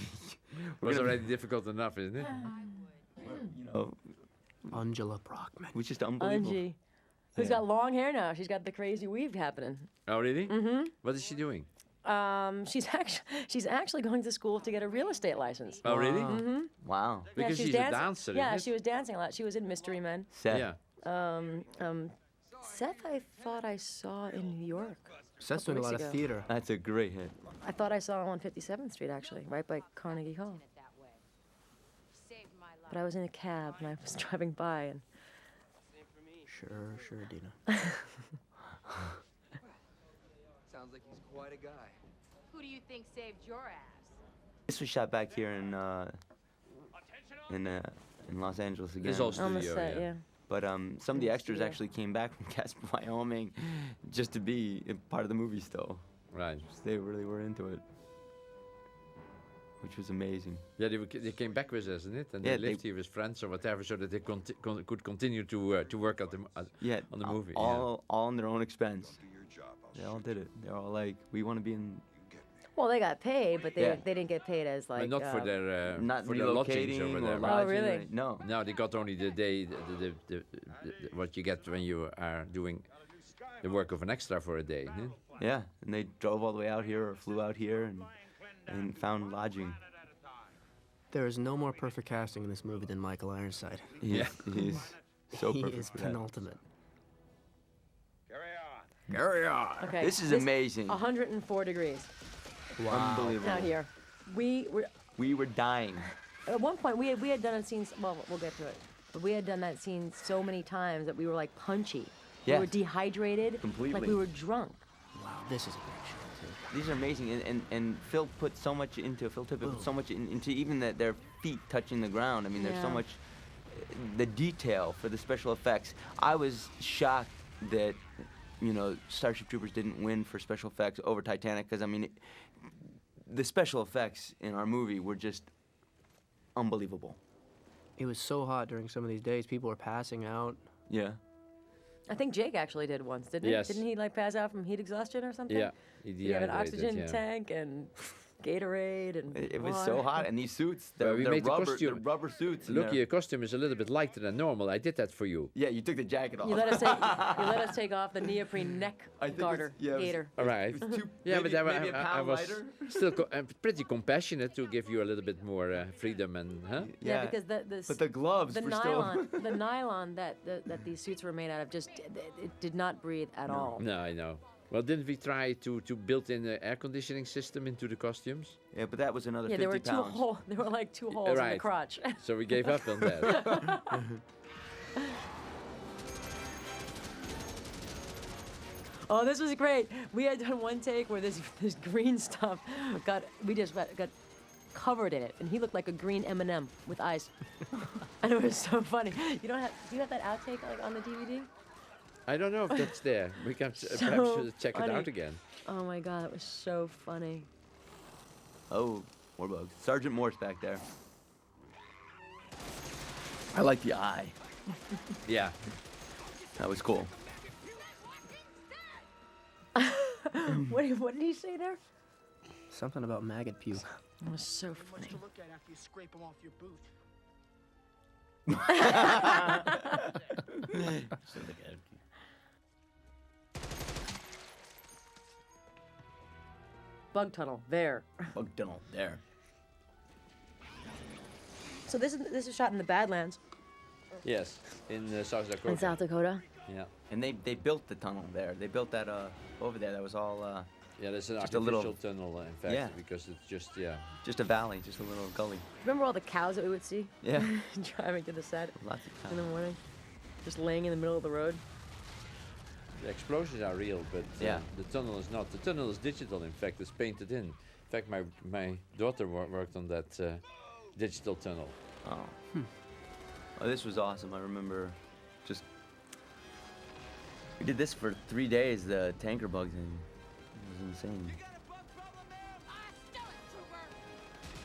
[SPEAKER 1] was already difficult enough, isn't it?
[SPEAKER 2] Angela Brockman.
[SPEAKER 4] Which is unbelievable.
[SPEAKER 3] Angie, who's got long hair now. She's got the crazy weave happening.
[SPEAKER 1] Oh, really?
[SPEAKER 3] Mm-hmm.
[SPEAKER 1] What is she doing?
[SPEAKER 3] She's actually going to school to get a real estate license.
[SPEAKER 1] Oh, really?
[SPEAKER 3] Mm-hmm.
[SPEAKER 4] Wow.
[SPEAKER 1] Because she's a dancer,
[SPEAKER 3] Yeah,
[SPEAKER 1] isn't it?
[SPEAKER 3] she was dancing a lot. She was in Mystery Men.
[SPEAKER 4] Seth.
[SPEAKER 1] Yeah.
[SPEAKER 3] Seth, I thought I saw in New York.
[SPEAKER 2] Seth's doing a lot of theater.
[SPEAKER 4] That's a great hit.
[SPEAKER 3] I thought I saw him on 57th Street, actually, right by Carnegie Hall. But I was in a cab and I was driving by and.
[SPEAKER 2] Sure, Dina.
[SPEAKER 15] Sounds like he's quite a guy.
[SPEAKER 17] Who do you think saved your ass?
[SPEAKER 4] This was shot back here in Los Angeles again.
[SPEAKER 1] This is all studio,
[SPEAKER 3] On the set, yeah.
[SPEAKER 4] But some of the extras actually came back from Casper, Wyoming, just to be a part of the movie still.
[SPEAKER 1] Right.
[SPEAKER 4] They really were into it, which was amazing.
[SPEAKER 1] Yeah, they came back with us, isn't it? And
[SPEAKER 4] Yeah,
[SPEAKER 1] they lived here with friends or whatever, so that they could continue to work on the movie.
[SPEAKER 4] All on their own expense. They all did it. They're all like, we want to be in.
[SPEAKER 3] Well, they got paid, but they
[SPEAKER 4] Yeah.
[SPEAKER 3] they didn't get paid as like.
[SPEAKER 1] But not for their
[SPEAKER 4] Not
[SPEAKER 1] for their lodgings
[SPEAKER 4] relocating
[SPEAKER 1] over
[SPEAKER 4] or
[SPEAKER 1] there.
[SPEAKER 4] lodging,
[SPEAKER 3] really?
[SPEAKER 4] right? No.
[SPEAKER 1] No, they got only the day, the what you get when you are doing the work of an extra for a day. Huh?
[SPEAKER 4] Yeah, and they drove all the way out here or flew out here and found lodging.
[SPEAKER 2] There is no more perfect casting in this movie than Michael Ironside.
[SPEAKER 4] He's so
[SPEAKER 2] He
[SPEAKER 4] perfect
[SPEAKER 2] is
[SPEAKER 4] for that.
[SPEAKER 2] penultimate.
[SPEAKER 1] Carry on.
[SPEAKER 3] Okay.
[SPEAKER 4] This is amazing.
[SPEAKER 3] 104 degrees
[SPEAKER 4] Unbelievable.
[SPEAKER 3] out here. We
[SPEAKER 4] We were dying.
[SPEAKER 3] at one point we had done a scene. Well, we'll get to it. But we had done that scene so many times that we were like punchy.
[SPEAKER 4] Yeah.
[SPEAKER 3] We were dehydrated.
[SPEAKER 4] Completely.
[SPEAKER 3] Like we were drunk.
[SPEAKER 2] Wow, this is a great show too.
[SPEAKER 4] These are amazing, and Phil put so much into Phil Tippett put so much into even their feet touching the ground. I mean, there's so
[SPEAKER 3] Yeah.
[SPEAKER 4] much the detail for the special effects. I was shocked that Starship Troopers didn't win for special effects over Titanic, because I mean, the special effects in our movie were just unbelievable.
[SPEAKER 2] It was so hot during some of these days. People were passing out.
[SPEAKER 4] Yeah.
[SPEAKER 3] I think Jake actually did once, didn't
[SPEAKER 1] Yes.
[SPEAKER 3] he? Didn't he like pass out from heat exhaustion or something?
[SPEAKER 1] Yeah,
[SPEAKER 3] You have an
[SPEAKER 1] dehydrated,
[SPEAKER 3] oxygen
[SPEAKER 1] yeah.
[SPEAKER 3] tank and Gatorade and
[SPEAKER 4] It was
[SPEAKER 3] water.
[SPEAKER 4] so hot, and these suits,
[SPEAKER 1] Well, we
[SPEAKER 4] they're
[SPEAKER 1] made the
[SPEAKER 4] rubber,
[SPEAKER 1] costume-
[SPEAKER 4] they're rubber suits. and
[SPEAKER 1] Look,
[SPEAKER 4] they're-
[SPEAKER 1] your costume is a little bit lighter than normal. I did that for you.
[SPEAKER 4] Yeah, you took the jacket off.
[SPEAKER 3] You let us take off the neoprene neck
[SPEAKER 4] I think
[SPEAKER 3] garter
[SPEAKER 4] yeah, it was-
[SPEAKER 3] gaiter.
[SPEAKER 1] All right.
[SPEAKER 4] It was too,
[SPEAKER 1] Yeah,
[SPEAKER 4] maybe,
[SPEAKER 1] but
[SPEAKER 4] maybe a
[SPEAKER 1] I
[SPEAKER 4] pound
[SPEAKER 1] was
[SPEAKER 4] lighter.
[SPEAKER 1] still pretty compassionate to give you a little bit more freedom and, huh?
[SPEAKER 3] Yeah, because
[SPEAKER 4] but the gloves
[SPEAKER 3] the
[SPEAKER 4] were
[SPEAKER 3] nylon the nylon that these suits were made out of just it did not breathe at all.
[SPEAKER 1] No, I know. Well, didn't we try to build in an air conditioning system into the costumes?
[SPEAKER 4] Yeah, but that was another
[SPEAKER 3] Yeah,
[SPEAKER 4] 50
[SPEAKER 3] there were
[SPEAKER 4] pounds.
[SPEAKER 3] there were like two holes in the
[SPEAKER 1] Right.
[SPEAKER 3] crotch.
[SPEAKER 1] So we gave up on that.
[SPEAKER 3] Oh, this was great. We had done one take where this green stuff got covered in it, and he looked like a green M&M with eyes, and it was so funny. Do you have that outtake like on the DVD?
[SPEAKER 1] I don't know if that's there. We can
[SPEAKER 3] So
[SPEAKER 1] perhaps check it
[SPEAKER 3] funny.
[SPEAKER 1] out again.
[SPEAKER 3] Oh my God, it was so funny.
[SPEAKER 4] Oh, more bugs. Sergeant Morse back there. I like the eye.
[SPEAKER 1] Yeah.
[SPEAKER 4] That was cool.
[SPEAKER 3] What did he say there?
[SPEAKER 2] Something about maggot puke.
[SPEAKER 3] It was so funny.
[SPEAKER 18] To look at after you scrape them off your boot.
[SPEAKER 3] Bug tunnel there.
[SPEAKER 4] Bug tunnel there.
[SPEAKER 3] So this is shot in the Badlands
[SPEAKER 1] Yes, in South Dakota.
[SPEAKER 3] in South Dakota.
[SPEAKER 1] Yeah.
[SPEAKER 4] And they built the tunnel there. They built that over there. That was all.
[SPEAKER 1] Yeah, there's an
[SPEAKER 4] just a
[SPEAKER 1] artificial
[SPEAKER 4] little
[SPEAKER 1] tunnel, in fact,
[SPEAKER 4] yeah.
[SPEAKER 1] because it's just
[SPEAKER 4] Just a valley, just a little gully.
[SPEAKER 3] Remember all the cows that we would see?
[SPEAKER 4] Yeah.
[SPEAKER 3] Driving to the set
[SPEAKER 4] Lots of
[SPEAKER 3] in the
[SPEAKER 4] cows.
[SPEAKER 3] morning, just laying in the middle of the road.
[SPEAKER 1] The explosions are real, but
[SPEAKER 4] Yeah.
[SPEAKER 1] the tunnel is not. The tunnel is digital. In fact, it's painted in. In fact, my daughter worked on that digital tunnel.
[SPEAKER 4] Oh. Oh, this was awesome. I remember just. We did this for 3 days, the tanker bugs, and it was insane.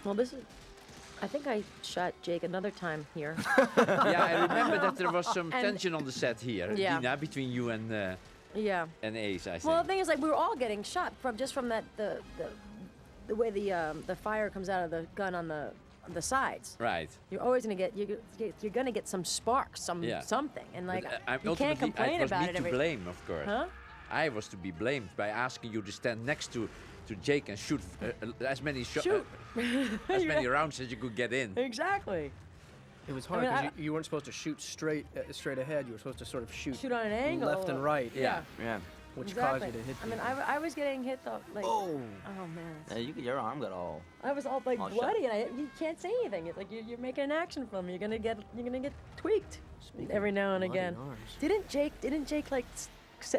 [SPEAKER 3] Well, this is. I think I shot Jake another time here.
[SPEAKER 1] Yeah, I remember that there was some
[SPEAKER 3] And-
[SPEAKER 1] tension on the set here,
[SPEAKER 3] Yeah.
[SPEAKER 1] Dina, between you and
[SPEAKER 3] Yeah.
[SPEAKER 1] Ace, I think.
[SPEAKER 3] Well, the thing is, like, we were all getting shot from that the way the fire comes out of the gun on the sides.
[SPEAKER 1] Right.
[SPEAKER 3] You're always gonna get you're gonna get some sparks, something, and like
[SPEAKER 1] But,
[SPEAKER 3] you can't complain
[SPEAKER 1] it was
[SPEAKER 3] about
[SPEAKER 1] me
[SPEAKER 3] it
[SPEAKER 1] to
[SPEAKER 3] every.
[SPEAKER 1] blame, of course.
[SPEAKER 3] Huh?
[SPEAKER 1] I was to be blamed by asking you to stand next to Jake and shoot as many
[SPEAKER 3] Shoot.
[SPEAKER 1] as many rounds as you could get in.
[SPEAKER 3] Exactly.
[SPEAKER 2] It was
[SPEAKER 3] I
[SPEAKER 2] hard
[SPEAKER 3] mean,
[SPEAKER 2] because you weren't supposed to shoot straight ahead. You were supposed to sort of shoot
[SPEAKER 3] Shoot on an angle.
[SPEAKER 2] left and right.
[SPEAKER 3] Yeah.
[SPEAKER 4] Yeah.
[SPEAKER 2] Which
[SPEAKER 3] Exactly.
[SPEAKER 2] caused you to hit.
[SPEAKER 3] I mean,
[SPEAKER 2] people.
[SPEAKER 3] I was getting hit though. Like,
[SPEAKER 4] Oh.
[SPEAKER 3] Oh man.
[SPEAKER 4] Your arm got all.
[SPEAKER 3] I was all like
[SPEAKER 4] All shot.
[SPEAKER 3] bloody, and you can't say anything. It's like you're making an action film. You're gonna get tweaked every now and
[SPEAKER 2] bloody
[SPEAKER 3] again.
[SPEAKER 2] arms.
[SPEAKER 3] Didn't Jake like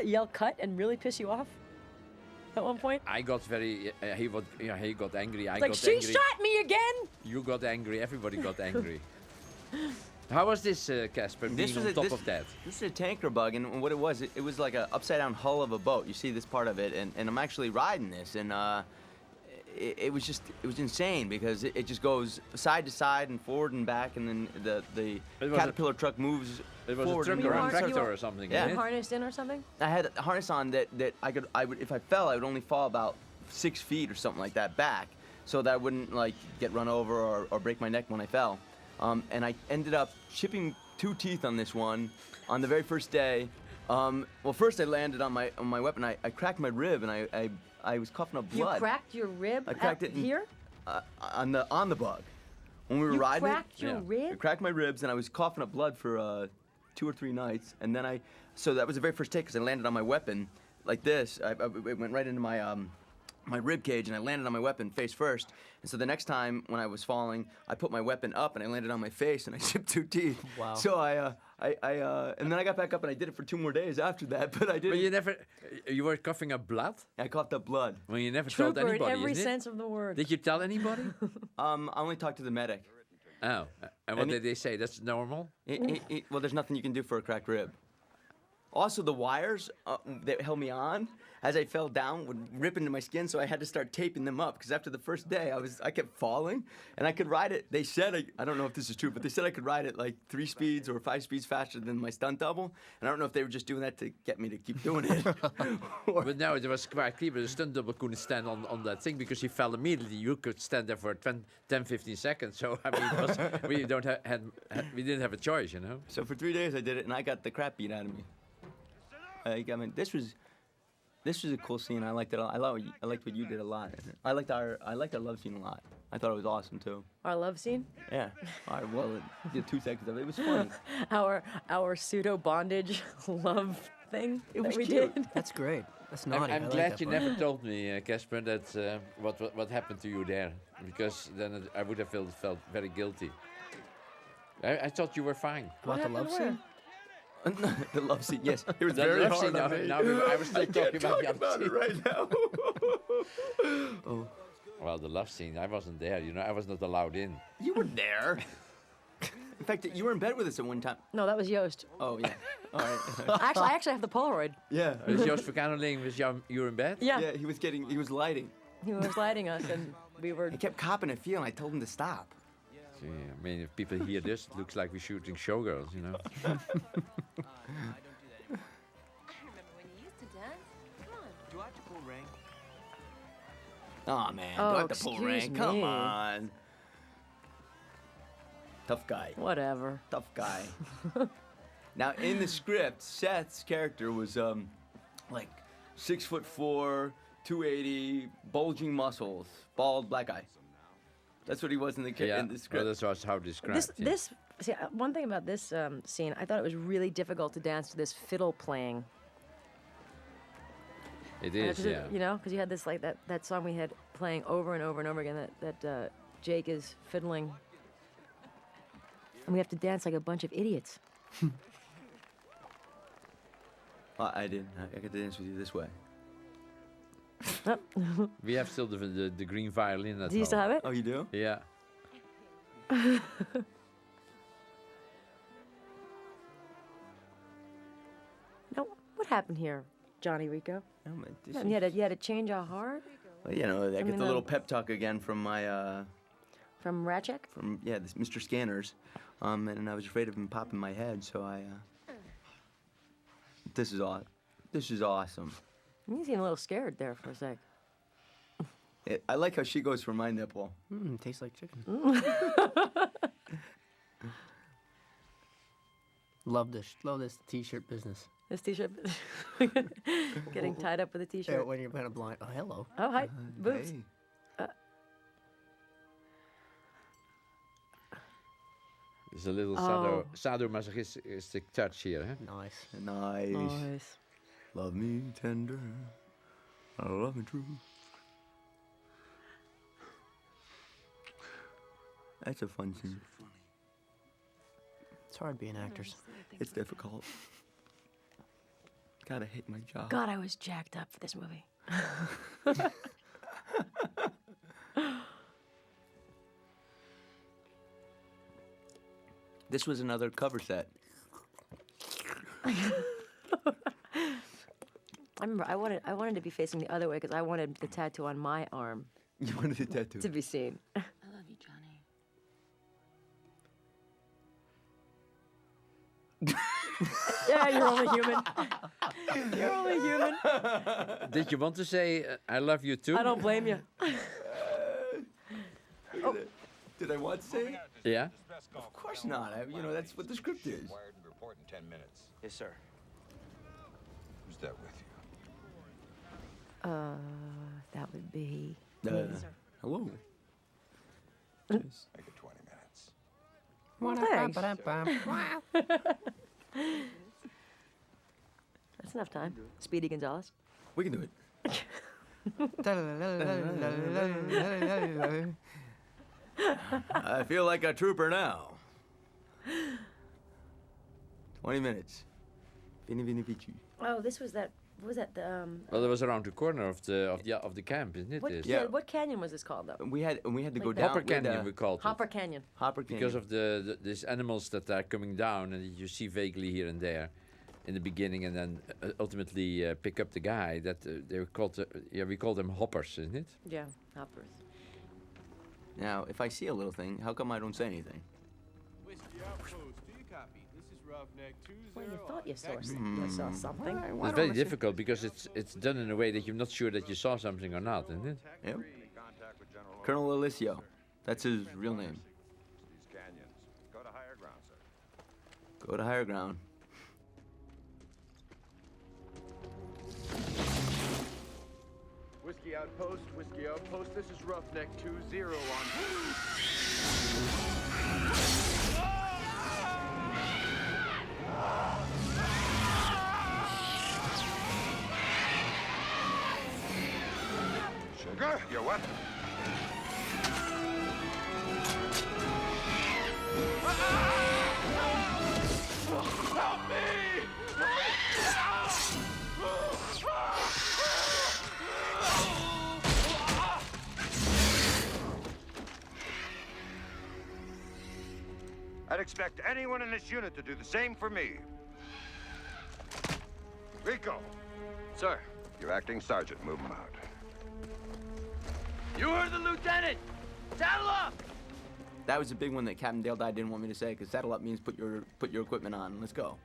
[SPEAKER 3] yell cut and really piss you off at one point?
[SPEAKER 1] I got very. He got angry. I
[SPEAKER 3] It's like
[SPEAKER 1] got
[SPEAKER 3] she
[SPEAKER 1] angry.
[SPEAKER 3] shot me again.
[SPEAKER 1] You got angry. Everybody got angry. How was this, Casper? Being on top of that.
[SPEAKER 4] This is a tanker bug, and what it was like a upside down hull of a boat. You see this part of it, and I'm actually riding this, and it was insane because it just goes side to side and forward and back, and then the Caterpillar truck moves
[SPEAKER 1] It was
[SPEAKER 4] forward.
[SPEAKER 1] a truck
[SPEAKER 4] and
[SPEAKER 1] or a
[SPEAKER 4] moves.
[SPEAKER 1] tractor or something.
[SPEAKER 4] Yeah.
[SPEAKER 1] isn't it?
[SPEAKER 3] Harnessed in or something?
[SPEAKER 4] I had a harness on that I would if I fell, I would only fall about 6 feet or something like that back, so that I wouldn't like get run over or break my neck when I fell. And I ended up chipping 2 teeth on this one on the very first day. Well, first I landed on my weapon. I cracked my rib, and I was coughing up blood.
[SPEAKER 3] You cracked your rib
[SPEAKER 4] I cracked it in-
[SPEAKER 3] here?
[SPEAKER 4] on the bug. When we were
[SPEAKER 3] You
[SPEAKER 4] riding
[SPEAKER 3] cracked your rib?
[SPEAKER 4] I cracked my ribs, and I was coughing up blood for 2 or 3 nights. And then so that was the very first take because I landed on my weapon like this. It went right into my rib cage, and I landed on my weapon face first. And so the next time when I was falling, I put my weapon up and I landed on my face and I chipped 2 teeth.
[SPEAKER 2] Wow.
[SPEAKER 4] So and then I got back up and I did it for 2 more days after that, but I didn't.
[SPEAKER 1] But you were coughing up blood?
[SPEAKER 4] I coughed up blood.
[SPEAKER 1] Well, you never told
[SPEAKER 3] Trooper in
[SPEAKER 1] anybody,
[SPEAKER 3] every
[SPEAKER 1] isn't it?
[SPEAKER 3] sense of the word.
[SPEAKER 1] Did you tell anybody?
[SPEAKER 4] I only talked to the medic.
[SPEAKER 1] Oh, and what
[SPEAKER 4] And
[SPEAKER 1] did they say? That's normal?
[SPEAKER 4] Well, there's nothing you can do for a cracked rib. Also, the wires that held me on as I fell down would rip into my skin, so I had to start taping them up. Because after the first day, I kept falling, and I could ride it. They said I don't know if this is true, but they said I could ride it like 3 speeds or 5 speeds faster than my stunt double. And I don't know if they were just doing that to get me to keep doing it.
[SPEAKER 1] But no, it was quite clear. The stunt double couldn't stand on that thing because he fell immediately. You could stand there for 10, 15 seconds. So I mean, it was, we didn't have a choice, you know.
[SPEAKER 4] So for 3 days I did it, and I got the crap beat out of me. I mean, this was a cool scene. I liked it. I liked what you did a lot. I liked our love scene a lot. I thought it was awesome too.
[SPEAKER 3] Our love scene?
[SPEAKER 4] Yeah. All right. Well, the 2 seconds of it. It was funny.
[SPEAKER 3] our pseudo bondage love thing
[SPEAKER 4] It
[SPEAKER 3] that
[SPEAKER 4] was
[SPEAKER 3] we
[SPEAKER 4] cute.
[SPEAKER 3] did.
[SPEAKER 2] That's great. That's naughty.
[SPEAKER 1] I'm
[SPEAKER 2] I like
[SPEAKER 1] glad
[SPEAKER 2] that
[SPEAKER 1] you
[SPEAKER 2] part.
[SPEAKER 1] never told me, Casper, that what happened to you there, because then I would have felt very guilty. I thought you were fine.
[SPEAKER 2] About the love scene?
[SPEAKER 4] The love scene, yes. It was
[SPEAKER 1] The
[SPEAKER 4] very
[SPEAKER 1] love
[SPEAKER 4] hard
[SPEAKER 1] scene,
[SPEAKER 4] on
[SPEAKER 1] now-
[SPEAKER 4] me.
[SPEAKER 1] now I was still
[SPEAKER 4] I
[SPEAKER 1] talking
[SPEAKER 4] can't
[SPEAKER 1] about
[SPEAKER 4] talk
[SPEAKER 1] the other
[SPEAKER 4] about it right now. Oh.
[SPEAKER 1] Well, the love scene, I wasn't there. You know, I was not allowed in.
[SPEAKER 4] You were there. In fact, you were in bed with us at one time.
[SPEAKER 3] No, that was Joost.
[SPEAKER 4] Oh, yeah. All right.
[SPEAKER 3] I actually have the Polaroid.
[SPEAKER 4] Yeah.
[SPEAKER 1] Is Joost Verkaneling, you were in bed?
[SPEAKER 3] Yeah.
[SPEAKER 4] Yeah, he was lighting.
[SPEAKER 3] He was lighting us, and we were.
[SPEAKER 4] He kept copping a feel, and I told him to stop.
[SPEAKER 1] See, I mean, if people hear this, it looks like we're shooting showgirls, you know.
[SPEAKER 11] I remember when you used to dance. Come on.
[SPEAKER 4] Do I have to pull rank? Oh man,
[SPEAKER 3] Oh,
[SPEAKER 4] do I have to pull
[SPEAKER 3] excuse
[SPEAKER 4] rank? Come
[SPEAKER 3] me.
[SPEAKER 4] on. Tough guy.
[SPEAKER 3] Whatever.
[SPEAKER 4] Tough guy. Now in the script, Seth's character was like 6'4", 280, bulging muscles, bald, black guy. That's what he was in the
[SPEAKER 1] Yeah,
[SPEAKER 4] in the script.
[SPEAKER 1] well, that's how described.
[SPEAKER 3] This,
[SPEAKER 1] yeah.
[SPEAKER 3] this. See, one thing about this scene, I thought it was really difficult to dance to this fiddle playing.
[SPEAKER 1] It is, yeah.
[SPEAKER 3] You know, because you had this like that song we had playing over and over and over again. That Jake is fiddling, and we have to dance like a bunch of idiots.
[SPEAKER 4] I did. I got to dance with you this way.
[SPEAKER 1] We have still the green violin at
[SPEAKER 3] Do you still
[SPEAKER 1] home.
[SPEAKER 3] have it?
[SPEAKER 4] Oh, you do?
[SPEAKER 1] Yeah.
[SPEAKER 3] Now, what happened here, Johnny Rico?
[SPEAKER 4] Oh, man, this
[SPEAKER 3] You had to change our heart
[SPEAKER 4] Well, you know, I get
[SPEAKER 3] mean,
[SPEAKER 4] the little pep talk again from my
[SPEAKER 3] from Ratchek.
[SPEAKER 4] from this Mr. Scanners, and I was afraid of him popping my head, so I. This is awesome.
[SPEAKER 3] You seem a little scared there for a sec.
[SPEAKER 4] I like how she goes for my nipple.
[SPEAKER 2] Tastes like chicken. Love this t-shirt business.
[SPEAKER 3] This T-shirt, getting tied up with a T-shirt.
[SPEAKER 2] Yeah, when you're kind of blind. Oh, hello.
[SPEAKER 3] Oh, hi, boobs.
[SPEAKER 4] Hey.
[SPEAKER 1] There's a little sadomasochistic touch here, huh?
[SPEAKER 2] Nice.
[SPEAKER 3] Nice.
[SPEAKER 4] Love me tender. Love me true. That's a fun scene.
[SPEAKER 2] It's hard being actors.
[SPEAKER 4] It's difficult. Gotta hate my job.
[SPEAKER 3] God, I was jacked up for this movie.
[SPEAKER 4] This was another cover set.
[SPEAKER 3] I remember I wanted to be facing the other way because I wanted the tattoo on my arm
[SPEAKER 4] You wanted a tattoo?
[SPEAKER 3] to be seen.
[SPEAKER 11] I love you, Johnny.
[SPEAKER 3] Yeah, you're only human. You're only human.
[SPEAKER 1] Did you want to say I love you too?
[SPEAKER 3] I don't blame you.
[SPEAKER 4] Did I want to say it?
[SPEAKER 1] Yeah.
[SPEAKER 4] Of course not. That's what the script is.
[SPEAKER 13] Report in 10 minutes.
[SPEAKER 5] Yes, sir.
[SPEAKER 13] Who's that with you?
[SPEAKER 3] That would be.
[SPEAKER 4] Hello.
[SPEAKER 13] Make it 20 minutes.
[SPEAKER 3] Well, thanks. That's enough time. Speedy Gonzalez.
[SPEAKER 4] We can do it. I feel like a trooper now. 20 minutes. Vini Vini Vici.
[SPEAKER 3] Oh, this was that. Was that the?
[SPEAKER 1] Well, it was around the corner of the camp, isn't it?
[SPEAKER 3] What,
[SPEAKER 1] This?
[SPEAKER 3] yeah. What canyon was this called, though?
[SPEAKER 4] We had to
[SPEAKER 3] Like
[SPEAKER 4] go
[SPEAKER 3] that?
[SPEAKER 4] down.
[SPEAKER 1] Hopper
[SPEAKER 4] we had,
[SPEAKER 1] Canyon, we called it.
[SPEAKER 3] Hopper Canyon.
[SPEAKER 4] Hopper Canyon.
[SPEAKER 1] Because of these animals that are coming down and you see vaguely here and there in the beginning, and then ultimately pick up the guy. That they were called. We call them hoppers, isn't it?
[SPEAKER 3] Yeah, hoppers.
[SPEAKER 4] Now, if I see a little thing, how come I don't say anything?
[SPEAKER 3] Well, you thought you saw something.
[SPEAKER 1] It's very difficult because it's done in a way that you're not sure that you saw something or not, isn't it?
[SPEAKER 4] Yep. Colonel Alicio. That's his real name.
[SPEAKER 13] These canyons. Go to higher ground, sir.
[SPEAKER 4] Go to higher ground.
[SPEAKER 15] Whiskey outpost, this is Roughneck 2-0 on...
[SPEAKER 13] Sugar, you what?
[SPEAKER 15] Help me!
[SPEAKER 13] I'd expect anyone in this unit to do the same for me. Rico.
[SPEAKER 15] Sir.
[SPEAKER 13] Your acting sergeant, move him out.
[SPEAKER 15] You heard the lieutenant! Saddle up!
[SPEAKER 4] That was a big one that Captain Dale Dye didn't want me to say, because saddle up means put your equipment on. Let's go.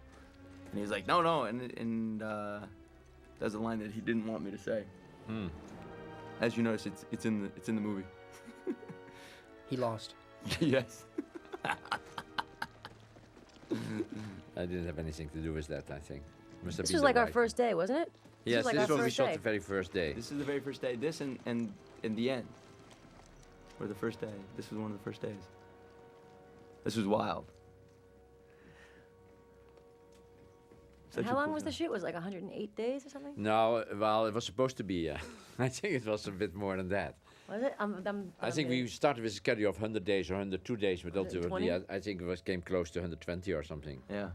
[SPEAKER 4] And he was like, no, and that's a line that he didn't want me to say. As you notice, it's in the movie.
[SPEAKER 2] He lost.
[SPEAKER 4] Yes.
[SPEAKER 1] I didn't have anything to do with that, I think. Must have
[SPEAKER 3] This
[SPEAKER 1] been
[SPEAKER 3] was
[SPEAKER 1] the
[SPEAKER 3] like our
[SPEAKER 1] writer.
[SPEAKER 3] first day, wasn't it?
[SPEAKER 1] Yes,
[SPEAKER 3] was like
[SPEAKER 1] this
[SPEAKER 3] our
[SPEAKER 1] was we
[SPEAKER 3] first
[SPEAKER 1] shot
[SPEAKER 3] day.
[SPEAKER 1] the very first day.
[SPEAKER 4] This is the very first day. This and in the end. Or the first day. This was one of the first days. This was wild. Such
[SPEAKER 3] How
[SPEAKER 4] a
[SPEAKER 3] long
[SPEAKER 4] cool
[SPEAKER 3] was the
[SPEAKER 4] time.
[SPEAKER 3] shoot? Was it like 108 days or something?
[SPEAKER 1] No, well, it was supposed to be. I think it was a bit more than that.
[SPEAKER 3] Was it?
[SPEAKER 1] I think we started with a schedule of 100 days or 102 days, but
[SPEAKER 3] Was it
[SPEAKER 1] ultimately
[SPEAKER 3] 20?
[SPEAKER 1] I think it came close to 120 or something.
[SPEAKER 4] Yeah.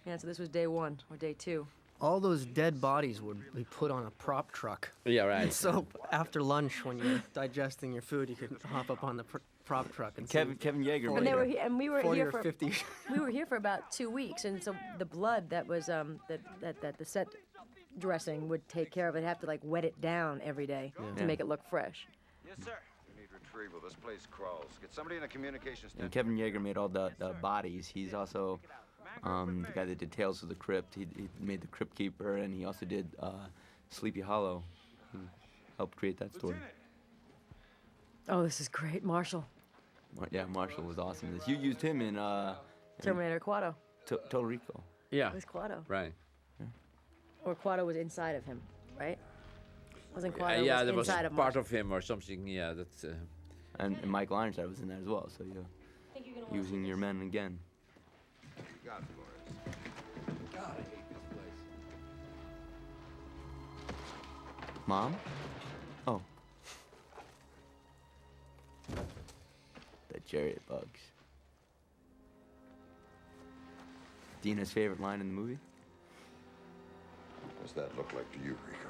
[SPEAKER 3] Yeah, so this was day 1 or day 2.
[SPEAKER 2] All those dead bodies would be put on a prop truck.
[SPEAKER 1] Yeah, right.
[SPEAKER 2] And so after lunch, when you're digesting your food, you could hop up on the prop truck and see
[SPEAKER 4] Kevin Yeager.
[SPEAKER 2] 40
[SPEAKER 3] And they
[SPEAKER 2] or-
[SPEAKER 3] were and we were
[SPEAKER 2] 40
[SPEAKER 3] here
[SPEAKER 2] or
[SPEAKER 3] for
[SPEAKER 2] 50.
[SPEAKER 3] we were here for about 2 weeks, and so the blood that was that the set dressing would take care of it. Have to like wet it down every day to
[SPEAKER 4] Yeah.
[SPEAKER 3] make it look fresh.
[SPEAKER 13] Yes, sir. We need retrieval. This place crawls. Get somebody in a communications
[SPEAKER 4] And
[SPEAKER 13] tent.
[SPEAKER 4] Kevin Yeager made all the bodies. He's also the guy that did Tales of the Crypt. He made the Crypt Keeper, and he also did Sleepy Hollow. He helped create that story.
[SPEAKER 3] Oh, this is great, Marshall.
[SPEAKER 4] Yeah, Marshall was awesome. You used him in
[SPEAKER 3] Terminator Quado.
[SPEAKER 4] Total Recall.
[SPEAKER 1] Yeah.
[SPEAKER 3] It was Quado.
[SPEAKER 1] Right.
[SPEAKER 3] Or Quado was inside of him, right? Wasn't
[SPEAKER 1] Yeah,
[SPEAKER 3] Quado
[SPEAKER 1] yeah, there was
[SPEAKER 3] inside of
[SPEAKER 1] part
[SPEAKER 3] Marshall?
[SPEAKER 1] of him or something. Yeah, that's.
[SPEAKER 4] And Michael Ironside was in that as well. So you're using your men again.
[SPEAKER 13] You got it, Boris.
[SPEAKER 15] God, I hate this place.
[SPEAKER 4] Mom? Oh. The chariot bugs. Dina's favorite line in the movie?
[SPEAKER 13] What does that look like to you, Rico?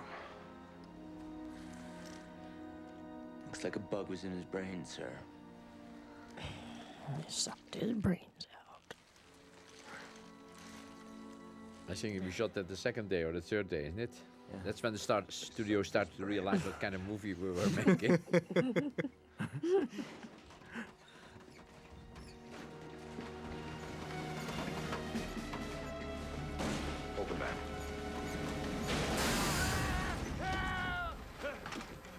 [SPEAKER 5] Looks like a bug was in his brain, sir.
[SPEAKER 3] He sucked his brains out.
[SPEAKER 1] I think we shot that the second day or the third day, isn't it? Yeah. That's when the studio started to realize what kind of movie we were making.
[SPEAKER 13] Open that.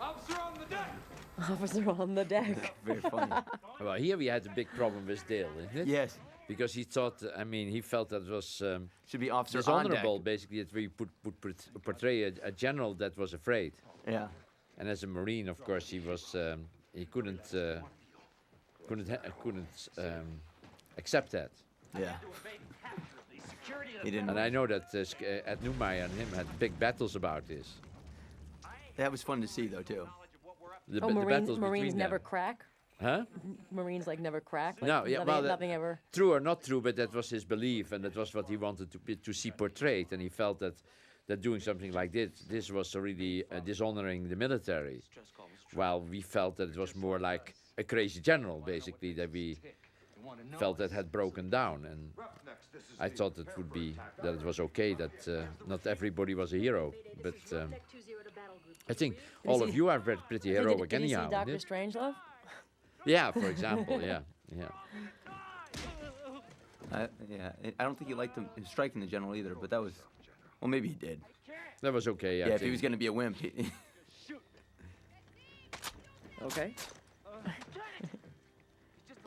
[SPEAKER 10] Officer on the deck!
[SPEAKER 3] Officer on the deck.
[SPEAKER 4] Very funny.
[SPEAKER 1] Well, here we had a big problem with Dale, isn't it?
[SPEAKER 4] Yes.
[SPEAKER 1] Because he thought, I mean, he felt that it was
[SPEAKER 4] should be officer on
[SPEAKER 1] dishonorable,
[SPEAKER 4] deck.
[SPEAKER 1] basically, that we portray a general that was afraid.
[SPEAKER 4] Yeah.
[SPEAKER 1] And as a Marine, of course, he was he couldn't accept that.
[SPEAKER 4] Yeah. He didn't.
[SPEAKER 1] And I know that Ed Neumeyer and him had big battles about this.
[SPEAKER 4] That was fun to see, though, too.
[SPEAKER 1] The,
[SPEAKER 3] Oh,
[SPEAKER 1] the
[SPEAKER 3] Marines,
[SPEAKER 1] battles
[SPEAKER 3] Marines
[SPEAKER 1] between
[SPEAKER 3] never
[SPEAKER 1] them.
[SPEAKER 3] crack?
[SPEAKER 1] Huh?
[SPEAKER 3] Marines like never crack? Like
[SPEAKER 1] No, yeah,
[SPEAKER 3] nothing,
[SPEAKER 1] well,
[SPEAKER 3] nothing ever.
[SPEAKER 1] True or not true, but that was his belief, and that was what he wanted to see portrayed, and he felt that doing something like this was really dishonoring the military, while we felt that it was more like a crazy general, basically, that we felt that had broken down, and I thought it it was okay that not everybody was a hero, but I think all of you are pretty heroic
[SPEAKER 3] Did you see
[SPEAKER 1] anyhow.
[SPEAKER 3] Dr.
[SPEAKER 1] isn't it?
[SPEAKER 3] Strangelove?
[SPEAKER 1] Yeah, for example, yeah.
[SPEAKER 4] I don't think he liked him striking the general either, but that was, well, maybe he did.
[SPEAKER 1] That was okay,
[SPEAKER 4] Yeah, if he was going to be a wimp.
[SPEAKER 3] Okay.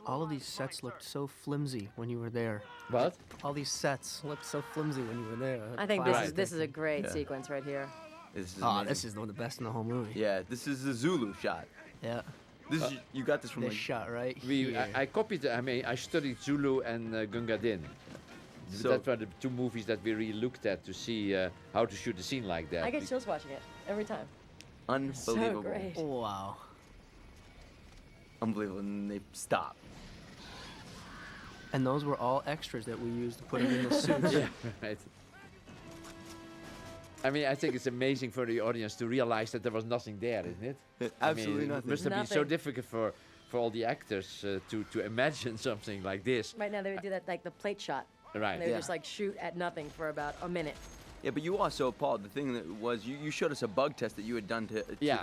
[SPEAKER 2] All of these sets looked so flimsy when you were there.
[SPEAKER 1] What?
[SPEAKER 2] All these sets looked so flimsy when you were there.
[SPEAKER 3] I think this is a great
[SPEAKER 4] Yeah.
[SPEAKER 3] sequence right here.
[SPEAKER 4] This is
[SPEAKER 2] This is one of the best in the whole movie.
[SPEAKER 4] Yeah, this is the Zulu shot.
[SPEAKER 2] Yeah.
[SPEAKER 4] This is, you got this from
[SPEAKER 2] This
[SPEAKER 4] like,
[SPEAKER 2] shot right
[SPEAKER 1] We,
[SPEAKER 2] here.
[SPEAKER 1] I copied. I mean, I studied Zulu and Gunga Din.
[SPEAKER 4] So-
[SPEAKER 1] That were the two movies that we really looked at to see how to shoot a scene like that.
[SPEAKER 3] I get chills watching it every time.
[SPEAKER 4] Unbelievable.
[SPEAKER 3] So great.
[SPEAKER 2] Wow.
[SPEAKER 4] Unbelievable. And they stop.
[SPEAKER 2] And those were all extras that we used to put them in the suits.
[SPEAKER 1] Yeah, right. I mean, I think it's amazing for the audience to realize that there was nothing there, isn't it?
[SPEAKER 4] Absolutely
[SPEAKER 1] I mean,
[SPEAKER 4] nothing.
[SPEAKER 1] It must have been so
[SPEAKER 3] Nothing.
[SPEAKER 1] difficult for all the actors to imagine something like this.
[SPEAKER 3] Right now they would do that like the plate shot.
[SPEAKER 1] Right.
[SPEAKER 3] And they would just like shoot at nothing for about a minute.
[SPEAKER 4] Yeah, but you also, Paul, the thing that was, you showed us a bug test that you had done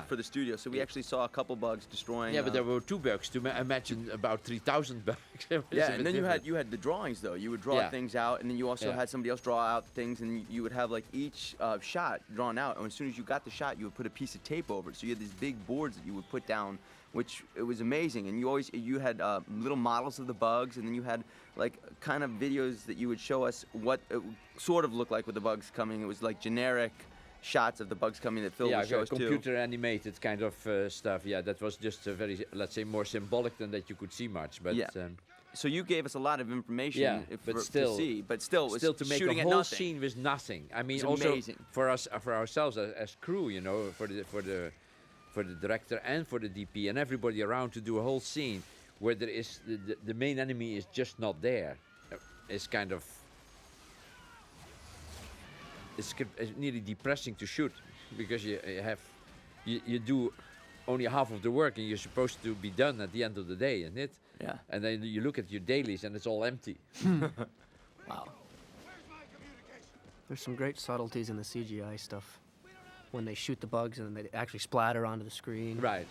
[SPEAKER 4] for the studio. So we actually saw a couple bugs destroying.
[SPEAKER 1] Yeah, but there were 2 bugs to imagine about 3,000 bugs.
[SPEAKER 4] Yeah, and then you had the drawings though. You would draw things out, and then you also had somebody else draw out things, and you would have like each shot drawn out. And as soon as you got the shot, you would put a piece of tape over it. So you had these big boards that you would put down, which it was amazing. And you had little models of the bugs, and then you had like kind of videos that you would show us what it sort of looked like with the bugs coming. It was like generic shots of the bugs coming that Phil would show us too.
[SPEAKER 1] Computer animated kind of stuff. Yeah, that was just a very, let's say, more symbolic than that you could see much. But
[SPEAKER 4] so you gave us a lot of information to see, but still, it was
[SPEAKER 1] still to make
[SPEAKER 4] shooting
[SPEAKER 1] a
[SPEAKER 4] at
[SPEAKER 1] whole
[SPEAKER 4] nothing.
[SPEAKER 1] scene with nothing. I mean,
[SPEAKER 4] It's
[SPEAKER 1] also
[SPEAKER 4] amazing.
[SPEAKER 1] for ourselves as crew, you know, for the director and for the DP and everybody around to do a whole scene where there is the main enemy is just not there. It's kind of it's nearly depressing to shoot because you do only half of the work and you're supposed to be done at the end of the day, isn't it?
[SPEAKER 4] Yeah.
[SPEAKER 1] And then you look at your dailies and it's all empty.
[SPEAKER 4] Wow.
[SPEAKER 2] There's some great subtleties in the CGI stuff when they shoot the bugs and they actually splatter onto the screen.
[SPEAKER 1] Right.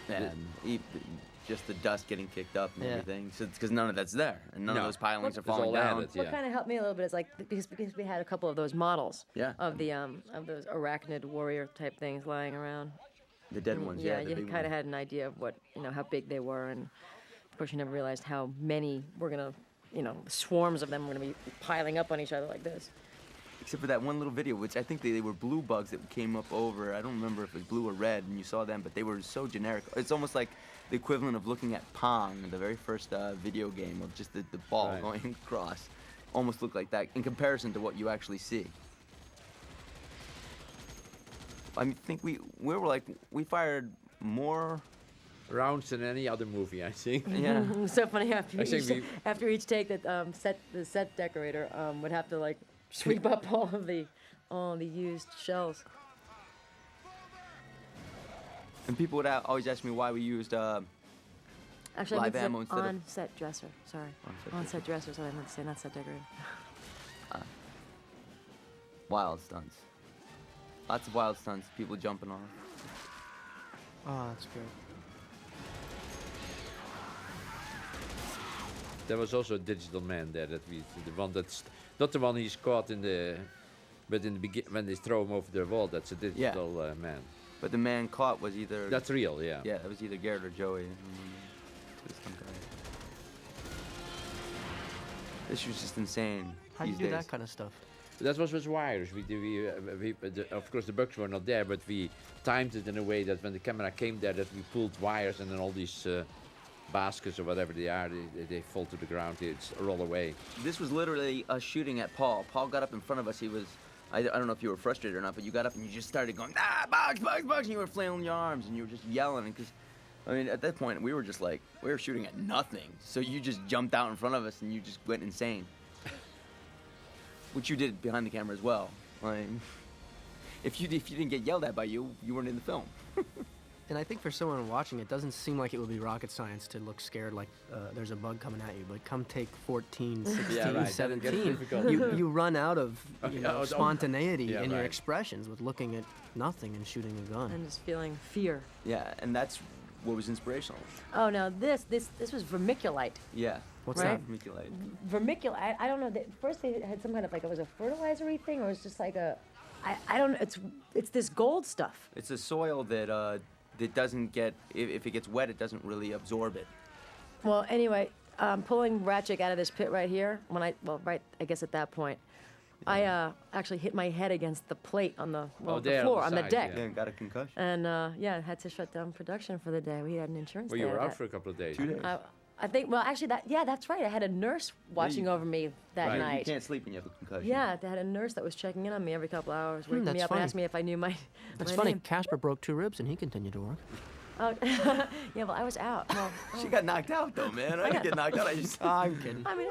[SPEAKER 4] And just the dust getting kicked up and everything. So it's because none of that's there, and none of those pilings are falling down.
[SPEAKER 3] What kind of helped me a little bit is like because we had a couple of those models of the of those arachnid warrior type things lying around.
[SPEAKER 4] The dead ones,
[SPEAKER 3] yeah.
[SPEAKER 4] the
[SPEAKER 3] You
[SPEAKER 4] big
[SPEAKER 3] kind of
[SPEAKER 4] ones.
[SPEAKER 3] had an idea of what how big they were, and of course you never realized how many were gonna swarms of them were gonna be piling up on each other like this.
[SPEAKER 4] Except for that one little video, which I think they were blue bugs that came up over. I don't remember if it was blue or red, and you saw them, but they were so generic. It's almost like the equivalent of looking at Pong, the very first video game, of just the ball going across. Almost looked like that in comparison to what you actually see. I think we fired more
[SPEAKER 1] rounds than any other movie, I think.
[SPEAKER 4] Yeah.
[SPEAKER 3] It was so funny after each take that the set decorator would have to like sweep up all the used shells.
[SPEAKER 4] And people would always ask me why we used
[SPEAKER 3] Actually,
[SPEAKER 4] live ammo instead of
[SPEAKER 3] on-set dresser. Sorry. On-set dresser. Sorry, I meant to say not set decorator.
[SPEAKER 4] wild stunts. Lots of wild stunts. People jumping off.
[SPEAKER 2] Oh, that's great.
[SPEAKER 1] There was also a digital man there the one that's not the one he's caught in the, but in the when they throw him over the wall, that's a digital man.
[SPEAKER 4] But the man caught was either...
[SPEAKER 1] That's real, yeah.
[SPEAKER 4] Yeah, it was either Garrett or Joey. This was just insane.
[SPEAKER 2] How do you do that kind of stuff?
[SPEAKER 1] That was with wires. Of course, the bugs were not there, but we timed it in a way that when the camera came there, that we pulled wires and then all these baskets or whatever they are, they fall to the ground. It's roll away.
[SPEAKER 4] This was literally us shooting at Paul. Paul got up in front of us. He was, I don't know if you were frustrated or not, but you got up and you just started going, bugs, bugs, bugs, and you were flailing your arms and you were just yelling. Because, I mean, at that point, we were just like, we were shooting at nothing. So you just jumped out in front of us and you just went insane. Which you did behind the camera as well. Like, if you didn't get yelled at by you, you weren't in the film.
[SPEAKER 2] And I think for someone watching, it doesn't seem like it would be rocket science to look scared like there's a bug coming at you. But come take 14, 16, 17, you run out of spontaneity in your expressions with looking at nothing and shooting a gun.
[SPEAKER 3] And just feeling fear.
[SPEAKER 4] Yeah, and that's what was inspirational.
[SPEAKER 3] Oh, now this was vermiculite.
[SPEAKER 4] Yeah.
[SPEAKER 2] What's
[SPEAKER 3] that?
[SPEAKER 4] Vermiculite.
[SPEAKER 3] Vermiculite. I don't know. First they had some kind of like it was a fertilizer-y thing, or it's just like a, I don't know. It's this gold stuff.
[SPEAKER 4] It's a soil that that doesn't get, if it gets wet, it doesn't really absorb it.
[SPEAKER 3] Well, anyway, pulling Ratchik out of this pit right here, I guess at that point, I actually hit my head against the plate on the floor, on the deck.
[SPEAKER 4] Yeah, got a concussion.
[SPEAKER 3] And had to shut down production for the day. We had an insurance
[SPEAKER 1] Well,
[SPEAKER 3] day.
[SPEAKER 1] you were out for a couple of days.
[SPEAKER 4] 2 days.
[SPEAKER 3] I think, well, actually, that's right. I had a nurse watching over me that night.
[SPEAKER 4] You can't sleep when you have a concussion.
[SPEAKER 3] Yeah, they had a nurse that was checking in on me every couple hours, waking me up and asking me if I knew my
[SPEAKER 2] That's
[SPEAKER 3] my
[SPEAKER 2] funny.
[SPEAKER 3] name.
[SPEAKER 2] Casper broke 2 ribs and he continued to work.
[SPEAKER 3] Oh, yeah, well, I was out. Well,
[SPEAKER 4] She got knocked out, though, man. I didn't get knocked out.
[SPEAKER 2] I'm kidding.
[SPEAKER 3] I mean,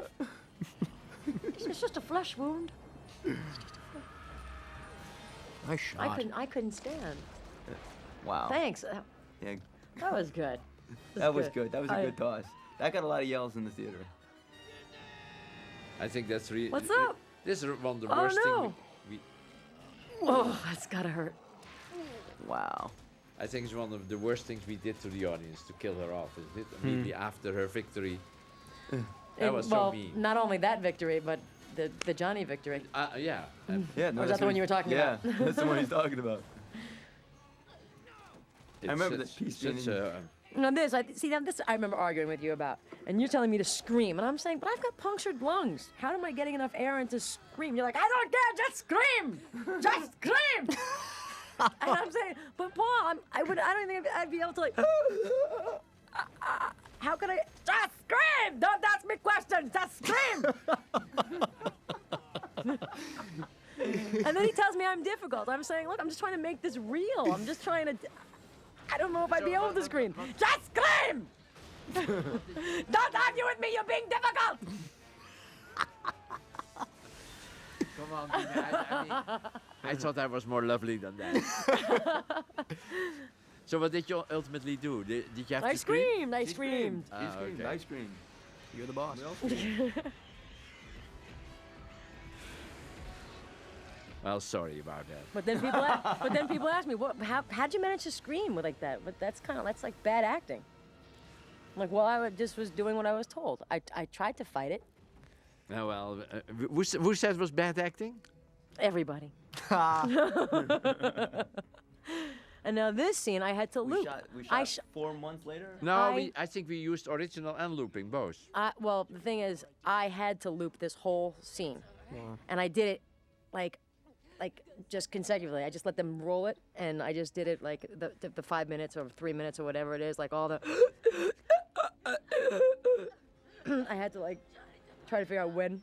[SPEAKER 3] it's just a flesh wound.
[SPEAKER 2] Nice shot.
[SPEAKER 3] I couldn't stand.
[SPEAKER 4] Wow.
[SPEAKER 3] Thanks.
[SPEAKER 4] Yeah,
[SPEAKER 3] That was good.
[SPEAKER 4] that was good. That was a good toss. That got a lot of yells in the theater.
[SPEAKER 1] I think that's really.
[SPEAKER 3] What's up?
[SPEAKER 1] This is one of the
[SPEAKER 3] Oh,
[SPEAKER 1] worst
[SPEAKER 3] no.
[SPEAKER 1] things we.
[SPEAKER 3] Oh, that's gotta hurt.
[SPEAKER 4] Wow.
[SPEAKER 1] I think it's one of the worst things we did to the audience to kill her off. Isn't it? Immediately after her victory. That was
[SPEAKER 3] well,
[SPEAKER 1] so mean.
[SPEAKER 3] not only that victory, but the Johnny victory.
[SPEAKER 1] Yeah.
[SPEAKER 4] Yeah, no,
[SPEAKER 3] Or is
[SPEAKER 4] that's
[SPEAKER 3] that the
[SPEAKER 4] what
[SPEAKER 3] one you were talking
[SPEAKER 4] yeah,
[SPEAKER 3] about?
[SPEAKER 4] that's the one he's talking about. I remember that
[SPEAKER 1] such-
[SPEAKER 4] piece being
[SPEAKER 1] such
[SPEAKER 4] in-
[SPEAKER 1] a-
[SPEAKER 3] Now this, I remember arguing with you about, and you're telling me to scream, and I'm saying, but I've got punctured lungs. How am I getting enough air in to scream? You're like, I don't care, just scream, just scream. And I'm saying, but Paul, I don't think I'd be able to like. How could I just scream? Don't ask me questions, just scream. And then he tells me I'm difficult. I'm saying, look, I'm just trying to make this real. I'm just trying to. I don't know if I'd be able to scream. Just scream! Don't argue with me, you're being difficult!
[SPEAKER 1] Come on, Tina, I thought I was more lovely than that. So what did you ultimately do? Did you have
[SPEAKER 3] I
[SPEAKER 1] to scream?
[SPEAKER 3] screamed, I screamed.
[SPEAKER 4] He screamed.
[SPEAKER 1] Okay.
[SPEAKER 4] I screamed.
[SPEAKER 2] You're the boss.
[SPEAKER 1] Well, sorry about that.
[SPEAKER 3] But then people ask me, how'd you manage to scream like that? But that's like bad acting. I'm like, well, just was doing what I was told. I tried to fight it.
[SPEAKER 1] Oh, well, who said it was bad acting?
[SPEAKER 3] Everybody. And now this scene, I had to loop.
[SPEAKER 4] We shot 4 months later?
[SPEAKER 1] No, I think we used original and looping both.
[SPEAKER 3] Well, the thing is, I had to loop this whole scene. And I did it like just consecutively. I just let them roll it, and I just did it like the 5 minutes or 3 minutes or whatever it is, like all the. I had to like try to figure out when.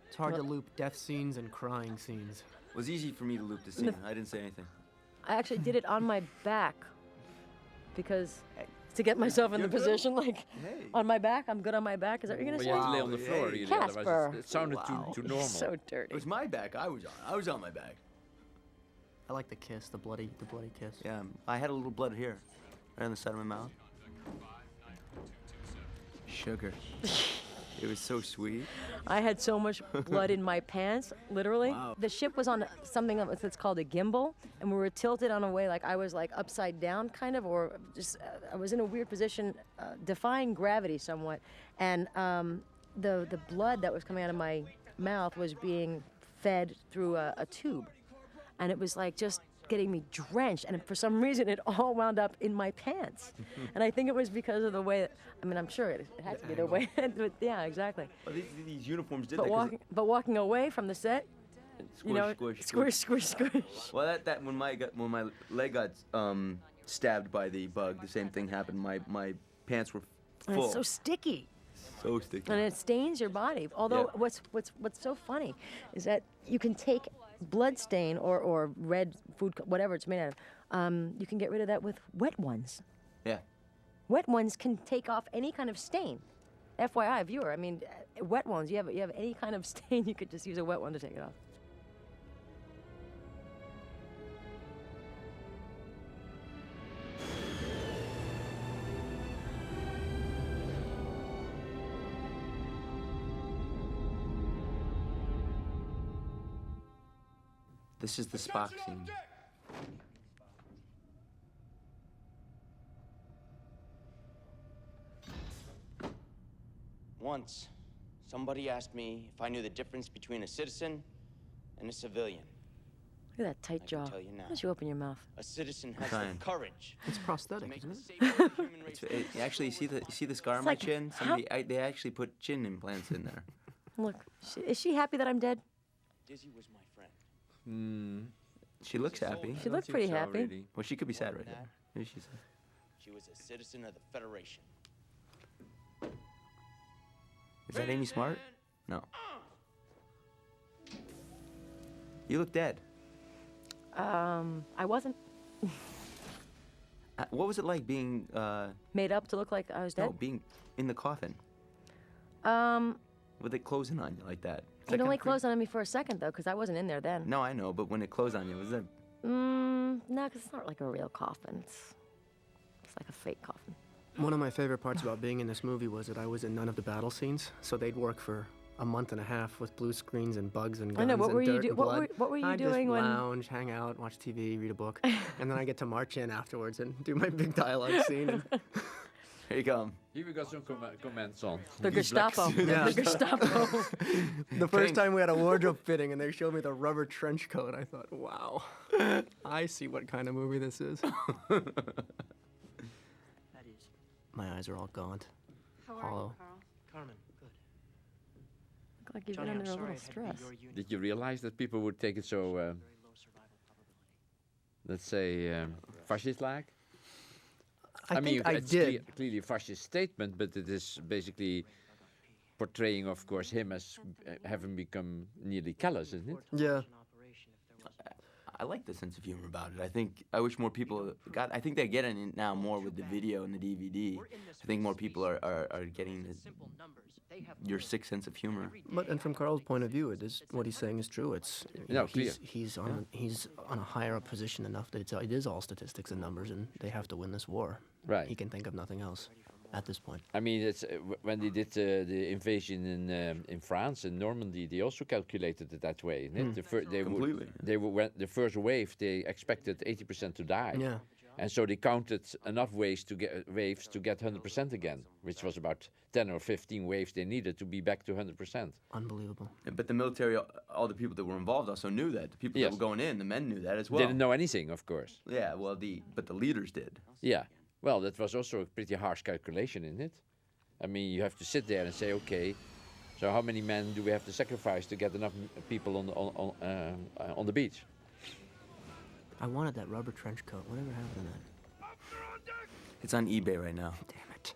[SPEAKER 2] It's hard to loop death scenes and crying scenes.
[SPEAKER 4] It was easy for me to loop the scene. I didn't say anything.
[SPEAKER 3] I actually did it on my back because to get myself in the position, like on my back. I'm good on my back. Is that what you're gonna
[SPEAKER 1] Well,
[SPEAKER 3] say?
[SPEAKER 1] you had to lay on the floor, really.
[SPEAKER 3] Casper.
[SPEAKER 1] Otherwise it sounded too normal.
[SPEAKER 3] So dirty.
[SPEAKER 4] It was my back. I was on my back.
[SPEAKER 2] I like the kiss, the bloody kiss.
[SPEAKER 4] Yeah, I had a little blood here, right on the side of my mouth. Sugar. It was so sweet.
[SPEAKER 3] I had so much blood in my pants, literally.
[SPEAKER 4] Wow.
[SPEAKER 3] The ship was on something that's called a gimbal, and we were tilted on a way like I was like upside down, kind of, or just I was in a weird position, defying gravity somewhat, and the blood that was coming out of my mouth was being fed through a tube, and it was like just getting me drenched, and for some reason it all wound up in my pants. And I think it was because of the way I'm sure it had to be the way, but yeah, exactly.
[SPEAKER 4] Well, these uniforms did
[SPEAKER 3] But
[SPEAKER 4] that.
[SPEAKER 3] walking away from the set, squish.
[SPEAKER 4] Well, that when my leg got stabbed by the bug, the same thing happened. My pants were
[SPEAKER 3] And
[SPEAKER 4] full.
[SPEAKER 3] it's so sticky.
[SPEAKER 4] So sticky.
[SPEAKER 3] And it stains your body. Although
[SPEAKER 4] Yeah.
[SPEAKER 3] what's so funny is that you can take blood stain or red food, whatever it's made out of, you can get rid of that with wet ones.
[SPEAKER 4] Yeah.
[SPEAKER 3] Wet ones can take off any kind of stain. FYI, viewer, wet ones, you have any kind of stain, you could just use a wet one to take it off.
[SPEAKER 4] This is the Spock scene.
[SPEAKER 5] Once, somebody asked me if I knew the difference between a citizen and a civilian.
[SPEAKER 3] Look at that tight jaw.
[SPEAKER 5] tell you now.
[SPEAKER 3] Why don't you open your mouth?
[SPEAKER 5] A citizen has
[SPEAKER 4] Fine.
[SPEAKER 5] the courage.
[SPEAKER 2] It's prosthetic, isn't it?
[SPEAKER 4] Actually, you see the scar on
[SPEAKER 3] It's
[SPEAKER 4] my
[SPEAKER 3] like,
[SPEAKER 4] chin? They actually put chin implants in there.
[SPEAKER 3] Look, is she happy that I'm dead?
[SPEAKER 5] Dizzy was my friend.
[SPEAKER 4] She looks happy.
[SPEAKER 3] She looked pretty happy.
[SPEAKER 4] Well, she could be sad right now. Maybe she's sad.
[SPEAKER 5] She was a citizen of the Federation.
[SPEAKER 4] Is that Amy Smart? No. You look dead.
[SPEAKER 3] I wasn't
[SPEAKER 4] What was it like being
[SPEAKER 3] made up to look like I was dead.
[SPEAKER 4] no, being in the coffin with it closing on you like that?
[SPEAKER 3] It only closed on me for a second though, because I wasn't in there then.
[SPEAKER 4] No, I know, but when it closed on you, was that
[SPEAKER 3] No, because it's not like a real coffin. It's like a fake coffin.
[SPEAKER 2] One of my favorite parts about being in this movie was that I was in none of the battle scenes, so they'd work for a month and a half with blue screens and bugs and guns
[SPEAKER 3] I know. What
[SPEAKER 2] and
[SPEAKER 3] were you
[SPEAKER 2] dirt
[SPEAKER 3] do-
[SPEAKER 2] and
[SPEAKER 3] what
[SPEAKER 2] blood.
[SPEAKER 3] were you
[SPEAKER 2] I'd
[SPEAKER 3] doing
[SPEAKER 2] just
[SPEAKER 3] when-
[SPEAKER 2] lounge, hang out, watch TV, read a book, and then I get to march in afterwards and do my big dialogue scene. And
[SPEAKER 4] Here you come.
[SPEAKER 1] Here we got some comments on.
[SPEAKER 3] The Gestapo.
[SPEAKER 2] Yeah.
[SPEAKER 3] The Gestapo.
[SPEAKER 2] the first time we had a wardrobe fitting and they showed me the rubber trench coat, I thought, wow, I see what kind of movie this is. My eyes are all gaunt,
[SPEAKER 14] How are
[SPEAKER 2] hollow.
[SPEAKER 14] you, Carl?
[SPEAKER 18] Carmen, good.
[SPEAKER 3] Look like you've
[SPEAKER 18] Johnny,
[SPEAKER 3] been
[SPEAKER 18] I'm
[SPEAKER 3] under a
[SPEAKER 18] sorry
[SPEAKER 3] little
[SPEAKER 18] I had to be
[SPEAKER 3] stress.
[SPEAKER 18] your unit.
[SPEAKER 1] Did you realize that people would take it so, let's say, fascist-like?
[SPEAKER 2] I
[SPEAKER 1] mean,
[SPEAKER 2] think I
[SPEAKER 1] it's
[SPEAKER 2] did.
[SPEAKER 1] clearly a fascist statement, but it is basically portraying, of course, him as having become nearly callous, isn't it?
[SPEAKER 2] Yeah.
[SPEAKER 4] I like the sense of humor about it. I wish more people got. I think they're getting it now more with the video and the DVD. I think more people are getting your sick sense of humor.
[SPEAKER 2] But and from Carl's point of view, it is what he's saying is true. It's you
[SPEAKER 1] No,
[SPEAKER 2] know,
[SPEAKER 1] clear.
[SPEAKER 2] he's on a higher up position enough that it is all statistics and numbers, and they have to win this war.
[SPEAKER 1] Right.
[SPEAKER 2] He can think of nothing else at this point.
[SPEAKER 1] I mean, it's when they did the invasion in France in Normandy, they also calculated it that way. Isn't it?
[SPEAKER 4] Completely.
[SPEAKER 1] The first wave, they expected 80% to die.
[SPEAKER 2] Yeah.
[SPEAKER 1] And so they counted enough waves to get 100% again, which was about 10 or 15 waves they needed to be back to 100%.
[SPEAKER 2] Unbelievable.
[SPEAKER 4] But the military, all the people that were involved also knew that. The people
[SPEAKER 1] Yes.
[SPEAKER 4] that were going in, the men knew that as well.
[SPEAKER 1] They didn't know anything, of course.
[SPEAKER 4] Yeah, well, but the leaders did.
[SPEAKER 1] Yeah. Well, that was also a pretty harsh calculation, isn't it? I mean, you have to sit there and say, okay, so how many men do we have to sacrifice to get enough people on the beach?
[SPEAKER 2] I wanted that rubber trench coat. Whatever happened to that?
[SPEAKER 4] It's on eBay right now.
[SPEAKER 2] Damn it.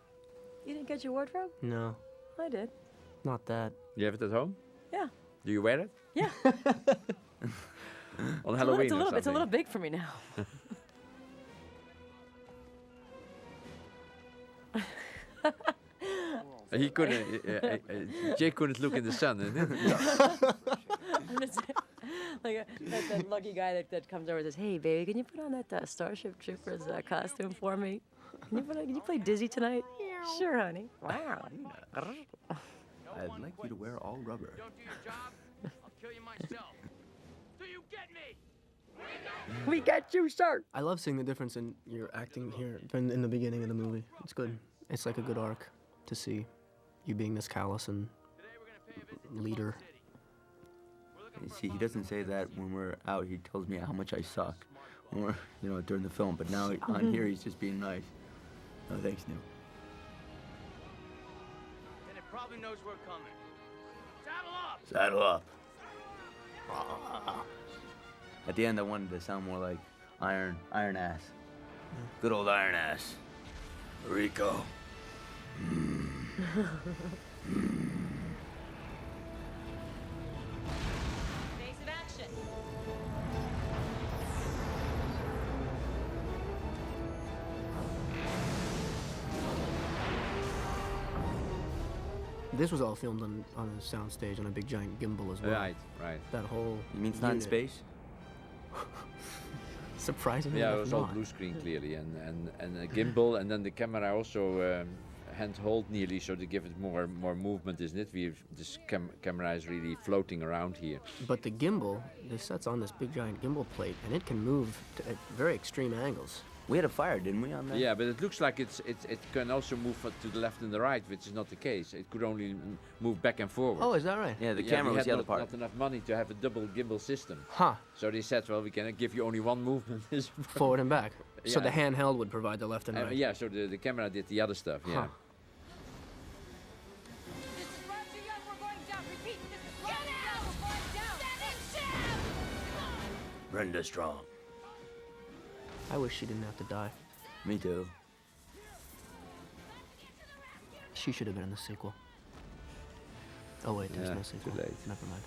[SPEAKER 3] You didn't get your wardrobe?
[SPEAKER 2] No,
[SPEAKER 3] I did.
[SPEAKER 2] not that.
[SPEAKER 1] You have it at home?
[SPEAKER 3] Yeah.
[SPEAKER 1] Do you wear it?
[SPEAKER 3] Yeah.
[SPEAKER 1] On Halloween or
[SPEAKER 3] It's a little
[SPEAKER 1] something?
[SPEAKER 3] big for me now.
[SPEAKER 1] He couldn't. Jake couldn't look in the sun, isn't it?
[SPEAKER 3] I'm just like that lucky guy that comes over and says, "Hey, baby, can you put on that Starship Troopers costume for me? Can you play Dizzy tonight?" Sure, honey. Wow.
[SPEAKER 4] I'd like you to wear all rubber.
[SPEAKER 10] Don't do your job, I'll kill you myself. Do you get me?
[SPEAKER 3] We got you, sir.
[SPEAKER 2] I love seeing the difference in your acting here in the beginning of the movie. It's good. It's like a good arc to see you being this callous and leader.
[SPEAKER 4] You see, he doesn't say that when we're out. He tells me how much I suck, when we're, during the film. But now on here, he's just being nice. No, thanks, Neil.
[SPEAKER 10] And it probably knows we're coming. Saddle up!
[SPEAKER 4] Saddle up. At the end, I wanted to sound more like Iron Ass. Good old Iron Ass. Rico.
[SPEAKER 11] Phase of action.
[SPEAKER 2] This was all filmed on a soundstage on a big giant gimbal as well.
[SPEAKER 1] Right.
[SPEAKER 2] That whole.
[SPEAKER 4] You mean it's not in
[SPEAKER 2] unit.
[SPEAKER 4] space?
[SPEAKER 2] Surprisingly
[SPEAKER 1] Yeah, it
[SPEAKER 2] enough,
[SPEAKER 1] was all
[SPEAKER 2] not.
[SPEAKER 1] blue screen clearly, and a gimbal, and then the camera also hand-hold nearly, so to give it more movement, isn't it? This camera is really floating around here.
[SPEAKER 2] But the gimbal, this set's on this big giant gimbal plate, and it can move at very extreme angles.
[SPEAKER 4] We had a fire, didn't we, on that?
[SPEAKER 1] Yeah, but it looks like it can also move to the left and the right, which is not the case. It could only move back and forward.
[SPEAKER 2] Oh, is that right?
[SPEAKER 4] Yeah, the camera
[SPEAKER 1] we
[SPEAKER 4] was
[SPEAKER 1] had
[SPEAKER 4] the other part.
[SPEAKER 1] not enough money to have a double gimbal system.
[SPEAKER 2] Huh.
[SPEAKER 1] So they said, well, we can give you only one movement.
[SPEAKER 2] Forward and back. So the
[SPEAKER 1] Yeah.
[SPEAKER 2] handheld would provide the left and right.
[SPEAKER 1] Yeah, so the camera did the other stuff, yeah.
[SPEAKER 2] Huh.
[SPEAKER 17] This is Roger Young, we're going down. Repeat, this is Roger Young, we're going down.
[SPEAKER 4] Brenda Strong.
[SPEAKER 2] I wish she didn't have to die.
[SPEAKER 4] Me too.
[SPEAKER 2] She should have been in the sequel. Oh wait, there's
[SPEAKER 1] Yeah,
[SPEAKER 2] no sequel.
[SPEAKER 1] too late.
[SPEAKER 2] Never mind.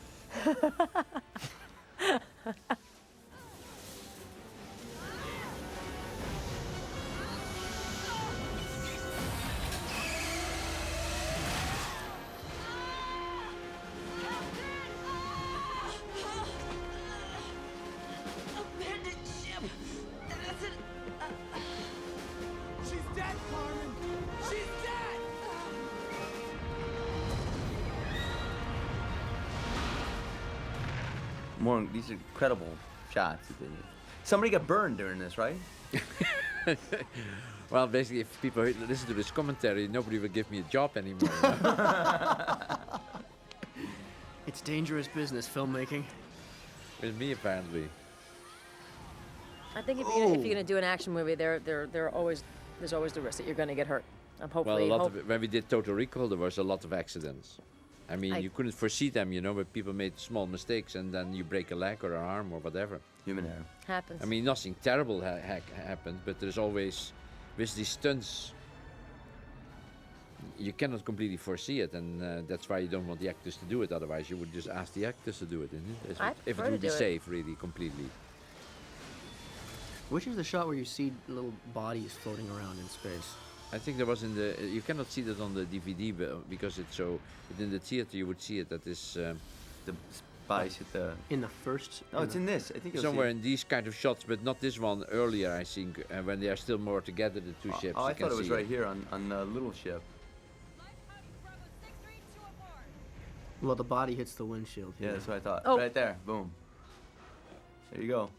[SPEAKER 4] These are incredible shots. Somebody got burned during this, right?
[SPEAKER 1] Well, basically, if people listen to this commentary, nobody will give me a job anymore.
[SPEAKER 2] It's dangerous business, filmmaking.
[SPEAKER 1] With me, apparently.
[SPEAKER 3] I think if you're gonna do an action movie, there's always the risk that you're gonna get hurt. Hopefully,
[SPEAKER 1] Well, when we did Total Recall, there was a lot of accidents. I mean, you couldn't foresee them, but people made small mistakes, and then you break a leg or an arm or whatever.
[SPEAKER 4] Human error.
[SPEAKER 3] Happens.
[SPEAKER 1] I mean, nothing terrible happened, but there's always, with these stunts, you cannot completely foresee it, and that's why you don't want the actors to do it. Otherwise, you would just ask the actors to do it, if it would be safe, really, completely.
[SPEAKER 2] Which is the shot where you see little bodies floating around in space?
[SPEAKER 1] I think there was you cannot see that on the DVD because it's so, but in the theater you would see it, that is...
[SPEAKER 4] the bodies hit the...
[SPEAKER 2] In the first...
[SPEAKER 4] No, it's in this. I think you'll
[SPEAKER 1] somewhere
[SPEAKER 4] see
[SPEAKER 1] in these kind of shots, but not this one, earlier, I think, when they are still more together, the two ships.
[SPEAKER 4] Oh, I thought it was right here on the little ship.
[SPEAKER 2] Well, the body hits the windshield.
[SPEAKER 4] Yeah, that's what I thought.
[SPEAKER 3] Oh.
[SPEAKER 4] Right there, boom. There you go.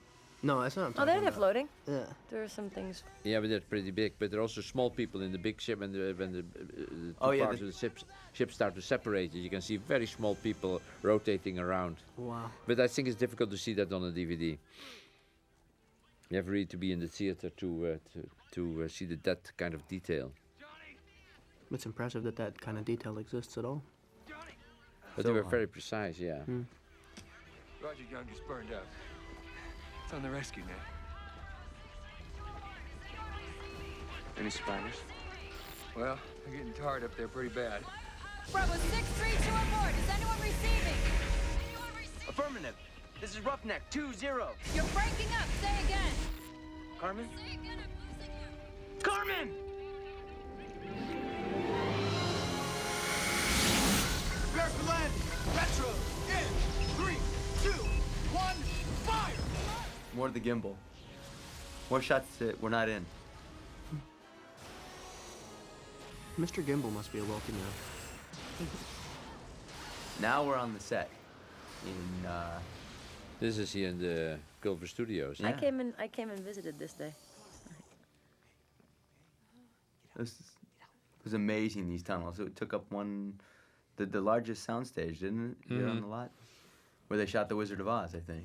[SPEAKER 2] No, that's not what I'm
[SPEAKER 3] Oh,
[SPEAKER 2] talking
[SPEAKER 3] they're
[SPEAKER 2] about.
[SPEAKER 3] floating.
[SPEAKER 2] Yeah.
[SPEAKER 3] There are some things.
[SPEAKER 1] Yeah, but they're pretty big. But there are also small people in the big ship, and when the two parts of the ship start to separate, you can see very small people rotating around.
[SPEAKER 2] Wow.
[SPEAKER 1] But I think it's difficult to see that on a DVD. You have really to be in the theater to see that kind of detail.
[SPEAKER 2] It's impressive that kind of detail exists at all.
[SPEAKER 1] But they were very precise, yeah.
[SPEAKER 15] Roger Young is burned up. It's on the rescue net.
[SPEAKER 13] Any survivors?
[SPEAKER 15] Well, they're getting tarred up there pretty bad.
[SPEAKER 17] Bravo 6-3 to abort. Is anyone receiving?
[SPEAKER 4] Affirmative. This is Roughneck 2-0.
[SPEAKER 17] You're breaking up. Say again.
[SPEAKER 4] Carmen?
[SPEAKER 17] Say again. I'm losing you.
[SPEAKER 4] Carmen!
[SPEAKER 18] Prepare for landing. Retro. In 3, 2, 1, fire!
[SPEAKER 4] More of the gimbal. More shots that we're not in.
[SPEAKER 2] Mr. Gimbal must be a wealthy man.
[SPEAKER 4] Now we're on the set. In
[SPEAKER 1] This is here in the Culver Studios.
[SPEAKER 3] I came and visited this day.
[SPEAKER 4] It was amazing, these tunnels. It took up the largest soundstage, didn't it? Here on the lot, where they shot The Wizard of Oz, I think.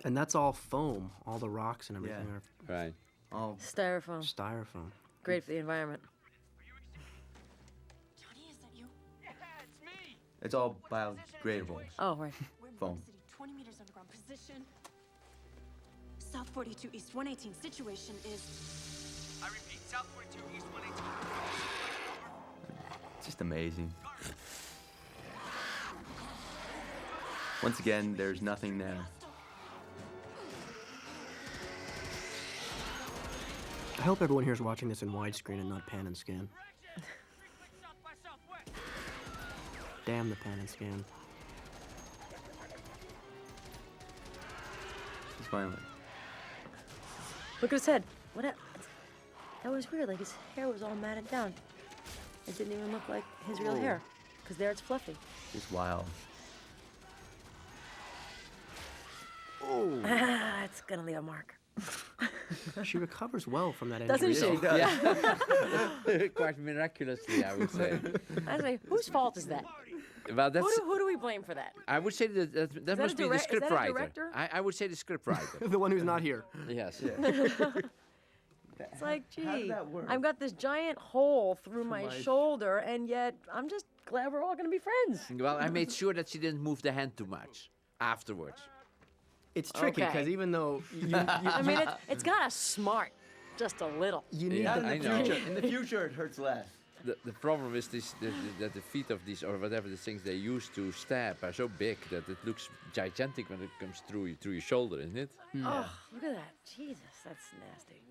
[SPEAKER 2] And that's all foam. All the rocks and everything are
[SPEAKER 1] right.
[SPEAKER 4] All
[SPEAKER 3] Styrofoam.
[SPEAKER 2] Styrofoam.
[SPEAKER 3] Great for the environment.
[SPEAKER 17] Johnny, is that you?
[SPEAKER 10] Yeah, it's me.
[SPEAKER 4] It's all biodegradable.
[SPEAKER 3] Oh, right.
[SPEAKER 4] Foam.
[SPEAKER 17] 20 meters underground position. South 42 East 118. Situation is...
[SPEAKER 10] I repeat, South 42 East 118.
[SPEAKER 4] It's just amazing. Once again, there's nothing there.
[SPEAKER 2] I hope everyone here is watching this in widescreen and not pan and scan. Damn the pan and scan.
[SPEAKER 4] Just finally.
[SPEAKER 3] Look at his head. What happened? That was weird. Like his hair was all matted down. It didn't even look like his real hair. Because there it's fluffy.
[SPEAKER 4] Just wild.
[SPEAKER 2] Oh.
[SPEAKER 3] It's gonna leave a mark.
[SPEAKER 2] She recovers well from that injury.
[SPEAKER 3] Doesn't she?
[SPEAKER 1] Yeah. Quite miraculously, I would say.
[SPEAKER 3] I was like, whose fault is that?
[SPEAKER 1] Well, that's.
[SPEAKER 3] Who do we blame for that?
[SPEAKER 1] I would say that must be the script writer. I would say the script writer.
[SPEAKER 2] The one who's not here.
[SPEAKER 1] Yes.
[SPEAKER 3] It's like, gee, I've got this giant hole through my shoulder, and yet I'm just glad we're all gonna be friends.
[SPEAKER 1] Well, I made sure that she didn't move the hand too much afterwards.
[SPEAKER 2] It's tricky because even though
[SPEAKER 3] I mean, it's gotta smart, just a little.
[SPEAKER 2] You need
[SPEAKER 1] I know.
[SPEAKER 4] In the future, it hurts less.
[SPEAKER 1] The problem is that the feet of these, or whatever the things they use to stab, are so big that it looks gigantic when it comes through your shoulder, isn't it?
[SPEAKER 3] Oh, look at that. Jesus, that's nasty.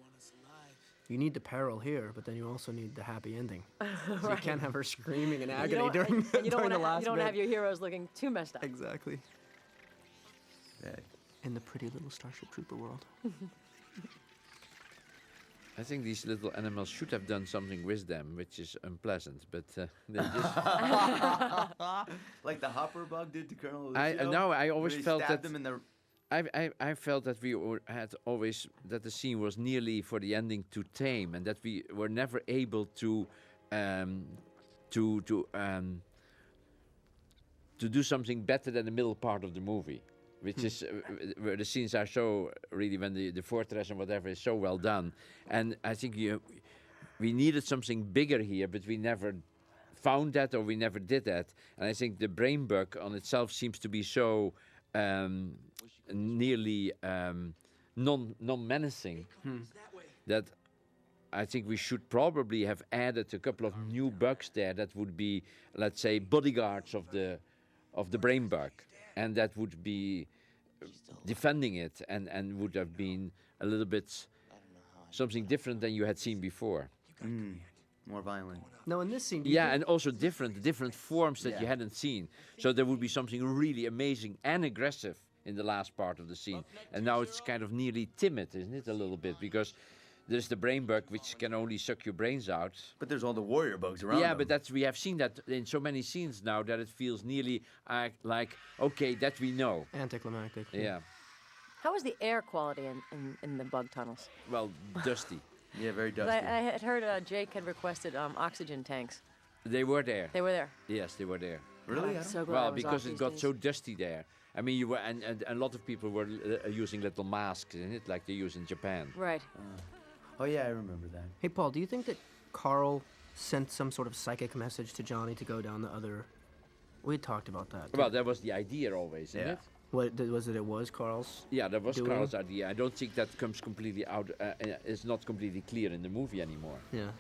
[SPEAKER 2] You need the peril here, but then you also need the happy ending. So you
[SPEAKER 3] Right.
[SPEAKER 2] can't have her screaming in agony
[SPEAKER 3] You
[SPEAKER 2] during the last
[SPEAKER 3] You don't
[SPEAKER 2] bit.
[SPEAKER 3] have your heroes looking too messed up.
[SPEAKER 2] Exactly.
[SPEAKER 4] Yeah.
[SPEAKER 2] In the pretty little Starship Trooper world.
[SPEAKER 1] I think these little animals should have done something with them, which is unpleasant. But they just.
[SPEAKER 4] Like the hopper bug did to Colonel
[SPEAKER 1] I
[SPEAKER 4] Lucio?
[SPEAKER 1] no, I
[SPEAKER 4] where
[SPEAKER 1] always
[SPEAKER 4] he
[SPEAKER 1] felt
[SPEAKER 4] stabbed
[SPEAKER 1] that.
[SPEAKER 4] him in the...
[SPEAKER 1] I felt that we had always that the scene was nearly for the ending too tame, and that we were never able to do something better than the middle part of the movie, which is where the scenes are so really when the fortress and whatever is so well done, and I think we needed something bigger here, but we never found that or we never did that, and I think the brain bug on itself seems to be so. Nearly non-menacing that I think we should probably have added a couple of new bugs there that would be, let's say, bodyguards of the brain bug, and that would be defending it and would have been a little bit something different than you had seen before.
[SPEAKER 4] More violent.
[SPEAKER 2] No, in this scene.
[SPEAKER 1] Yeah, and also different forms that you hadn't seen. So there would be something really amazing and aggressive in the last part of the scene. And now it's kind of nearly timid, isn't it, a little bit? Because there's the brain bug, which can only suck your brains out.
[SPEAKER 4] But there's all the warrior bugs around
[SPEAKER 1] Yeah,
[SPEAKER 4] them.
[SPEAKER 1] but we have seen that in so many scenes now that it feels nearly like, okay, that we know.
[SPEAKER 2] Anticlimactic.
[SPEAKER 1] Yeah.
[SPEAKER 3] How was the air quality in the bug tunnels?
[SPEAKER 1] Well, dusty.
[SPEAKER 4] Yeah, very
[SPEAKER 3] 'Cause
[SPEAKER 4] dusty.
[SPEAKER 3] I had heard Jake had requested oxygen tanks.
[SPEAKER 1] They were there.
[SPEAKER 3] They were there.
[SPEAKER 1] Yes, they were there.
[SPEAKER 4] Really?
[SPEAKER 3] I'm so glad I
[SPEAKER 1] Well,
[SPEAKER 3] was
[SPEAKER 1] because
[SPEAKER 3] off
[SPEAKER 1] it
[SPEAKER 3] these
[SPEAKER 1] got
[SPEAKER 3] days.
[SPEAKER 1] so dusty there. I mean, you were, and a lot of people were using little masks in it, like they use in Japan.
[SPEAKER 3] Right.
[SPEAKER 4] Oh yeah, I remember that.
[SPEAKER 2] Hey, Paul, do you think that Carl sent some sort of psychic message to Johnny to go down the other? We had talked about that.
[SPEAKER 1] Well, that was the idea always, isn't it?
[SPEAKER 2] What was it? It was Carl's.
[SPEAKER 1] Yeah, that was
[SPEAKER 2] doing?
[SPEAKER 1] Carl's idea. I don't think that comes completely out. It's not completely clear in the movie anymore.
[SPEAKER 2] Yeah.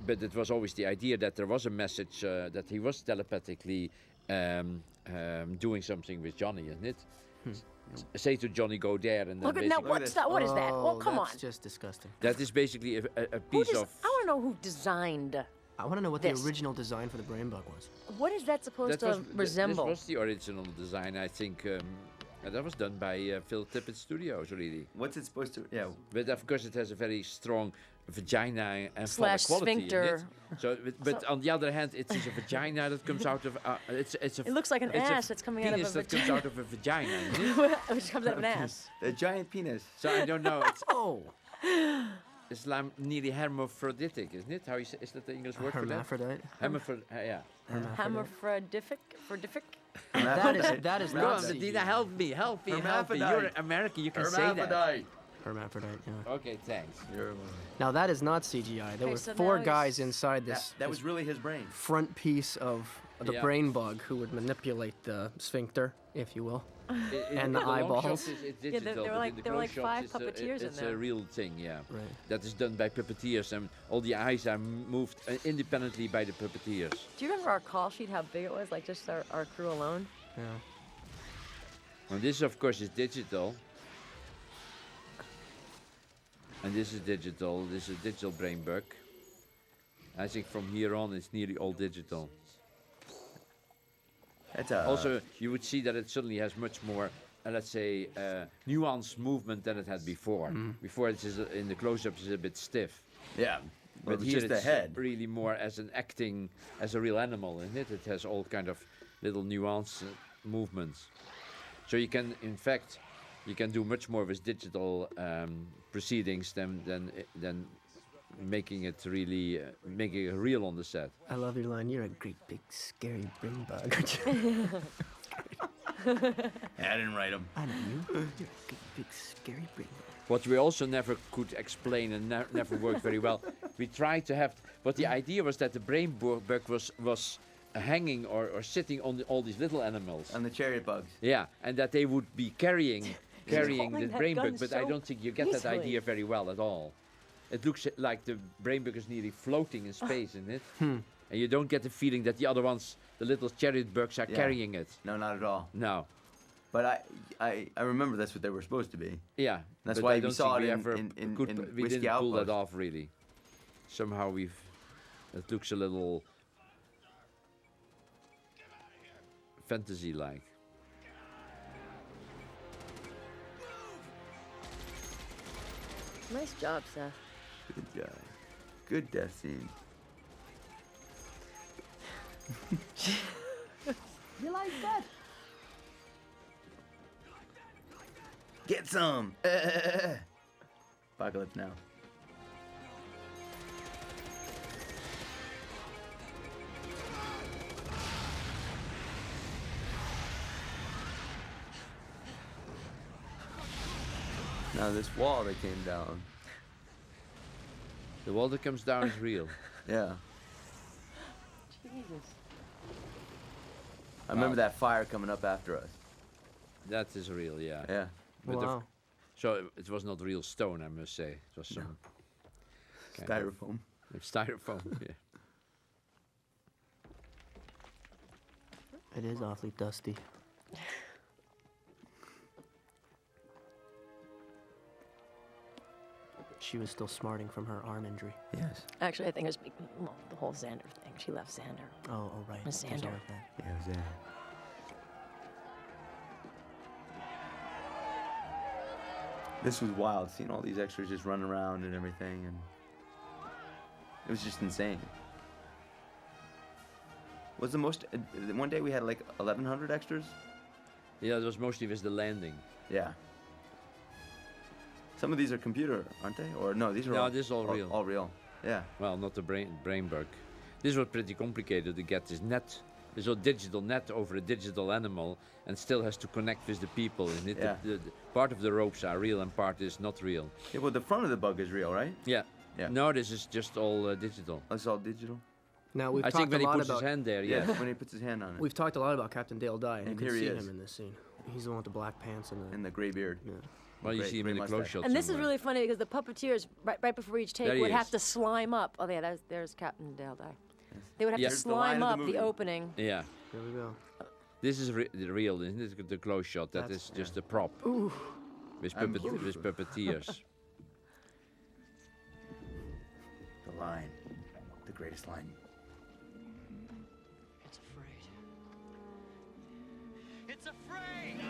[SPEAKER 1] But it was always the idea that there was a message that he was telepathically doing something with Johnny, isn't it? Say to Johnny, go there, and then
[SPEAKER 3] Look at now. What's that? What is that? Well, come on.
[SPEAKER 2] That's just disgusting.
[SPEAKER 1] That is basically a
[SPEAKER 3] Who
[SPEAKER 1] piece of.
[SPEAKER 3] I want to know who designed.
[SPEAKER 2] I want to know what
[SPEAKER 3] this.
[SPEAKER 2] the original design for the brain bug was.
[SPEAKER 3] What is that supposed to resemble?
[SPEAKER 1] This was the original design, I think. And that was done by Phil Tippett Studios, really.
[SPEAKER 4] What's it supposed to? Yeah.
[SPEAKER 1] But of course, it has a very strong vagina and
[SPEAKER 3] Slash
[SPEAKER 1] quality in
[SPEAKER 3] sphincter.
[SPEAKER 1] it. So, but on the other hand, it is a vagina that comes out of. It's a.
[SPEAKER 3] It looks like an
[SPEAKER 1] it's a
[SPEAKER 3] ass that's coming out of a
[SPEAKER 1] penis that
[SPEAKER 3] vagina.
[SPEAKER 1] comes out of a vagina. Isn't it?
[SPEAKER 3] Which comes out of an ass.
[SPEAKER 4] A giant penis.
[SPEAKER 1] So I don't know. It's,
[SPEAKER 2] Oh.
[SPEAKER 1] it's nearly hermaphroditic, isn't it? How is that the English word
[SPEAKER 2] Hermaphrodite.
[SPEAKER 1] for that? Yeah.
[SPEAKER 3] Hermaphroditic.
[SPEAKER 2] That is
[SPEAKER 1] Go
[SPEAKER 2] not
[SPEAKER 1] on,
[SPEAKER 2] CGI.
[SPEAKER 1] Medina, help me. Help me. You're
[SPEAKER 4] Hermaphrodite.
[SPEAKER 1] American. You can say that.
[SPEAKER 2] Hermaphrodite. Yeah.
[SPEAKER 1] Okay, thanks.
[SPEAKER 2] Now that is not CGI. There
[SPEAKER 3] Okay,
[SPEAKER 2] were
[SPEAKER 3] so
[SPEAKER 2] four
[SPEAKER 3] now
[SPEAKER 2] guys inside this.
[SPEAKER 4] That was really his brain.
[SPEAKER 2] front piece of the
[SPEAKER 1] Yeah.
[SPEAKER 2] brain bug who would manipulate the sphincter, if you will. And the
[SPEAKER 1] long
[SPEAKER 2] eyeballs.
[SPEAKER 1] shots, it's
[SPEAKER 3] Yeah,
[SPEAKER 1] digital,
[SPEAKER 3] there were
[SPEAKER 1] but
[SPEAKER 3] like-
[SPEAKER 1] in the
[SPEAKER 3] there were like
[SPEAKER 1] close
[SPEAKER 3] 5
[SPEAKER 1] shots,
[SPEAKER 3] puppeteers in
[SPEAKER 1] it's
[SPEAKER 3] there.
[SPEAKER 1] a real thing, yeah.
[SPEAKER 2] Right.
[SPEAKER 1] That is done by puppeteers, and all the eyes are moved independently by the puppeteers.
[SPEAKER 3] Do you remember our call sheet? How big it was? Like just our crew alone.
[SPEAKER 2] Yeah.
[SPEAKER 1] And this, of course, is digital. And this is digital. This is a digital brain bug. I think from here on, it's nearly all digital.
[SPEAKER 4] That's a.
[SPEAKER 1] Also, you would see that it suddenly has much more, let's say, nuanced movement than it had before. Before, it's just, in the close-ups, it's a bit stiff.
[SPEAKER 4] Yeah. Well,
[SPEAKER 1] But
[SPEAKER 4] it's
[SPEAKER 1] here
[SPEAKER 4] just the
[SPEAKER 1] it's
[SPEAKER 4] head.
[SPEAKER 1] really more as an acting, as a real animal, isn't it? It has all kind of little nuanced movements. So you can, in fact, you can do much more with digital proceedings than making it really, making it real on the set.
[SPEAKER 2] I love your line. You're a great big scary brain bug.
[SPEAKER 4] I didn't write him.
[SPEAKER 2] I know you. You're a great big scary brain bug.
[SPEAKER 1] What we also never could explain and never worked very well. We tried to have, but the idea was that the brain bug was hanging or sitting on all these little animals.
[SPEAKER 4] On the chariot bugs.
[SPEAKER 1] Yeah, and that they would be carrying the
[SPEAKER 3] holding that
[SPEAKER 1] brain
[SPEAKER 3] gun
[SPEAKER 1] bug, but I
[SPEAKER 3] so
[SPEAKER 1] don't think you get that
[SPEAKER 3] easily.
[SPEAKER 1] idea very well at all. It looks like the brain bug is nearly floating in space, isn't it? And you don't get the feeling that the other ones, the little chariot bugs, are
[SPEAKER 4] Yeah.
[SPEAKER 1] carrying it.
[SPEAKER 4] No, not at all.
[SPEAKER 1] No.
[SPEAKER 4] But I remember that's what they were supposed to be.
[SPEAKER 1] Yeah.
[SPEAKER 4] That's
[SPEAKER 1] but
[SPEAKER 4] why
[SPEAKER 1] I
[SPEAKER 4] we
[SPEAKER 1] don't
[SPEAKER 4] saw
[SPEAKER 1] think
[SPEAKER 4] it
[SPEAKER 1] we ever
[SPEAKER 4] in
[SPEAKER 1] we
[SPEAKER 4] Whiskey
[SPEAKER 1] didn't pull that
[SPEAKER 4] Outpost.
[SPEAKER 1] off really. Somehow it looks a little fantasy-like.
[SPEAKER 3] Nice job, Seth.
[SPEAKER 4] Good guy. Good death scene.
[SPEAKER 16] You like that?
[SPEAKER 4] Get some! Apocalypse Now. Now this wall that came down.
[SPEAKER 1] The wall that comes down is real.
[SPEAKER 4] Yeah.
[SPEAKER 3] Jesus.
[SPEAKER 4] I remember that fire coming up after us.
[SPEAKER 1] That is real, yeah.
[SPEAKER 4] Yeah.
[SPEAKER 1] But
[SPEAKER 2] Wow.
[SPEAKER 1] so it was not real stone, I must say. It was some kind of-
[SPEAKER 4] Styrofoam.
[SPEAKER 1] Styrofoam, yeah.
[SPEAKER 2] It is awfully dusty. She was still smarting from her arm injury.
[SPEAKER 4] Yes.
[SPEAKER 3] Actually, I think it was the whole Xander thing. She left Xander.
[SPEAKER 2] Oh, right.
[SPEAKER 3] It was
[SPEAKER 2] There's all
[SPEAKER 3] Xander.
[SPEAKER 2] of that.
[SPEAKER 4] Yeah, it was there. This was wild, seeing all these extras just running around and everything, and it was just insane. Was the most? One day we had like 1,100 extras.
[SPEAKER 1] Yeah, it was mostly with the landing.
[SPEAKER 4] Yeah. Some of these are computer, aren't they? Or no, these are
[SPEAKER 1] No,
[SPEAKER 4] all,
[SPEAKER 1] this is all real.
[SPEAKER 4] All real. Yeah.
[SPEAKER 1] Well, not the brain bug. This was pretty complicated to get this net, this whole digital net over a digital animal, and still has to connect with the people. And
[SPEAKER 4] Yeah.
[SPEAKER 1] the part of the ropes are real and part is not real.
[SPEAKER 4] Yeah, well, the front of the bug is real, right?
[SPEAKER 1] Yeah.
[SPEAKER 4] Yeah.
[SPEAKER 1] No, this is just all digital.
[SPEAKER 4] It's all digital.
[SPEAKER 2] Now we've
[SPEAKER 1] I
[SPEAKER 2] talked
[SPEAKER 1] think when
[SPEAKER 2] a
[SPEAKER 1] he
[SPEAKER 2] lot
[SPEAKER 1] puts
[SPEAKER 2] about
[SPEAKER 1] his hand there,
[SPEAKER 4] Yeah,
[SPEAKER 1] yeah.
[SPEAKER 4] when he puts his hand on it.
[SPEAKER 2] we've talked a lot about Captain Dale Dye, and
[SPEAKER 4] And
[SPEAKER 2] you
[SPEAKER 4] here
[SPEAKER 2] can
[SPEAKER 4] he
[SPEAKER 2] see
[SPEAKER 4] is.
[SPEAKER 2] him in this scene. He's the one with the black pants and the.
[SPEAKER 4] And the gray beard.
[SPEAKER 2] Yeah.
[SPEAKER 1] Well, you
[SPEAKER 4] Great-
[SPEAKER 1] see him in the
[SPEAKER 4] great
[SPEAKER 1] close
[SPEAKER 4] mustache.
[SPEAKER 1] shot
[SPEAKER 3] And this is
[SPEAKER 1] somewhere.
[SPEAKER 3] really funny because the puppeteers, right before each take,
[SPEAKER 1] There he
[SPEAKER 3] would have
[SPEAKER 1] is.
[SPEAKER 3] to slime up. Oh, yeah, there's Captain Dale Dye. They would have
[SPEAKER 1] Yeah.
[SPEAKER 3] to
[SPEAKER 1] Here's
[SPEAKER 4] the line
[SPEAKER 3] slime
[SPEAKER 4] of the
[SPEAKER 3] up the
[SPEAKER 4] movie.
[SPEAKER 3] opening.
[SPEAKER 1] Yeah.
[SPEAKER 2] There we go.
[SPEAKER 1] This is real, isn't it? The close shot. That
[SPEAKER 2] That's-
[SPEAKER 1] is just a prop.
[SPEAKER 3] Ooh.
[SPEAKER 1] With,
[SPEAKER 4] I'm
[SPEAKER 1] with puppeteers.
[SPEAKER 4] The line. The greatest line.
[SPEAKER 5] It's afraid. It's afraid!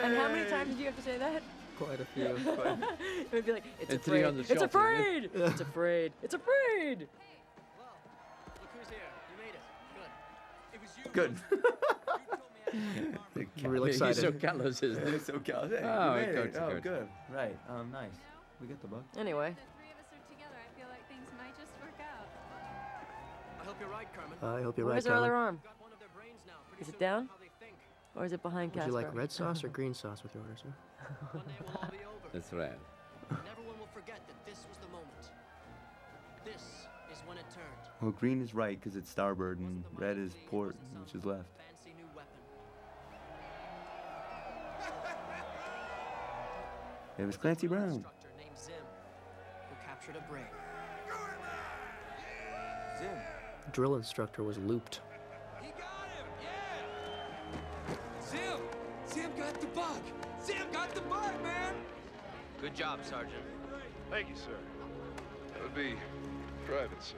[SPEAKER 3] And how many times do you have to say that?
[SPEAKER 2] Quite a few.
[SPEAKER 3] It would be like, it's
[SPEAKER 1] And
[SPEAKER 3] afraid.
[SPEAKER 1] 300
[SPEAKER 3] It's
[SPEAKER 1] shots,
[SPEAKER 3] afraid. It's afraid. It's afraid.
[SPEAKER 5] Look who's here. You made it. Good. It was you.
[SPEAKER 4] Good.
[SPEAKER 2] We're real
[SPEAKER 1] He's
[SPEAKER 2] excited.
[SPEAKER 1] so callous, isn't he?
[SPEAKER 4] It's so callous. Hey,
[SPEAKER 1] Oh,
[SPEAKER 4] you made
[SPEAKER 1] good,
[SPEAKER 4] it. Oh,
[SPEAKER 1] good.
[SPEAKER 4] good. Right. Nice. We got the bug.
[SPEAKER 3] Anyway.
[SPEAKER 14] The three of us are together. I feel like things might just work out.
[SPEAKER 15] I hope you're right, Carmen.
[SPEAKER 2] I hope you're
[SPEAKER 3] Where's
[SPEAKER 2] right,
[SPEAKER 3] her other
[SPEAKER 2] Carmen.
[SPEAKER 3] arm?
[SPEAKER 15] Got one of their brains now. Pretty
[SPEAKER 3] Is it
[SPEAKER 15] soon we'll know
[SPEAKER 3] down?
[SPEAKER 15] how they think.
[SPEAKER 3] Or is it behind
[SPEAKER 2] Would
[SPEAKER 3] Casper?
[SPEAKER 2] you like red sauce or green sauce with your order, sir?
[SPEAKER 15] One day we'll all be over.
[SPEAKER 1] That's right.
[SPEAKER 15] And everyone will forget that this was the moment. This is when it turned.
[SPEAKER 4] Well, green is right because it's starboard, and red is port, which is left.
[SPEAKER 15] Fancy new weapon.
[SPEAKER 4] It was Clancy Brown.
[SPEAKER 15] Instructor named Zim, who captured a brain.
[SPEAKER 4] Zim.
[SPEAKER 2] Drill instructor was looped.
[SPEAKER 18] He got him, yeah! Zim! Zim got the bug! Zim got the bug, man!
[SPEAKER 5] Good job, Sergeant.
[SPEAKER 13] Thank you, sir. That would be private, sir.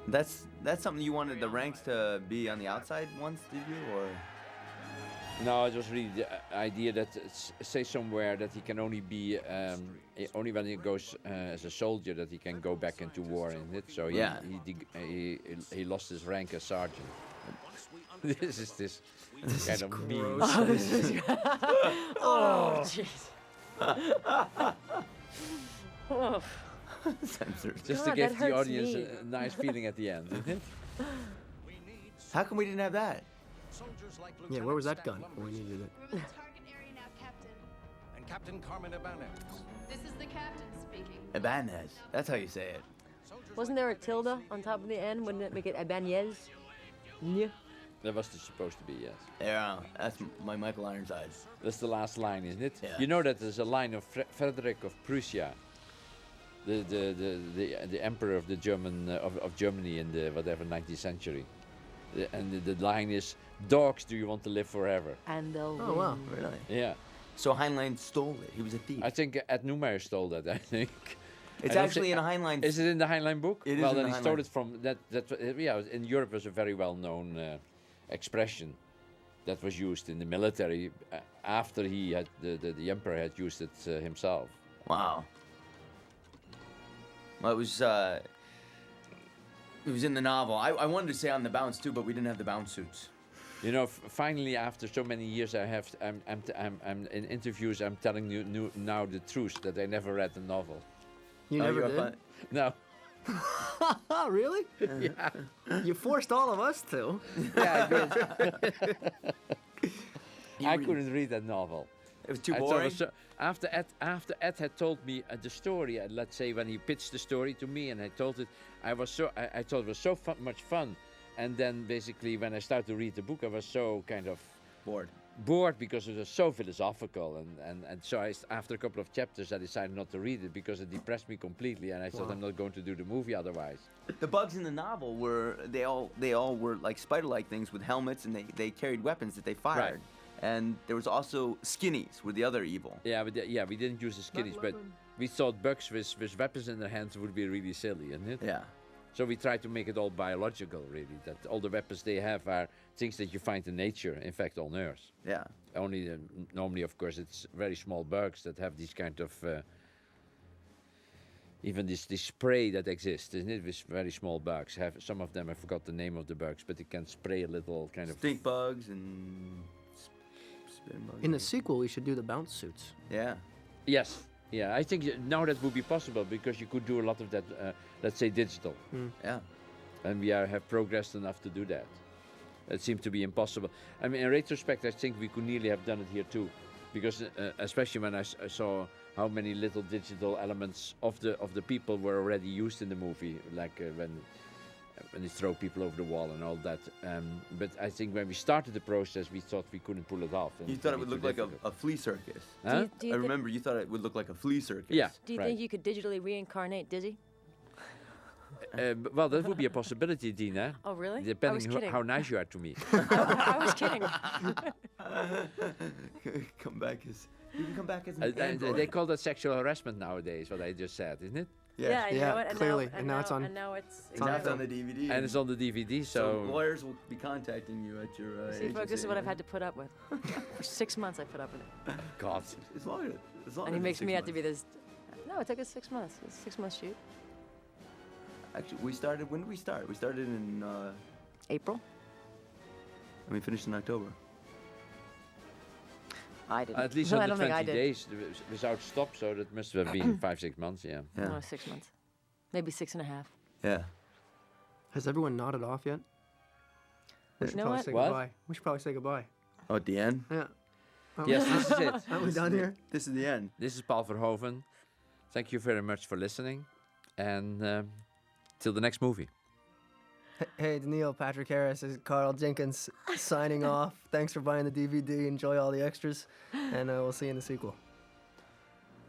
[SPEAKER 4] That's something you wanted the ranks to be on the outside once, did you? Or
[SPEAKER 1] No, it was really the idea that say somewhere that he can only be only when he goes as a soldier that he can go back into war in it. So
[SPEAKER 4] Yeah.
[SPEAKER 1] he lost his rank as sergeant. This is this
[SPEAKER 2] This
[SPEAKER 1] kind
[SPEAKER 2] is
[SPEAKER 1] of
[SPEAKER 2] gross.
[SPEAKER 1] meme.
[SPEAKER 3] Oh, this is. Oh, jeez. Oh.
[SPEAKER 4] censored.
[SPEAKER 1] Just
[SPEAKER 3] God,
[SPEAKER 1] to give
[SPEAKER 3] that
[SPEAKER 1] the
[SPEAKER 3] hurts
[SPEAKER 1] audience
[SPEAKER 3] me.
[SPEAKER 1] a nice feeling at the end, isn't it?
[SPEAKER 4] How come we didn't have that?
[SPEAKER 2] Yeah, where was that gun when we needed it?
[SPEAKER 14] We're in the target area now, Captain.
[SPEAKER 12] And Captain Carmen Ibanez.
[SPEAKER 14] This is the captain speaking.
[SPEAKER 4] Ibanez. That's how you say it.
[SPEAKER 3] Wasn't there a tilde on top of the N? Wouldn't it make it Ibanez? Yeah.
[SPEAKER 1] That was supposed to be, yes.
[SPEAKER 4] Yeah, that's my Michael Ironsides.
[SPEAKER 1] That's the last line, isn't it?
[SPEAKER 4] Yeah.
[SPEAKER 1] You know that there's a line of Frederick of Prussia, the emperor of the of Germany in the whatever 19th century, and the line is, "Dogs, do you want to live forever?"
[SPEAKER 3] And they'll
[SPEAKER 2] Oh, wow.
[SPEAKER 4] Really?
[SPEAKER 1] Yeah,
[SPEAKER 4] So Heinlein stole it. He was a thief.
[SPEAKER 1] I think Ed Neumeyer stole that. I think.
[SPEAKER 4] It's
[SPEAKER 1] I don't
[SPEAKER 4] actually
[SPEAKER 1] think-
[SPEAKER 4] in a Heinlein.
[SPEAKER 1] Is it in the Heinlein book?
[SPEAKER 4] It is
[SPEAKER 1] well,
[SPEAKER 4] in
[SPEAKER 1] then
[SPEAKER 4] the
[SPEAKER 1] he stole
[SPEAKER 4] Heinlein.
[SPEAKER 1] it from that. Yeah, in Europe it was a very well-known expression. that was used in the military after he had the emperor had used it himself.
[SPEAKER 4] Wow. Well, it was in the novel. I wanted to say on the bounce too, but we didn't have the bounce suits.
[SPEAKER 1] You know, finally, after so many years, I'm in interviews. I'm telling you now the truth that I never read the novel.
[SPEAKER 2] You never did?
[SPEAKER 1] No.
[SPEAKER 2] Really?
[SPEAKER 1] Yeah.
[SPEAKER 2] You forced all of us to.
[SPEAKER 1] Yeah, I did. I couldn't read that novel.
[SPEAKER 4] It was too
[SPEAKER 1] I thought
[SPEAKER 4] boring.
[SPEAKER 1] after Ed had told me the story, let's say when he pitched the story to me, and I told it, I thought it was so much fun. And then basically when I started to read the book, I was so kind of bored because it was so philosophical, and so after a couple of chapters I decided not to read it because it depressed me completely, and I thought I'm not going to do the movie otherwise.
[SPEAKER 4] The bugs in the novel were they all were like spider-like things with helmets, and they carried weapons that they fired.
[SPEAKER 1] Right.
[SPEAKER 4] And there was also skinnies were the other evil.
[SPEAKER 1] Yeah, we didn't use the skinnies, but we thought bugs with weapons in their hands would be really silly, isn't it?
[SPEAKER 4] Yeah.
[SPEAKER 1] So we tried to make it all biological, really. That all the weapons they have are things that you find in nature, in fact, on Earth.
[SPEAKER 4] Yeah.
[SPEAKER 1] Only normally, of course, it's very small bugs that have these kind of even this spray that exists, isn't it? With very small bugs. Some of them I forgot the name of the bugs, but they can spray a little kind of
[SPEAKER 4] stink bugs and spin bugs.
[SPEAKER 2] In the sequel, we should do the bounce suits.
[SPEAKER 4] Yeah.
[SPEAKER 1] Yes. Yeah, I think now that would be possible because you could do a lot of that, let's say, digital.
[SPEAKER 4] Yeah.
[SPEAKER 1] And we have progressed enough to do that. It seemed to be impossible. I mean, in retrospect, I think we could nearly have done it here too, because especially when I saw how many little digital elements of the people were already used in the movie, like when they throw people over the wall and all that. But I think when we started the process, we thought we couldn't pull it off.
[SPEAKER 4] You thought it would look like a flea circus.
[SPEAKER 1] Huh?
[SPEAKER 4] I remember you thought it would look like a flea circus.
[SPEAKER 1] Yeah.
[SPEAKER 3] Do you think you could digitally reincarnate Dizzy?
[SPEAKER 1] Well, that would be a possibility, Dina.
[SPEAKER 3] Oh, really? I was
[SPEAKER 1] Depending
[SPEAKER 3] kidding.
[SPEAKER 1] how nice you are to me.
[SPEAKER 3] I was kidding.
[SPEAKER 4] Come back as you can come back as an
[SPEAKER 1] They
[SPEAKER 4] android.
[SPEAKER 1] call that sexual harassment nowadays. What I just said, isn't it?
[SPEAKER 3] Yeah, you know what?
[SPEAKER 2] clearly, and now it's on.
[SPEAKER 3] And now it's
[SPEAKER 4] Now it's on the DVD.
[SPEAKER 1] And it's on the DVD,
[SPEAKER 4] So lawyers will be contacting you at your
[SPEAKER 3] See, folks, this is
[SPEAKER 4] agency,
[SPEAKER 3] what I've
[SPEAKER 4] yeah?
[SPEAKER 3] had to put up with. For 6 months, I put up with it.
[SPEAKER 1] God.
[SPEAKER 4] As long
[SPEAKER 3] And he
[SPEAKER 4] as
[SPEAKER 3] makes
[SPEAKER 4] it's
[SPEAKER 3] me
[SPEAKER 4] 6
[SPEAKER 3] out to be
[SPEAKER 4] months.
[SPEAKER 3] this. No, it took us 6 months. It was a 6-month shoot.
[SPEAKER 4] Actually, we started. When did we start? We started in
[SPEAKER 3] April.
[SPEAKER 4] and we finished in October.
[SPEAKER 3] I didn't.
[SPEAKER 1] At least
[SPEAKER 3] No, I don't
[SPEAKER 1] 120
[SPEAKER 3] think I did.
[SPEAKER 1] days without stop, so that must have been 5-6 months, yeah.
[SPEAKER 3] No, 6 months. Maybe 6.5.
[SPEAKER 4] Yeah.
[SPEAKER 2] Has everyone nodded off yet? We should
[SPEAKER 3] know
[SPEAKER 2] probably
[SPEAKER 3] what?
[SPEAKER 2] say
[SPEAKER 1] What?
[SPEAKER 2] goodbye. We should probably say goodbye.
[SPEAKER 4] Oh, at the end.
[SPEAKER 2] Yeah.
[SPEAKER 1] Yes, this is it.
[SPEAKER 2] Are we done here?
[SPEAKER 4] This is the end.
[SPEAKER 1] This is Paul Verhoeven. Thank you very much for listening, and till the next movie.
[SPEAKER 2] Hey, Neil Patrick Harris, this is Carl Jenkins signing off. Thanks for buying the DVD. Enjoy all the extras, and we'll see you in the sequel.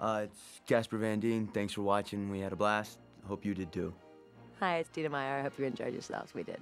[SPEAKER 4] It's Casper Van Dien. Thanks for watching. We had a blast. Hope you did too.
[SPEAKER 3] Hi, it's Tina Meyer. I hope you enjoyed yourselves. We did.